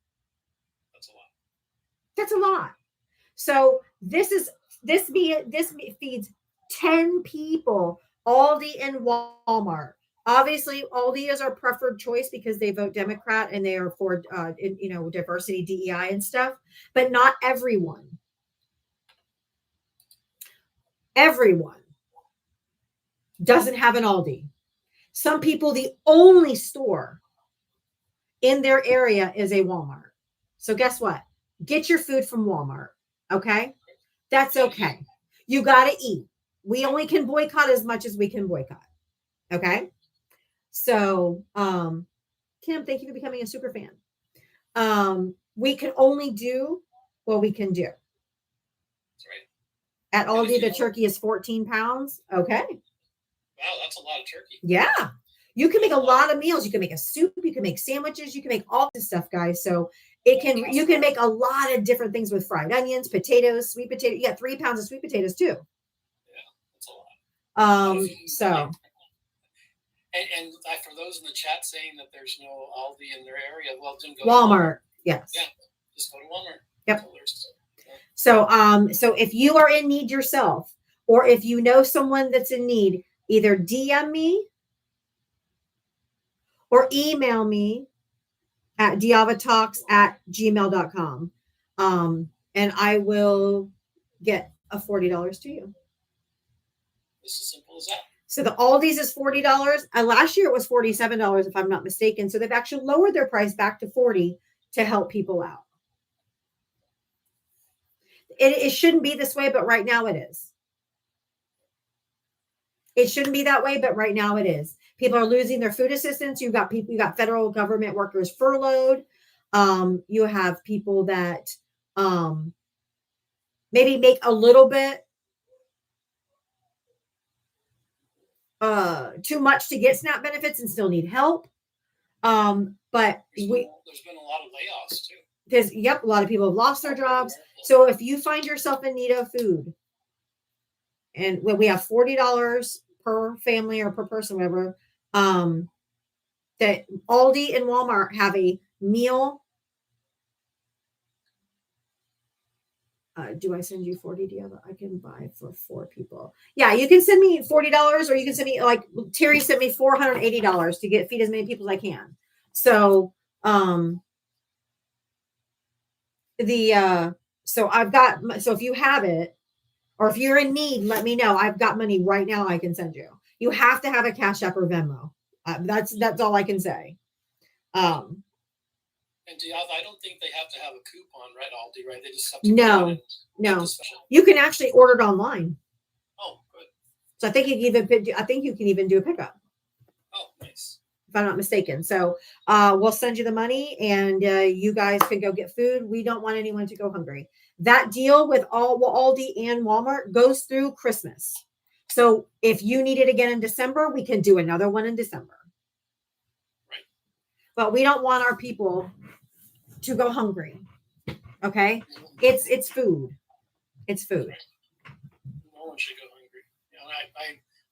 That's a lot. So this feeds 10 people, Aldi and Walmart. Obviously, Aldi is our preferred choice because they vote Democrat and they are for, diversity, DEI and stuff, but not everyone. Everyone doesn't have an Aldi. Some people, the only store in their area is a Walmart. So guess what? Get your food from Walmart. Okay. That's okay. You got to eat. We only can boycott as much as we can boycott. Okay. So, Kim, thank you for becoming a super fan. We can only do what we can do. That's right. At Aldi, the turkey is 14 pounds. Okay. Wow, that's a lot of turkey. Yeah. You can make a lot of meals. You can make a soup. You can make sandwiches. You can make all this stuff, guys. So you can make a lot of different things with fried onions, potatoes, sweet potato. You got 3 pounds of sweet potatoes too. Yeah, that's a lot. So. And for those in the chat saying that there's no Aldi in their area, well, then go Walmart. Yes. Yeah, just go to Walmart. Yep. So if you are in need yourself, or if you know someone that's in need, either DM me or email me at diavatalks@gmail.com. And I will get a $40 to you. It's as simple as that. So the Aldi's is $40. Last year it was $47, if I'm not mistaken. So they've actually lowered their price back to $40 to help people out. It shouldn't be this way, but right now it is. It shouldn't be that way, but right now it is. People are losing their food assistance. You got federal government workers furloughed. You have people that maybe make a little bit too much to get SNAP benefits and still need help. But there's been a lot of layoffs too. A lot of people have lost their jobs. So if you find yourself in need of food, and when we have $40 per family or per person, whatever, that Aldi and Walmart have a meal. Do I send you 40? Do you have I can buy for 4 people? Yeah, you can send me $40, or you can send me, like Terry sent me $480 to feed as many people as I can. So so if you have it, or if you're in need, let me know. I've got money right now I can send you. You have to have a Cash App or Venmo. That's all I can say. And I don't think they have to have a coupon, right, Aldi, right? They just have to no. You can actually order it online. Oh, good. So I think you can even do a pickup. Oh, nice. If I'm not mistaken. So we'll send you the money, and you guys can go get food. We don't want anyone to go hungry. That deal with Aldi and Walmart goes through Christmas. So if you need it again in December, we can do another one in December. Right. But we don't want our people to go hungry. Okay? It's food. It's food. No one should go hungry.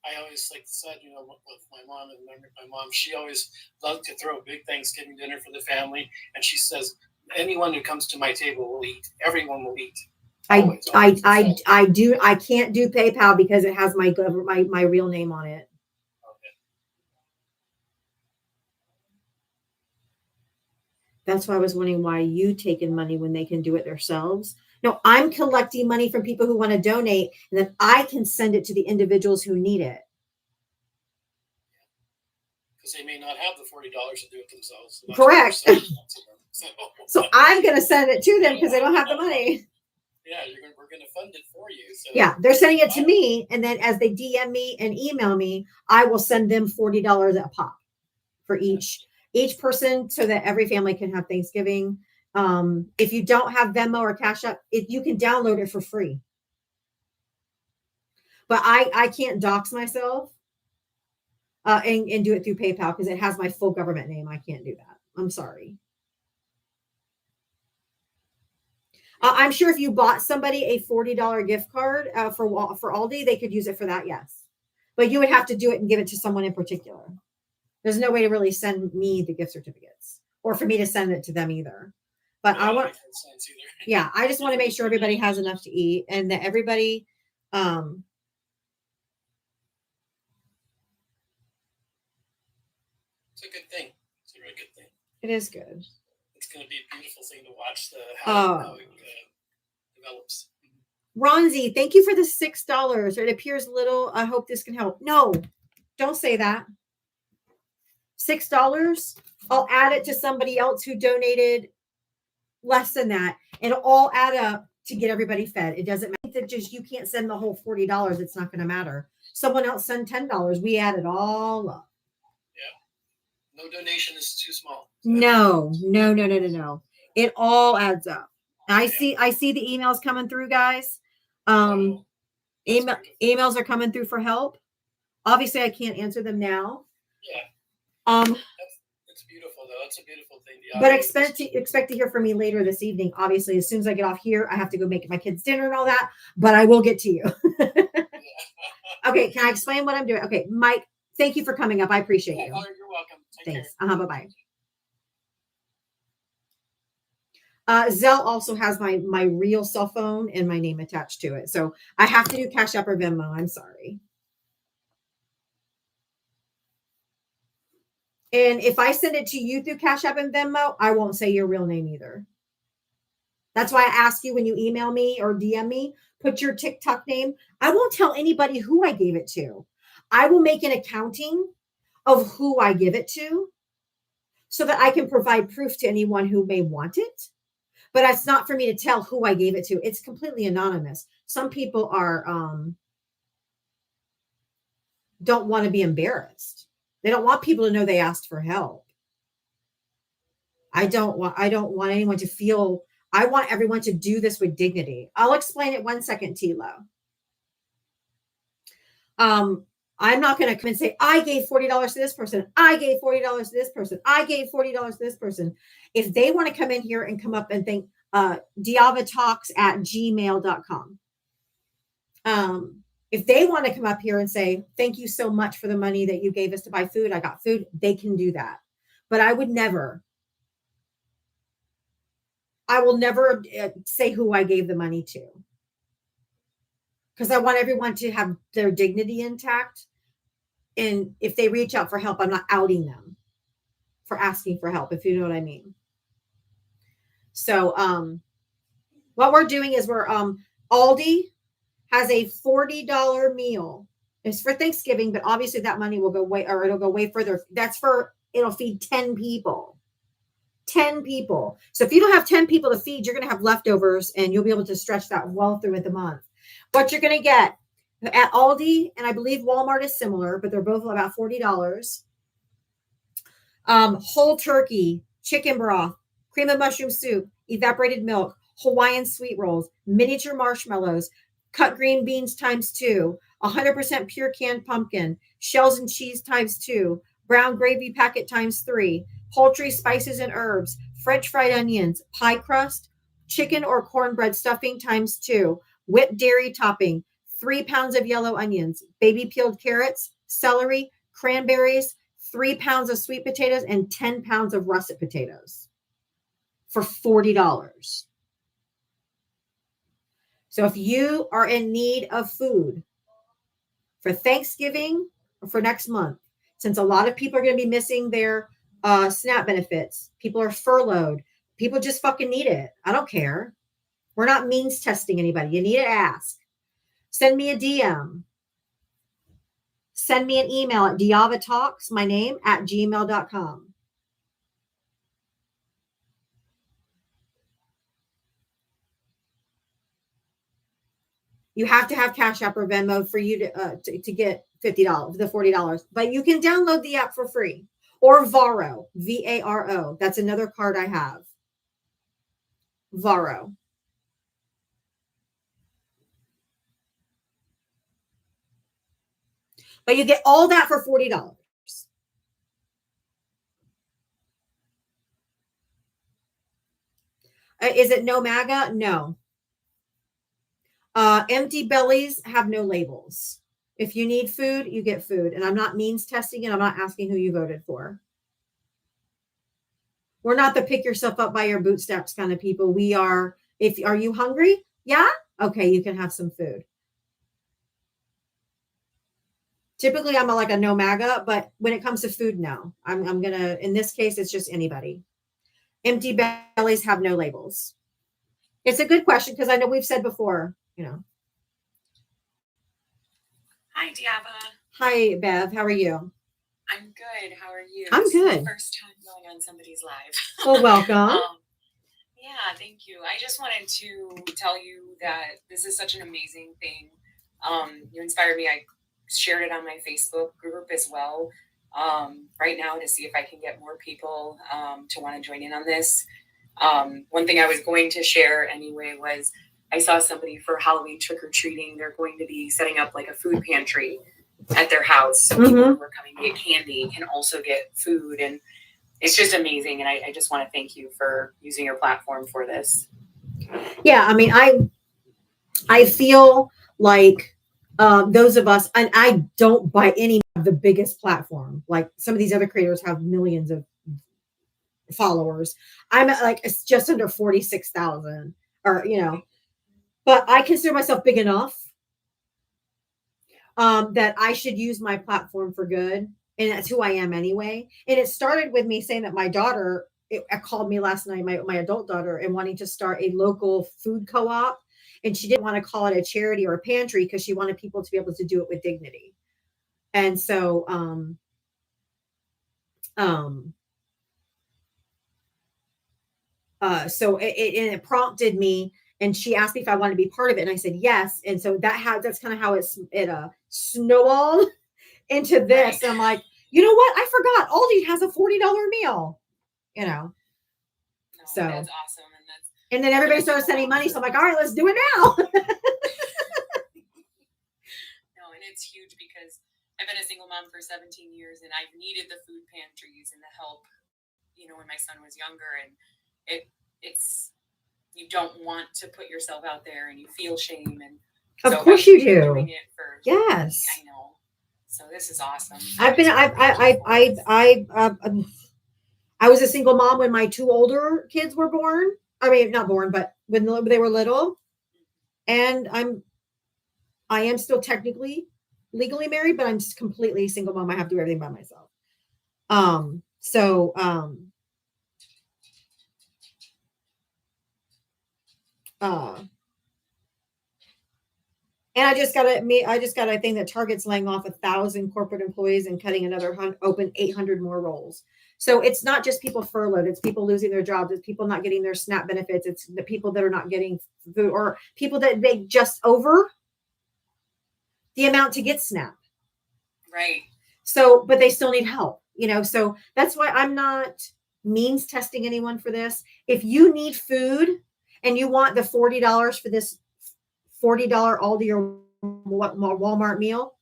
I always said, with my mom, and my mom, she always loved to throw a big Thanksgiving dinner for the family. And she says, anyone who comes to my table will eat. Everyone will eat. Always. I can't do PayPal because it has my real name on it. Okay. That's why I was wondering why you taking money when they can do it themselves. No, I'm collecting money from people who want to donate, and then I can send it to the individuals who need it. Because they may not have the $40 to do it themselves. So correct. So I'm going to send it to them because they don't have the money. Yeah, we're going to fund it for you. So. Yeah, they're sending it to me, and then as they DM me and email me, I will send them $40 a pop for each person, so that every family can have Thanksgiving. If you don't have Venmo or Cash App, you can download it for free. But I can't dox myself and do it through PayPal because it has my full government name. I can't do that. I'm sorry. I'm sure if you bought somebody a $40 gift card for Aldi, they could use it for that, yes. But you would have to do it and give it to someone in particular. There's no way to really send me the gift certificates, or for me to send it to them either. But I want, I just want to make sure everybody has enough to eat, and that everybody, it's a good thing. It's a really good thing. It is good. It's going to be a beautiful thing to watch how it develops. Ronzi, thank you for the $6. It appears little. I hope this can help. No, don't say that. $6. I'll add it to somebody else who donated less than that, and it'll all add up to get everybody fed. It doesn't matter that just you can't send the whole $40. It's not going to matter. Someone else send $10. We add it all up. Yeah. No donation is too small. So. No. It all adds up. I see the emails coming through, guys. Emails are coming through for help. Obviously, I can't answer them now. Yeah. That's beautiful, though. That's a beautiful thing. But expect to hear from me later this evening. Obviously, as soon as I get off here, I have to go make my kids dinner and all that. But I will get to you. Okay, can I explain what I'm doing? Okay, Mike, thank you for coming up. I appreciate you. You're welcome. Thanks. Bye-bye. Zelle also has my real cell phone and my name attached to it. So I have to do Cash App or Venmo. I'm sorry. And if I send it to you through Cash App and Venmo, I won't say your real name either. That's why I ask you when you email me or DM me, put your TikTok name. I won't tell anybody who I gave it to. I will make an accounting of who I give it to so that I can provide proof to anyone who may want it. But it's not for me to tell who I gave it to. It's completely anonymous. Some people are don't want to be embarrassed. They don't want people to know they asked for help. I don't want anyone to feel. I want everyone to do this with dignity. I'll explain it 1 second, Tilo. I'm not going to come and say, I gave $40 to this person. I gave $40 to this person. I gave $40 to this person. If they want to come in here and come up and think, diavatalks@gmail.com. If they want to come up here and say, thank you so much for the money that you gave us to buy food. I got food. They can do that. But I will never say who I gave the money to. Because I want everyone to have their dignity intact. And if they reach out for help, I'm not outing them for asking for help, if you know what I mean. So what we're doing is we're Aldi has a $40 meal. It's for Thanksgiving, but obviously that money will go it'll go way further. It'll feed 10 people. 10 people. So if you don't have 10 people to feed, you're going to have leftovers and you'll be able to stretch that well through the month. What you're going to get at Aldi, and I believe Walmart is similar, but they're both about $40. Whole turkey, chicken broth, cream of mushroom soup, evaporated milk, Hawaiian sweet rolls, miniature marshmallows, cut green beans ×2, 100% pure canned pumpkin, shells and cheese ×2, brown gravy packet ×3, poultry, spices and herbs, French fried onions, pie crust, chicken or cornbread stuffing ×2, whipped dairy topping, 3 pounds of yellow onions, baby peeled carrots, celery, cranberries, 3 pounds of sweet potatoes, and 10 pounds of russet potatoes for $40. So if you are in need of food for Thanksgiving or for next month, since a lot of people are going to be missing their SNAP benefits, people are furloughed, people just fucking need it. I don't care. We're not means testing anybody. You need to ask. Send me a DM. Send me an email at diavatalks, my name, @gmail.com. You have to have Cash App or Venmo for you to get $50, the $40. But you can download the app for free. Or Varo, Varo. That's another card I have. Varo. But you get all that for $40. Is it no MAGA? No. Empty bellies have no labels. If you need food, you get food. And I'm not means testing it. I'm not asking who you voted for. We're not the pick yourself up by your bootstraps kind of people. We are, are you hungry? Yeah? Okay, you can have some food. Typically, I'm like a no MAGA, but when it comes to food, no. I'm going to, in this case, it's just anybody. Empty bellies have no labels. It's a good question because I know we've said before, Hi, Diava. Hi, Bev. How are you? I'm good. How are you? I'm This is good. my first time going on somebody's live. Well, welcome. Yeah, thank you. I just wanted to tell you that this is such an amazing thing. You inspired me. I shared it on my Facebook group as well right now to see if I can get more people to want to join in on this. One thing I was going to share anyway was I saw somebody for Halloween trick-or-treating. They're going to be setting up like a food pantry at their house. So people who are coming to get candy can also get food. And it's just amazing. And I just want to thank you for using your platform for this. Yeah, I mean, I feel like those of us, and I don't by any of the biggest platform. Like some of these other creators have millions of followers. I'm at like it's just under 46,000 or, but I consider myself big enough that I should use my platform for good. And that's who I am anyway. And it started with me saying that my daughter called me last night, my adult daughter, and wanting to start a local food co-op. And she didn't want to call it a charity or a pantry because she wanted people to be able to do it with dignity. And so, so it prompted me, and she asked me if I wanted to be part of it, and I said yes. And so that's kind of how it snowballed into this. And I'm like, you know what? I forgot Aldi has a $40 meal. You know, No, so that's awesome, and then everybody started sending money. So I'm like, all right, let's do it now. No, and it's huge because I've been a single mom for 17 years, and I've needed the food pantries and the help, you know, when my son was younger. And it's you don't want to put yourself out there, and you feel shame. And Of course you do. Doing it for, Yes. I know. So this is awesome. I was a single mom when my 2 older kids were born. I mean, not born, but when they were little. And I am still technically legally married, but I'm just completely single mom. I have to do everything by myself. And I just got a thing that Target's laying off 1,000 corporate employees and cutting another open 800 more roles. So it's not just people furloughed, it's people losing their jobs, it's people not getting their SNAP benefits, it's the people that are not getting food, or people that they just over the amount to get SNAP. Right. So, but they still need help, you know. So that's why I'm not means testing anyone for this. If you need food and you want the $40 for this $40 Aldi or Walmart meal,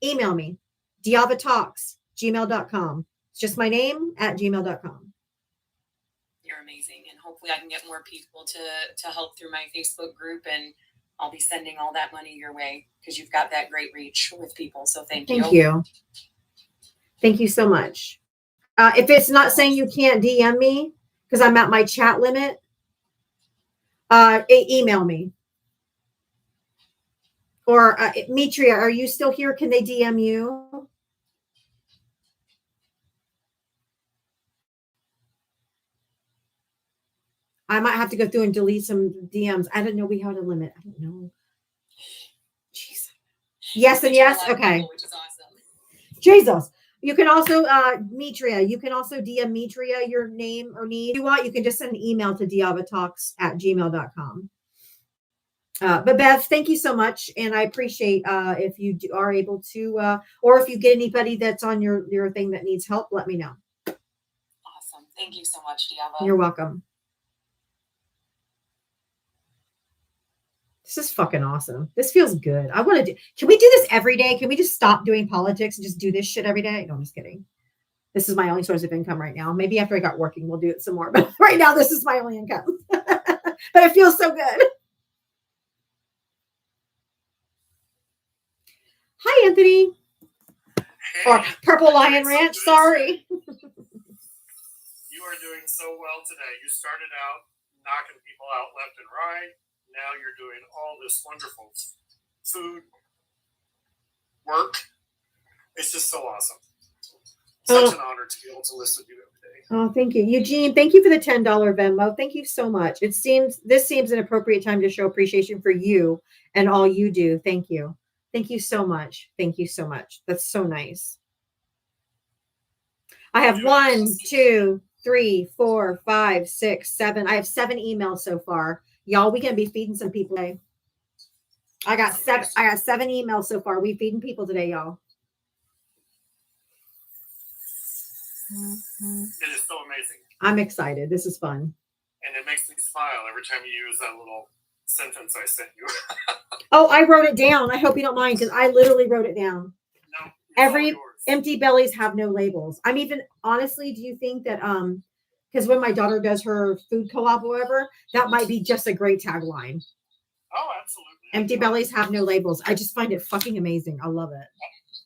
email me, diavatalks@gmail.com. It's just my name @gmail.com. You're amazing, and hopefully I can get more people to help through my Facebook group, and I'll be sending all that money your way because you've got that great reach with people. So thank you. Thank you. Thank you so much. If it's not saying you can't DM me because I'm at my chat limit, email me. Or Mitria, are you still here? Can they DM you? I might have to go through and delete some DMs. I didn't know we had a limit. I don't know. Jeez. Yes and yes. Okay. Which is awesome. Jesus. You can also, Mitria, you can also DM Mitria your name or need. If you want, you can just send an email to diavatalks@gmail.com. But Bev, thank you so much. And I appreciate if you are able to, or if you get anybody that's on your thing that needs help, let me know. Awesome. Thank you so much, Diava. You're welcome. This is fucking awesome. This feels good. I want to do, can we do this every day? Can we just stop doing politics and just do this shit every day? No, I'm just kidding. This is my only source of income right now. Maybe after I got working, we'll do it some more. But right now, this is my only income. But it feels so good. Hi, Anthony. Or Purple Lion Ranch. Sorry. You are doing so well today. You started out knocking people out left and right. Now you're doing all this wonderful food work. It's just so awesome. Such an honor to be able to listen to you every day. Oh, thank you. Eugene, thank you for the $10 Venmo. Thank you so much. This seems an appropriate time to show appreciation for you and all you do. Thank you. Thank you so much. Thank you so much. That's so nice. I have 1, 2, 3, 4, 5, 6, 7. I have 7 emails so far. Y'all, we can be feeding some people today. I got 7 emails so far. We feeding people today, y'all. It is so amazing. I'm excited. This is fun. And it makes me smile every time you use that little sentence I sent you. Oh, I wrote it down. I hope you don't mind because I literally wrote it down. No, every empty bellies have no labels. I'm even honestly, do you think that because when my daughter does her food co-op or whatever, that might be just a great tagline. Oh, absolutely. Empty bellies have no labels. I just find it fucking amazing. I love it.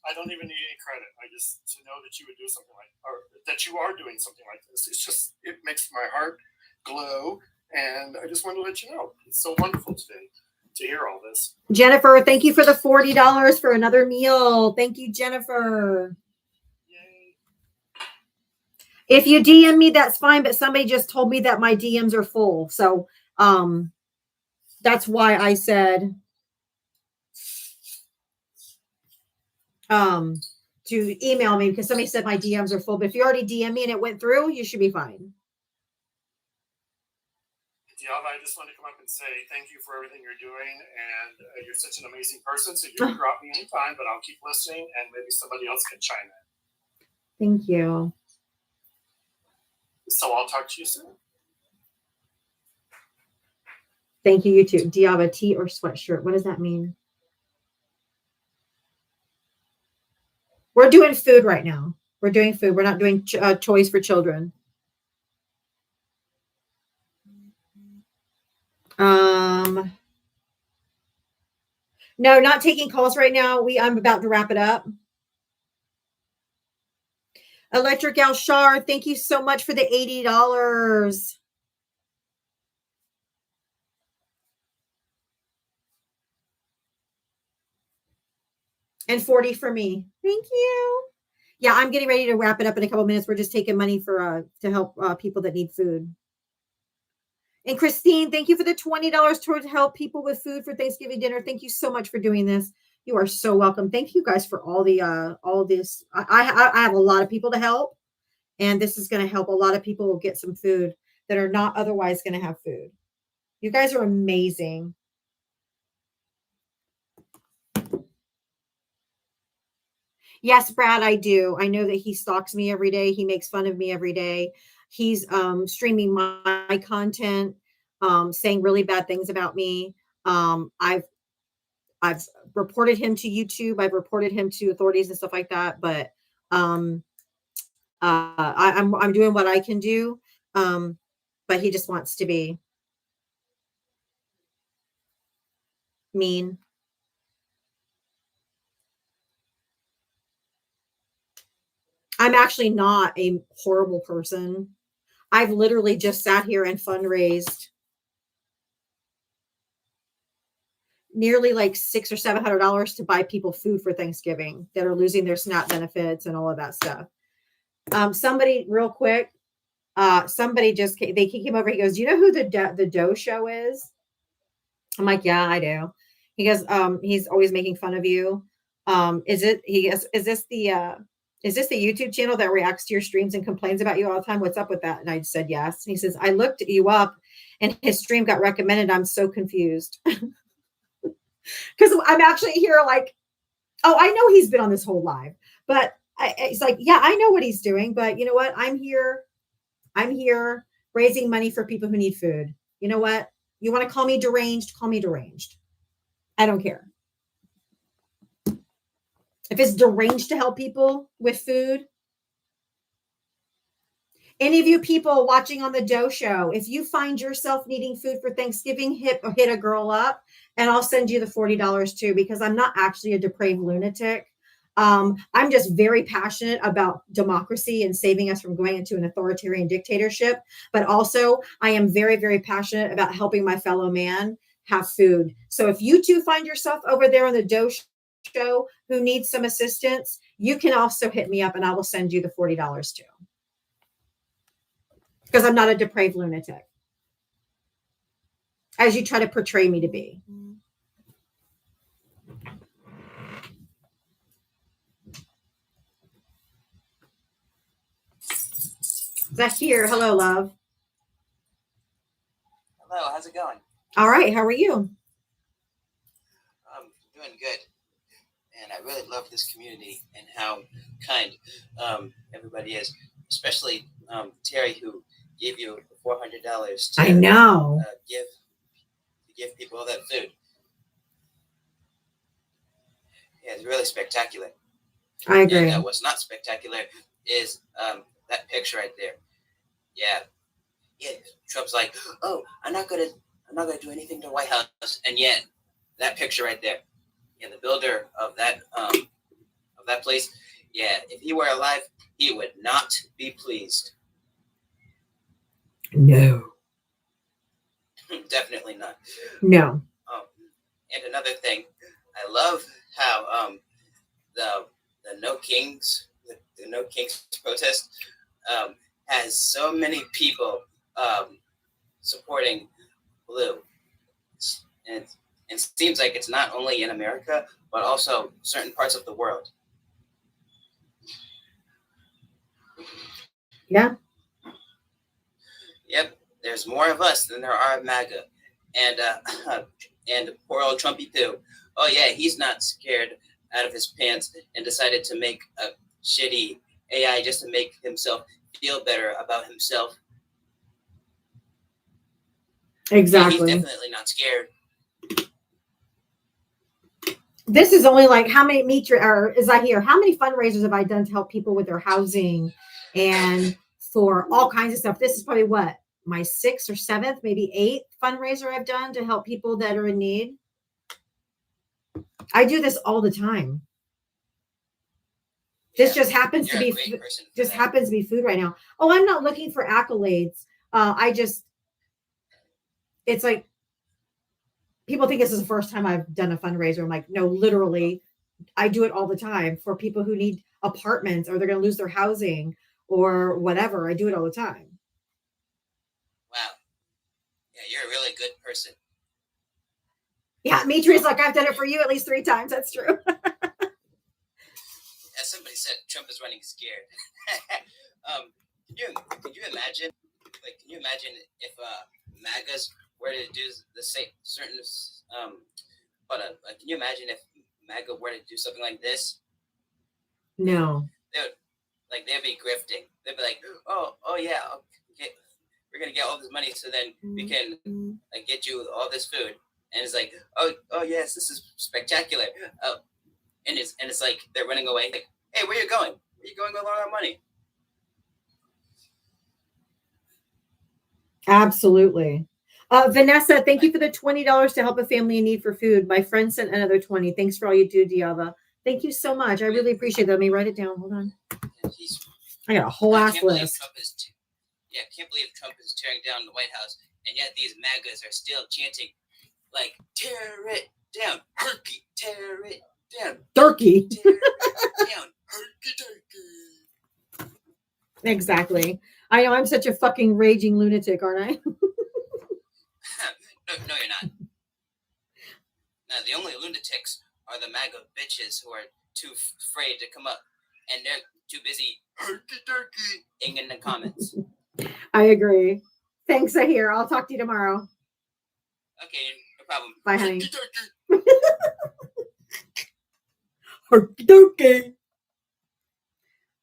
I don't even need any credit. I just to know that you would do something like, or that you are doing something like this. It's just, it makes my heart glow. And I just wanted to let you know. It's so wonderful today to hear all this. Jennifer, thank you for the $40 for another meal. Thank you, Jennifer. Yay. If you DM me, that's fine. But somebody just told me that my DMs are full. So that's why I said to email me, because somebody said my DMs are full. But if you already DM me and it went through, you should be fine. Diava, I just wanted to come up and say thank you for everything you're doing, and you're such an amazing person. So you can drop me anytime, but I'll keep listening, and maybe somebody else can chime in. Thank you. So I'll talk to you soon. Thank you, you too. Diava, tee or sweatshirt. What does that mean? We're doing food right now. We're doing food. We're not doing toys for children. No, not taking calls right now. I'm about to wrap it up. Electric Al Shar, thank you so much for the $80. And 40 for me. Thank you. Yeah, I'm getting ready to wrap it up in a couple minutes. We're just taking money for to help people that need food. And Christine, thank you for the $20 towards help people with food for Thanksgiving dinner. Thank you so much for doing this. You are so welcome. Thank you guys for all this. I have a lot of people to help, and this is going to help a lot of people get some food that are not otherwise going to have food. You guys are amazing. Yes, Brad, I do. I know that he stalks me every day. He makes fun of me every day. He's streaming my content, saying really bad things about me. I've reported him to YouTube. I've reported him to authorities and stuff like that. But I'm doing what I can do. But he just wants to be mean. I'm actually not a horrible person. I've literally just sat here and fundraised nearly like $600 or $700 to buy people food for Thanksgiving that are losing their SNAP benefits and all of that stuff. Somebody real quick, somebody just came over. He goes, "Do you know who the Doe Show is?" I'm like, "Yeah, I do." He goes, "He's always making fun of you. Is this the YouTube channel that reacts to your streams and complains about you all the time? What's up with that?" And I said, yes. And he says, "I looked you up and his stream got recommended. I'm so confused." Because I'm actually here like, oh, I know he's been on this whole live, but it's like, yeah, I know what he's doing, but you know what? I'm here raising money for people who need food. You know what? You want to call me deranged? Call me deranged. I don't care. If it's deranged to help people with food. Any of you people watching on the Doe Show, if you find yourself needing food for Thanksgiving, hit a girl up and I'll send you the $40 too, because I'm not actually a depraved lunatic. I'm just very passionate about democracy and saving us from going into an authoritarian dictatorship. But also I am very, very passionate about helping my fellow man have food. So if you too find yourself over there on the Doe Show who needs some assistance, you can also hit me up and I will send you the $40 too. Because I'm not a depraved lunatic, as you try to portray me to be. Zahir, hello, love. Hello, how's it going? All right, how are you? I'm doing good. And I really love this community and how kind everybody is, especially Terry, who gave you $400 to I know. give people all that food. Yeah, it's really spectacular. I agree. And what's not spectacular is that picture right there. Yeah, Trump's like, "Oh, I'm not gonna do anything to the White House," and yet that picture right there, the builder of that place, if he were alive, he would not be pleased. No. Definitely not. No. And another thing, I love how the No Kings protest has so many people supporting blue. And it seems like it's not only in America, but also certain parts of the world. Yeah. Yep, there's more of us than there are of MAGA. And poor old Trumpy Poo. Oh yeah, he's not scared out of his pants and decided to make a shitty AI just to make himself feel better about himself. Exactly. He's definitely not scared. This is only like how many how many fundraisers have I done to help people with their housing and for all kinds of stuff? This is probably what, my 6th or 7th, maybe 8th fundraiser I've done to help people that are in need. I do this all the time. This just happens to be food right now. Oh, I'm not looking for accolades. It's like people think this is the first time I've done a fundraiser. I'm like, no, literally, I do it all the time for people who need apartments or they're going to lose their housing or whatever. I do it all the time. Wow. Yeah, you're a really good person. Yeah, Mitri's like, I've done it for you at least 3 times. That's true. As somebody said, Trump is running scared. Can you imagine? Like, can you imagine if MAGAs were to do the same certain? Can you imagine if MAGA were to do something like this? No. They'd be grifting. They'd be like, oh yeah, okay, we're gonna get all this money, so then we can get you all this food. And it's like, oh yes, this is spectacular. And it's like they're running away. Like, hey, where you going? Where you going with all that money? Absolutely. Vanessa, thank you for the $20 to help a family in need for food. My friend sent another 20. Thanks for all you do, Diava. Thank you so much. I really appreciate that. Let me write it down. Hold on. I got a whole ass list. I can't believe Trump is tearing down the White House, and yet these MAGAs are still chanting, like, tear it down, herky, tear it down. Turkey. Tear it down, herky, turkey. Exactly. I know I'm such a fucking raging lunatic, aren't I? No, you're not. No, the only lunatics are the MAGA bitches who are too afraid to come up, and they're too busy herky-turkey-ing in the comments. I agree. Thanks, Ahir. I'll talk to you tomorrow. Okay, no problem. Bye, honey. Herky-turkey. I'm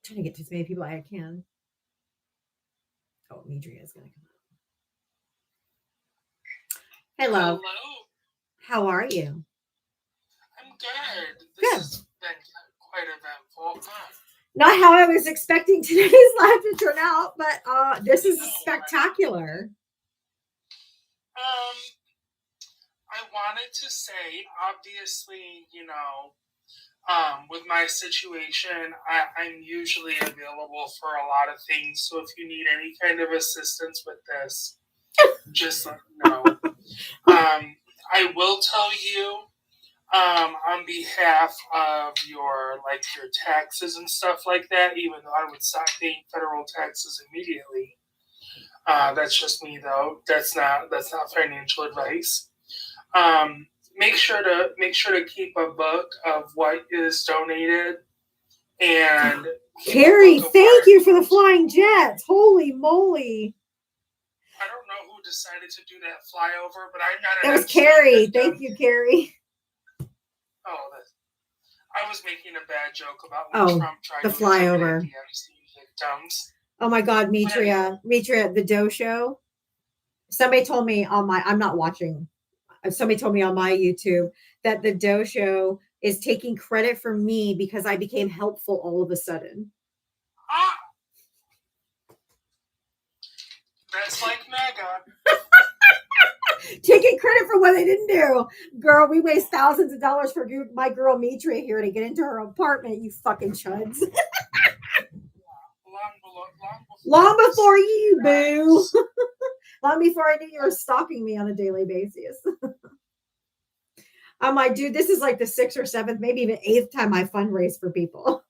trying to get to as many people as I can. Oh, Midria is going to come up. Hello. Hello. How are you? I'm good. This has been quite eventful. Not how I was expecting today's live to turn out, but this is spectacular. I wanted to say, obviously, with my situation, I'm usually available for a lot of things. So if you need any kind of assistance with this, just let me know. I will tell you, on behalf of your taxes and stuff like that, even though I would stop paying federal taxes immediately. That's just me, though. That's not financial advice. Make sure to keep a book of what is donated. And Carrie, thank you for the flying jets. Holy moly. I don't know who decided to do that flyover, but I'm not. That was Carrie. Thank you, Carrie. Oh, I was making a bad joke about when Trump tried the to flyover. Victims. Oh my God, Mitria, the Doe Show. Somebody told me I'm not watching. Somebody told me on my YouTube that the Doe Show is taking credit for me because I became helpful all of a sudden. That's like MAGA. Taking credit for what they didn't do. Girl, we waste thousands of dollars for my girl Mitria here to get into her apartment, you fucking chuds. Long before you, boo. Long before I knew you were stalking me on a daily basis. I'm like, dude, this is like the 6th or 7th, maybe even 8th time I fundraise for people.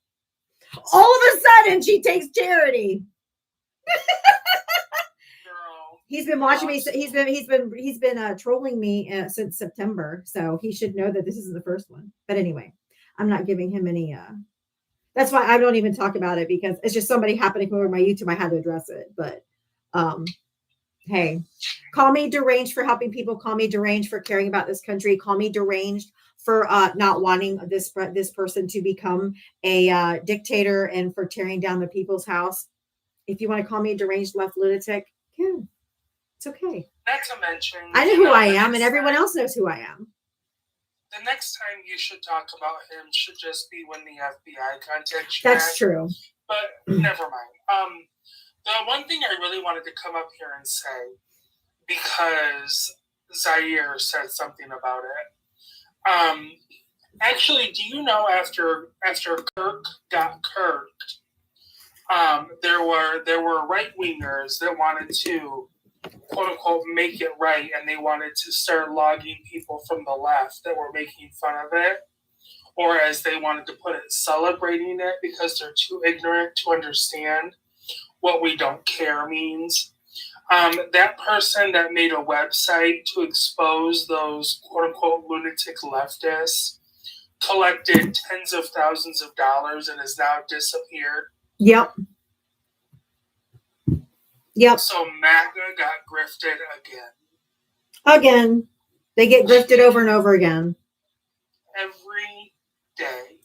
All of a sudden, she takes charity. Girl. He's been watching me. He's been trolling me since September, so he should know that this isn't the first one. But anyway, I'm not giving him any. That's why I don't even talk about it, because it's just somebody happened to come over to my YouTube. I had to address it, but hey, call me deranged for helping people. Call me deranged for caring about this country. Call me deranged for not wanting this person to become a dictator and for tearing down the people's house. If you want to call me a deranged left lunatic, yeah, it's okay. Not to mention, I know who I am, and everyone else knows who I am. The next time you should talk about him should just be when the FBI contacts you. That's true. But never mind. The one thing I really wanted to come up here and say, because Zaire said something about it. Actually, do you know after Kirk got kirked, there were right wingers that wanted to, quote unquote, make it right, and they wanted to start logging people from the left that were making fun of it, or as they wanted to put it, celebrating it, because they're too ignorant to understand what we don't care means. That person that made a website to expose those quote unquote lunatic leftists collected tens of thousands of dollars and has now disappeared. Yep. So MAGA got grifted again. Again, they get grifted over and over again. Every day.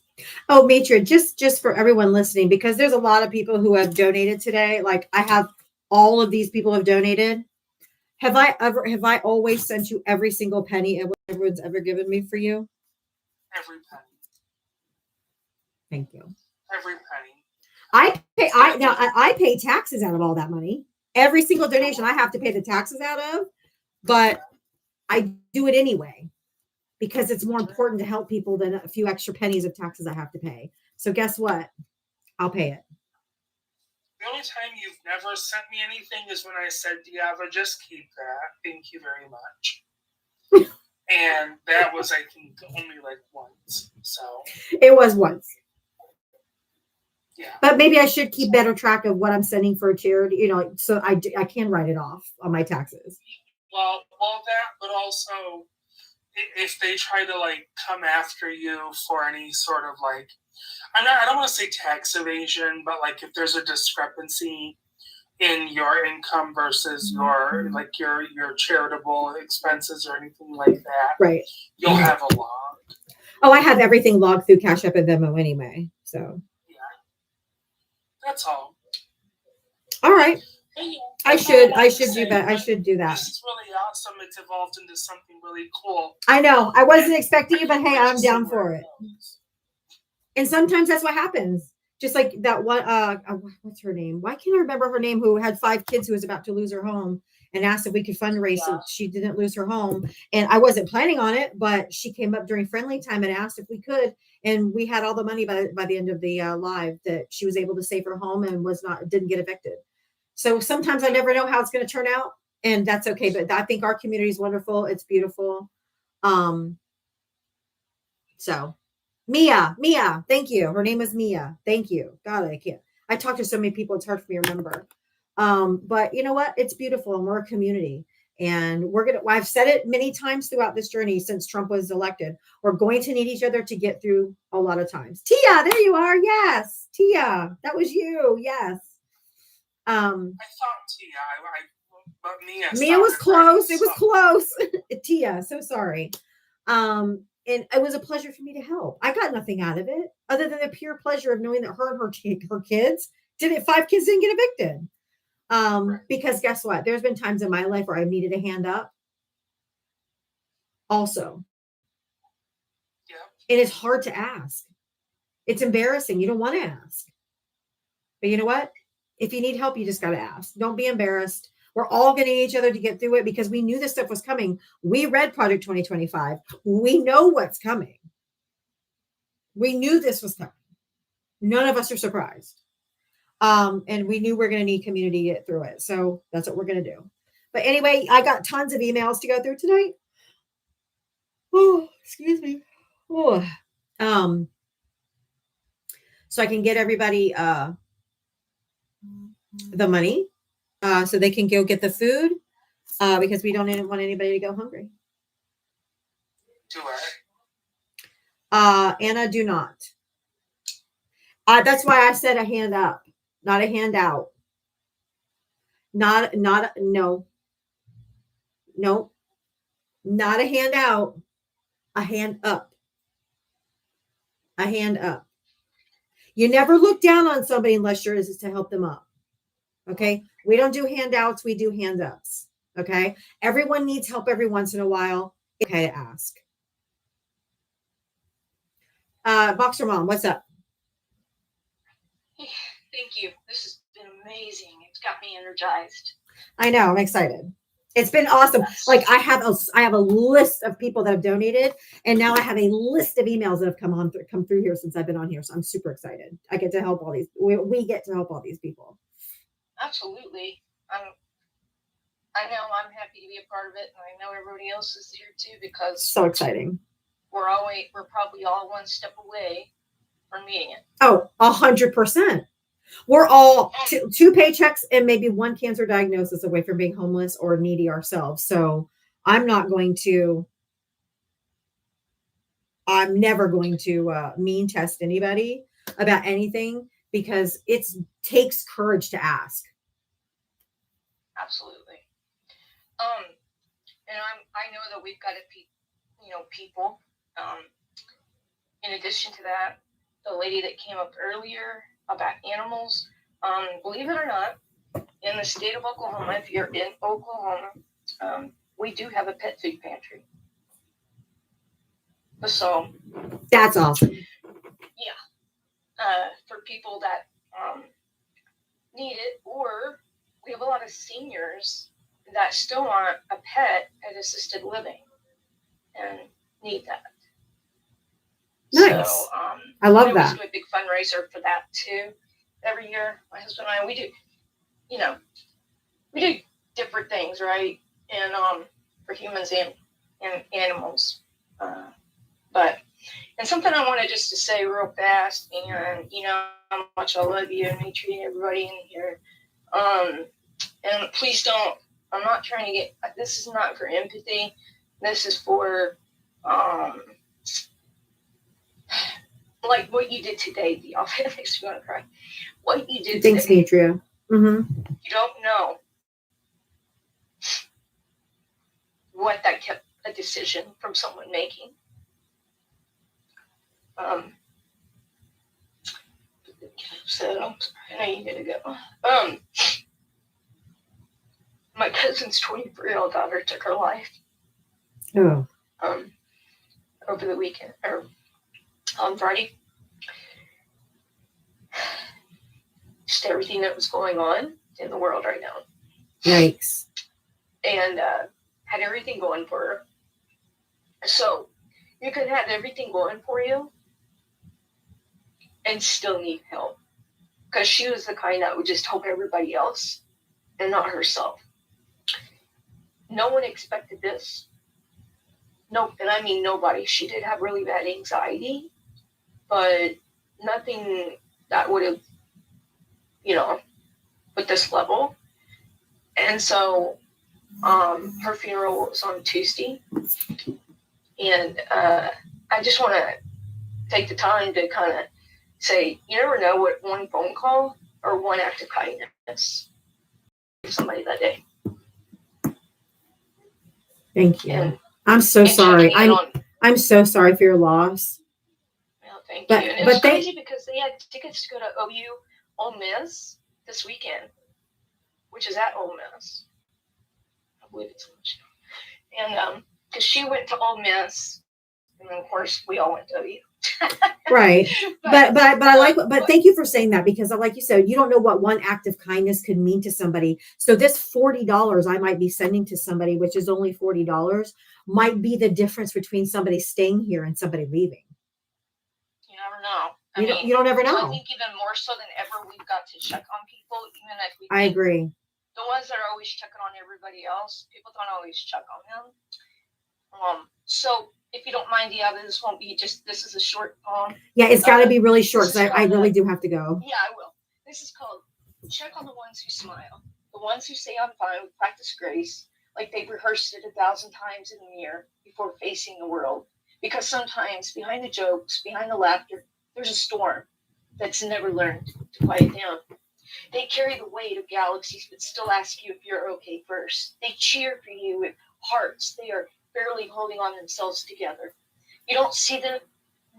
Oh, Mitra, just for everyone listening, because there's a lot of people who have donated today. Like I have all of these people have donated. Have I always sent you every single penny everyone's ever given me for you? Every penny. Thank you. Every penny. I pay taxes out of all that money. Every single donation I have to pay the taxes out of, but I do it anyway because it's more important to help people than a few extra pennies of taxes I have to pay. So guess what? I'll pay it. The only time you've never sent me anything is when I said, Diava, just keep that. Thank you very much. And that was, I think, only like once. So it was once. Yeah. But maybe I should keep better track of what I'm sending for a charity, so I can write it off on my taxes. Well, that, but also if they try to like come after you for any sort of like, I don't want to say tax evasion, but like if there's a discrepancy in your income versus your charitable expenses or anything like that, right? You'll have a log. Oh, I have everything logged through Cash App and Venmo anyway, so. That's all. All right. I should do that. I should do that. This is really awesome. It's evolved into something really cool. I know. I wasn't expecting it, but hey, I'm down for it. And sometimes that's what happens. Just like that one, what's her name? Why can't I remember her name? Who had 5 kids, who was about to lose her home, and asked if we could fundraise so she didn't lose her home. And I wasn't planning on it, but she came up during friendly time and asked if we could. And we had all the money by the end of the live that she was able to save her home and didn't get evicted. So sometimes I never know how it's going to turn out, and that's okay. But I think our community is wonderful. It's beautiful. So Mia, thank you. Her name is Mia. Thank you. God, I talk to so many people. It's hard for me to remember. But you know what? It's beautiful, and we're a community. And I've said it many times throughout this journey since Trump was elected. We're going to need each other to get through a lot of times. Tia, there you are. Yes. Tia, that was you. Yes. I thought Tia, but Mia was close. It was close. Tia, so sorry. And it was a pleasure for me to help. I got nothing out of it other than the pure pleasure of knowing that her and her kids 5 kids didn't get evicted. Because guess what? There's been times in my life where I needed a hand up. Also. Yeah. And it's hard to ask. It's embarrassing. You don't want to ask. But you know what? If you need help, you just got to ask. Don't be embarrassed. We're all going to need each other to get through it because we knew this stuff was coming. We read Project 2025. We know what's coming. We knew this was coming. None of us are surprised. And we knew we're going to need community to get through it. So that's what we're going to do. But anyway, I got tons of emails to go through tonight. Oh, excuse me. Oh, so I can get everybody the money so they can go get the food because we don't want anybody to go hungry. To her. Anna, do not. That's why I said a hand up, not a handout. No, not a handout, a hand up. A hand up. You never look down on somebody unless yours is to help them up. Okay. We don't do handouts. We do hand ups. Okay. Everyone needs help every once in a while. It's okay to ask. Boxer Mom, what's up? Thank you. This has been amazing. It's got me energized. I know. I'm excited. It's been awesome. Like I have a list of people that have donated, and now I have a list of emails that have come through here since I've been on here. So I'm super excited. I get to help all these. We get to help all these people. Absolutely. I know I'm happy to be a part of it, and I know everybody else is here too because So exciting. we're probably all one step away from meeting it. Oh, 100%. We're all two paychecks and maybe one cancer diagnosis away from being homeless or needy ourselves. So I'm never going to mean test anybody about anything because it takes courage to ask. Absolutely. And I know that we've got people. In addition to that, the lady that came up earlier about animals, believe it or not, in the state of Oklahoma, if you're in Oklahoma, we do have a pet food pantry. So that's awesome. Yeah. For people that need it, or we have a lot of seniors that still want a pet at assisted living and need that. Nice. So, I love we that. always do a big fundraiser for that too. Every year, my husband and I, we do different things, right? And for humans and animals. And something I wanted just to say real fast, and how much I love you and me treating everybody in here. And please don't. I'm not trying to get. This is not for empathy. This is for like what you did today, Dion. It makes me want to cry. What you did Thanks, today. Demetria. Mm-hmm. You don't know what that kept a decision from someone making. So I'm sorry, I know you gotta go. My cousin's 23-year-old daughter took her life. Oh. Over the weekend or on Friday. Just everything that was going on in the world right now. Yikes. And had everything going for her. So you can have everything going for you and still need help. Because she was the kind that would just help everybody else and not herself. No one expected this. No, and I mean nobody. She did have really bad anxiety, but nothing that would have, with this level. And so her funeral was on Tuesday. And I just want to take the time to kind of say, you never know what one phone call or one act of kindness for somebody that day. Thank you. And I'm so sorry. checking in on- I'm so sorry for your loss. Well, thank But- you. And it but was they- crazy because they had tickets to go to OU Ole Miss this weekend, which is at Ole Miss. I believe it's Ole Miss. And because she went to Ole Miss, and then of course we all went to OU. Right. But I like, but thank you for saying that, because like you said, you don't know what one act of kindness could mean to somebody. So this $40 I might be sending to somebody, which is only $40, might be the difference between somebody staying here and somebody leaving. You never know. You don't ever so know. I think even more so than ever, we've got to check on people, even if we. I think agree. The ones that are always checking on everybody else, people don't always check on them. So if you don't mind, this won't be just. This is a short poem. Yeah, it's got to be really short, because I really do have to go. Yeah, I will. This is called "Check on the Ones Who Smile." The ones who say I'm fine with practice grace, like they've rehearsed it 1,000 times in the mirror before facing the world. Because sometimes behind the jokes, behind the laughter, there's a storm that's never learned to quiet down. They carry the weight of galaxies, but still ask you if you're okay first. They cheer for you with hearts they are barely holding on themselves together. You don't see the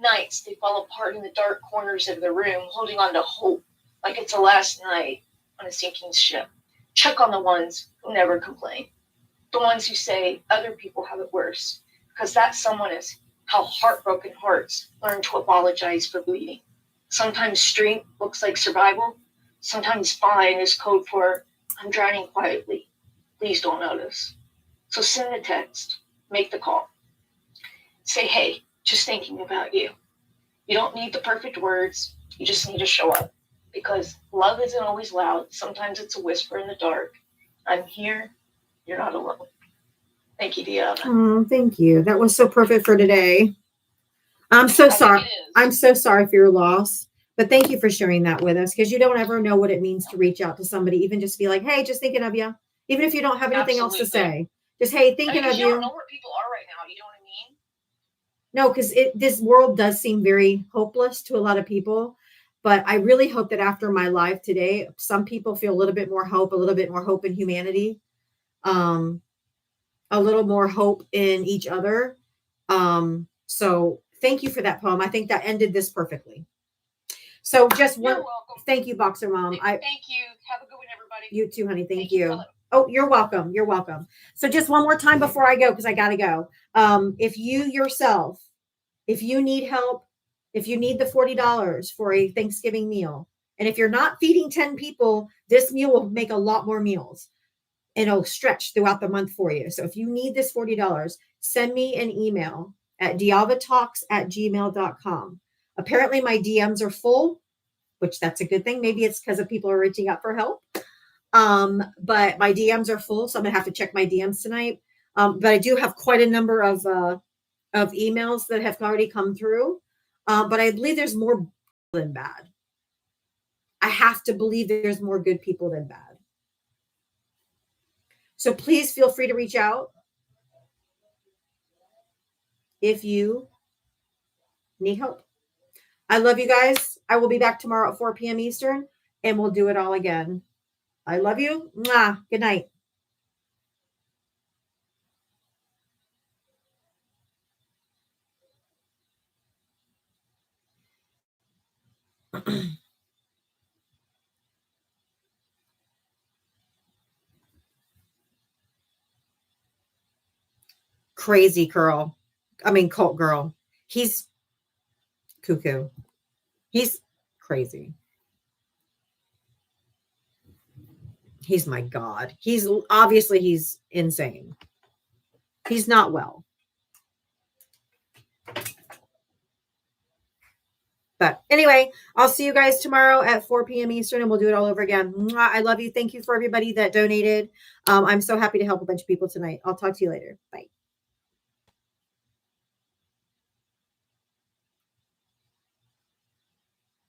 nights they fall apart in the dark corners of the room, holding on to hope like it's the last night on a sinking ship. Check on the ones who never complain. The ones who say other people have it worse, because that someone is how heartbroken hearts learn to apologize for bleeding. Sometimes strength looks like survival. Sometimes fine is code for I'm drowning quietly. Please don't notice. So send a text, make the call. Say, hey, just thinking about you. You don't need the perfect words. You just need to show up. Because love isn't always loud. Sometimes it's a whisper in the dark. I'm here. You're not alone. Thank you, Deanna. Oh, thank you. That was so perfect for today. I'm so sorry. I'm so sorry for your loss. But thank you for sharing that with us, because you don't ever know what it means to reach out to somebody, even just be like, hey, just thinking of you. Even if you don't have anything else to say. Just, hey, thinking of you you. don't know where people are right now. You know what I mean? No, because this world does seem very hopeless to a lot of people. But I really hope that after my live today, some people feel a little bit more hope in humanity, a little more hope in each other. So thank you for that poem. I think that ended this perfectly. So just one. You're welcome. Thank you, Boxer Mom. Thank you. Have a good one, everybody. You too, honey. Thank you. Oh, you're welcome. You're welcome. So just one more time before I go, because I got to go. If you yourself, if you need help, if you need the $40 for a Thanksgiving meal, and if you're not feeding 10 people, this meal will make a lot more meals and it'll stretch throughout the month for you. So if you need this $40, send me an email at diavatalks@gmail.com. Apparently my DMs are full, which that's a good thing. Maybe it's because of people are reaching out for help. But my DMs are full, so I'm gonna have to check my DMs tonight. But I do have quite a number of emails that have already come through. But I believe there's more than bad. I have to believe there's more good people than bad. So please feel free to reach out if you need help. I love you guys. I will be back tomorrow at 4 p.m. Eastern, and we'll do it all again. I love you. Mwah. Good night. Crazy girl. I mean, cult girl. He's cuckoo. He's crazy. He's my God. He's insane. He's not well. But anyway, I'll see you guys tomorrow at 4 p.m. Eastern, and we'll do it all over again. Mwah, I love you. Thank you for everybody that donated. I'm so happy to help a bunch of people tonight. I'll talk to you later. Bye.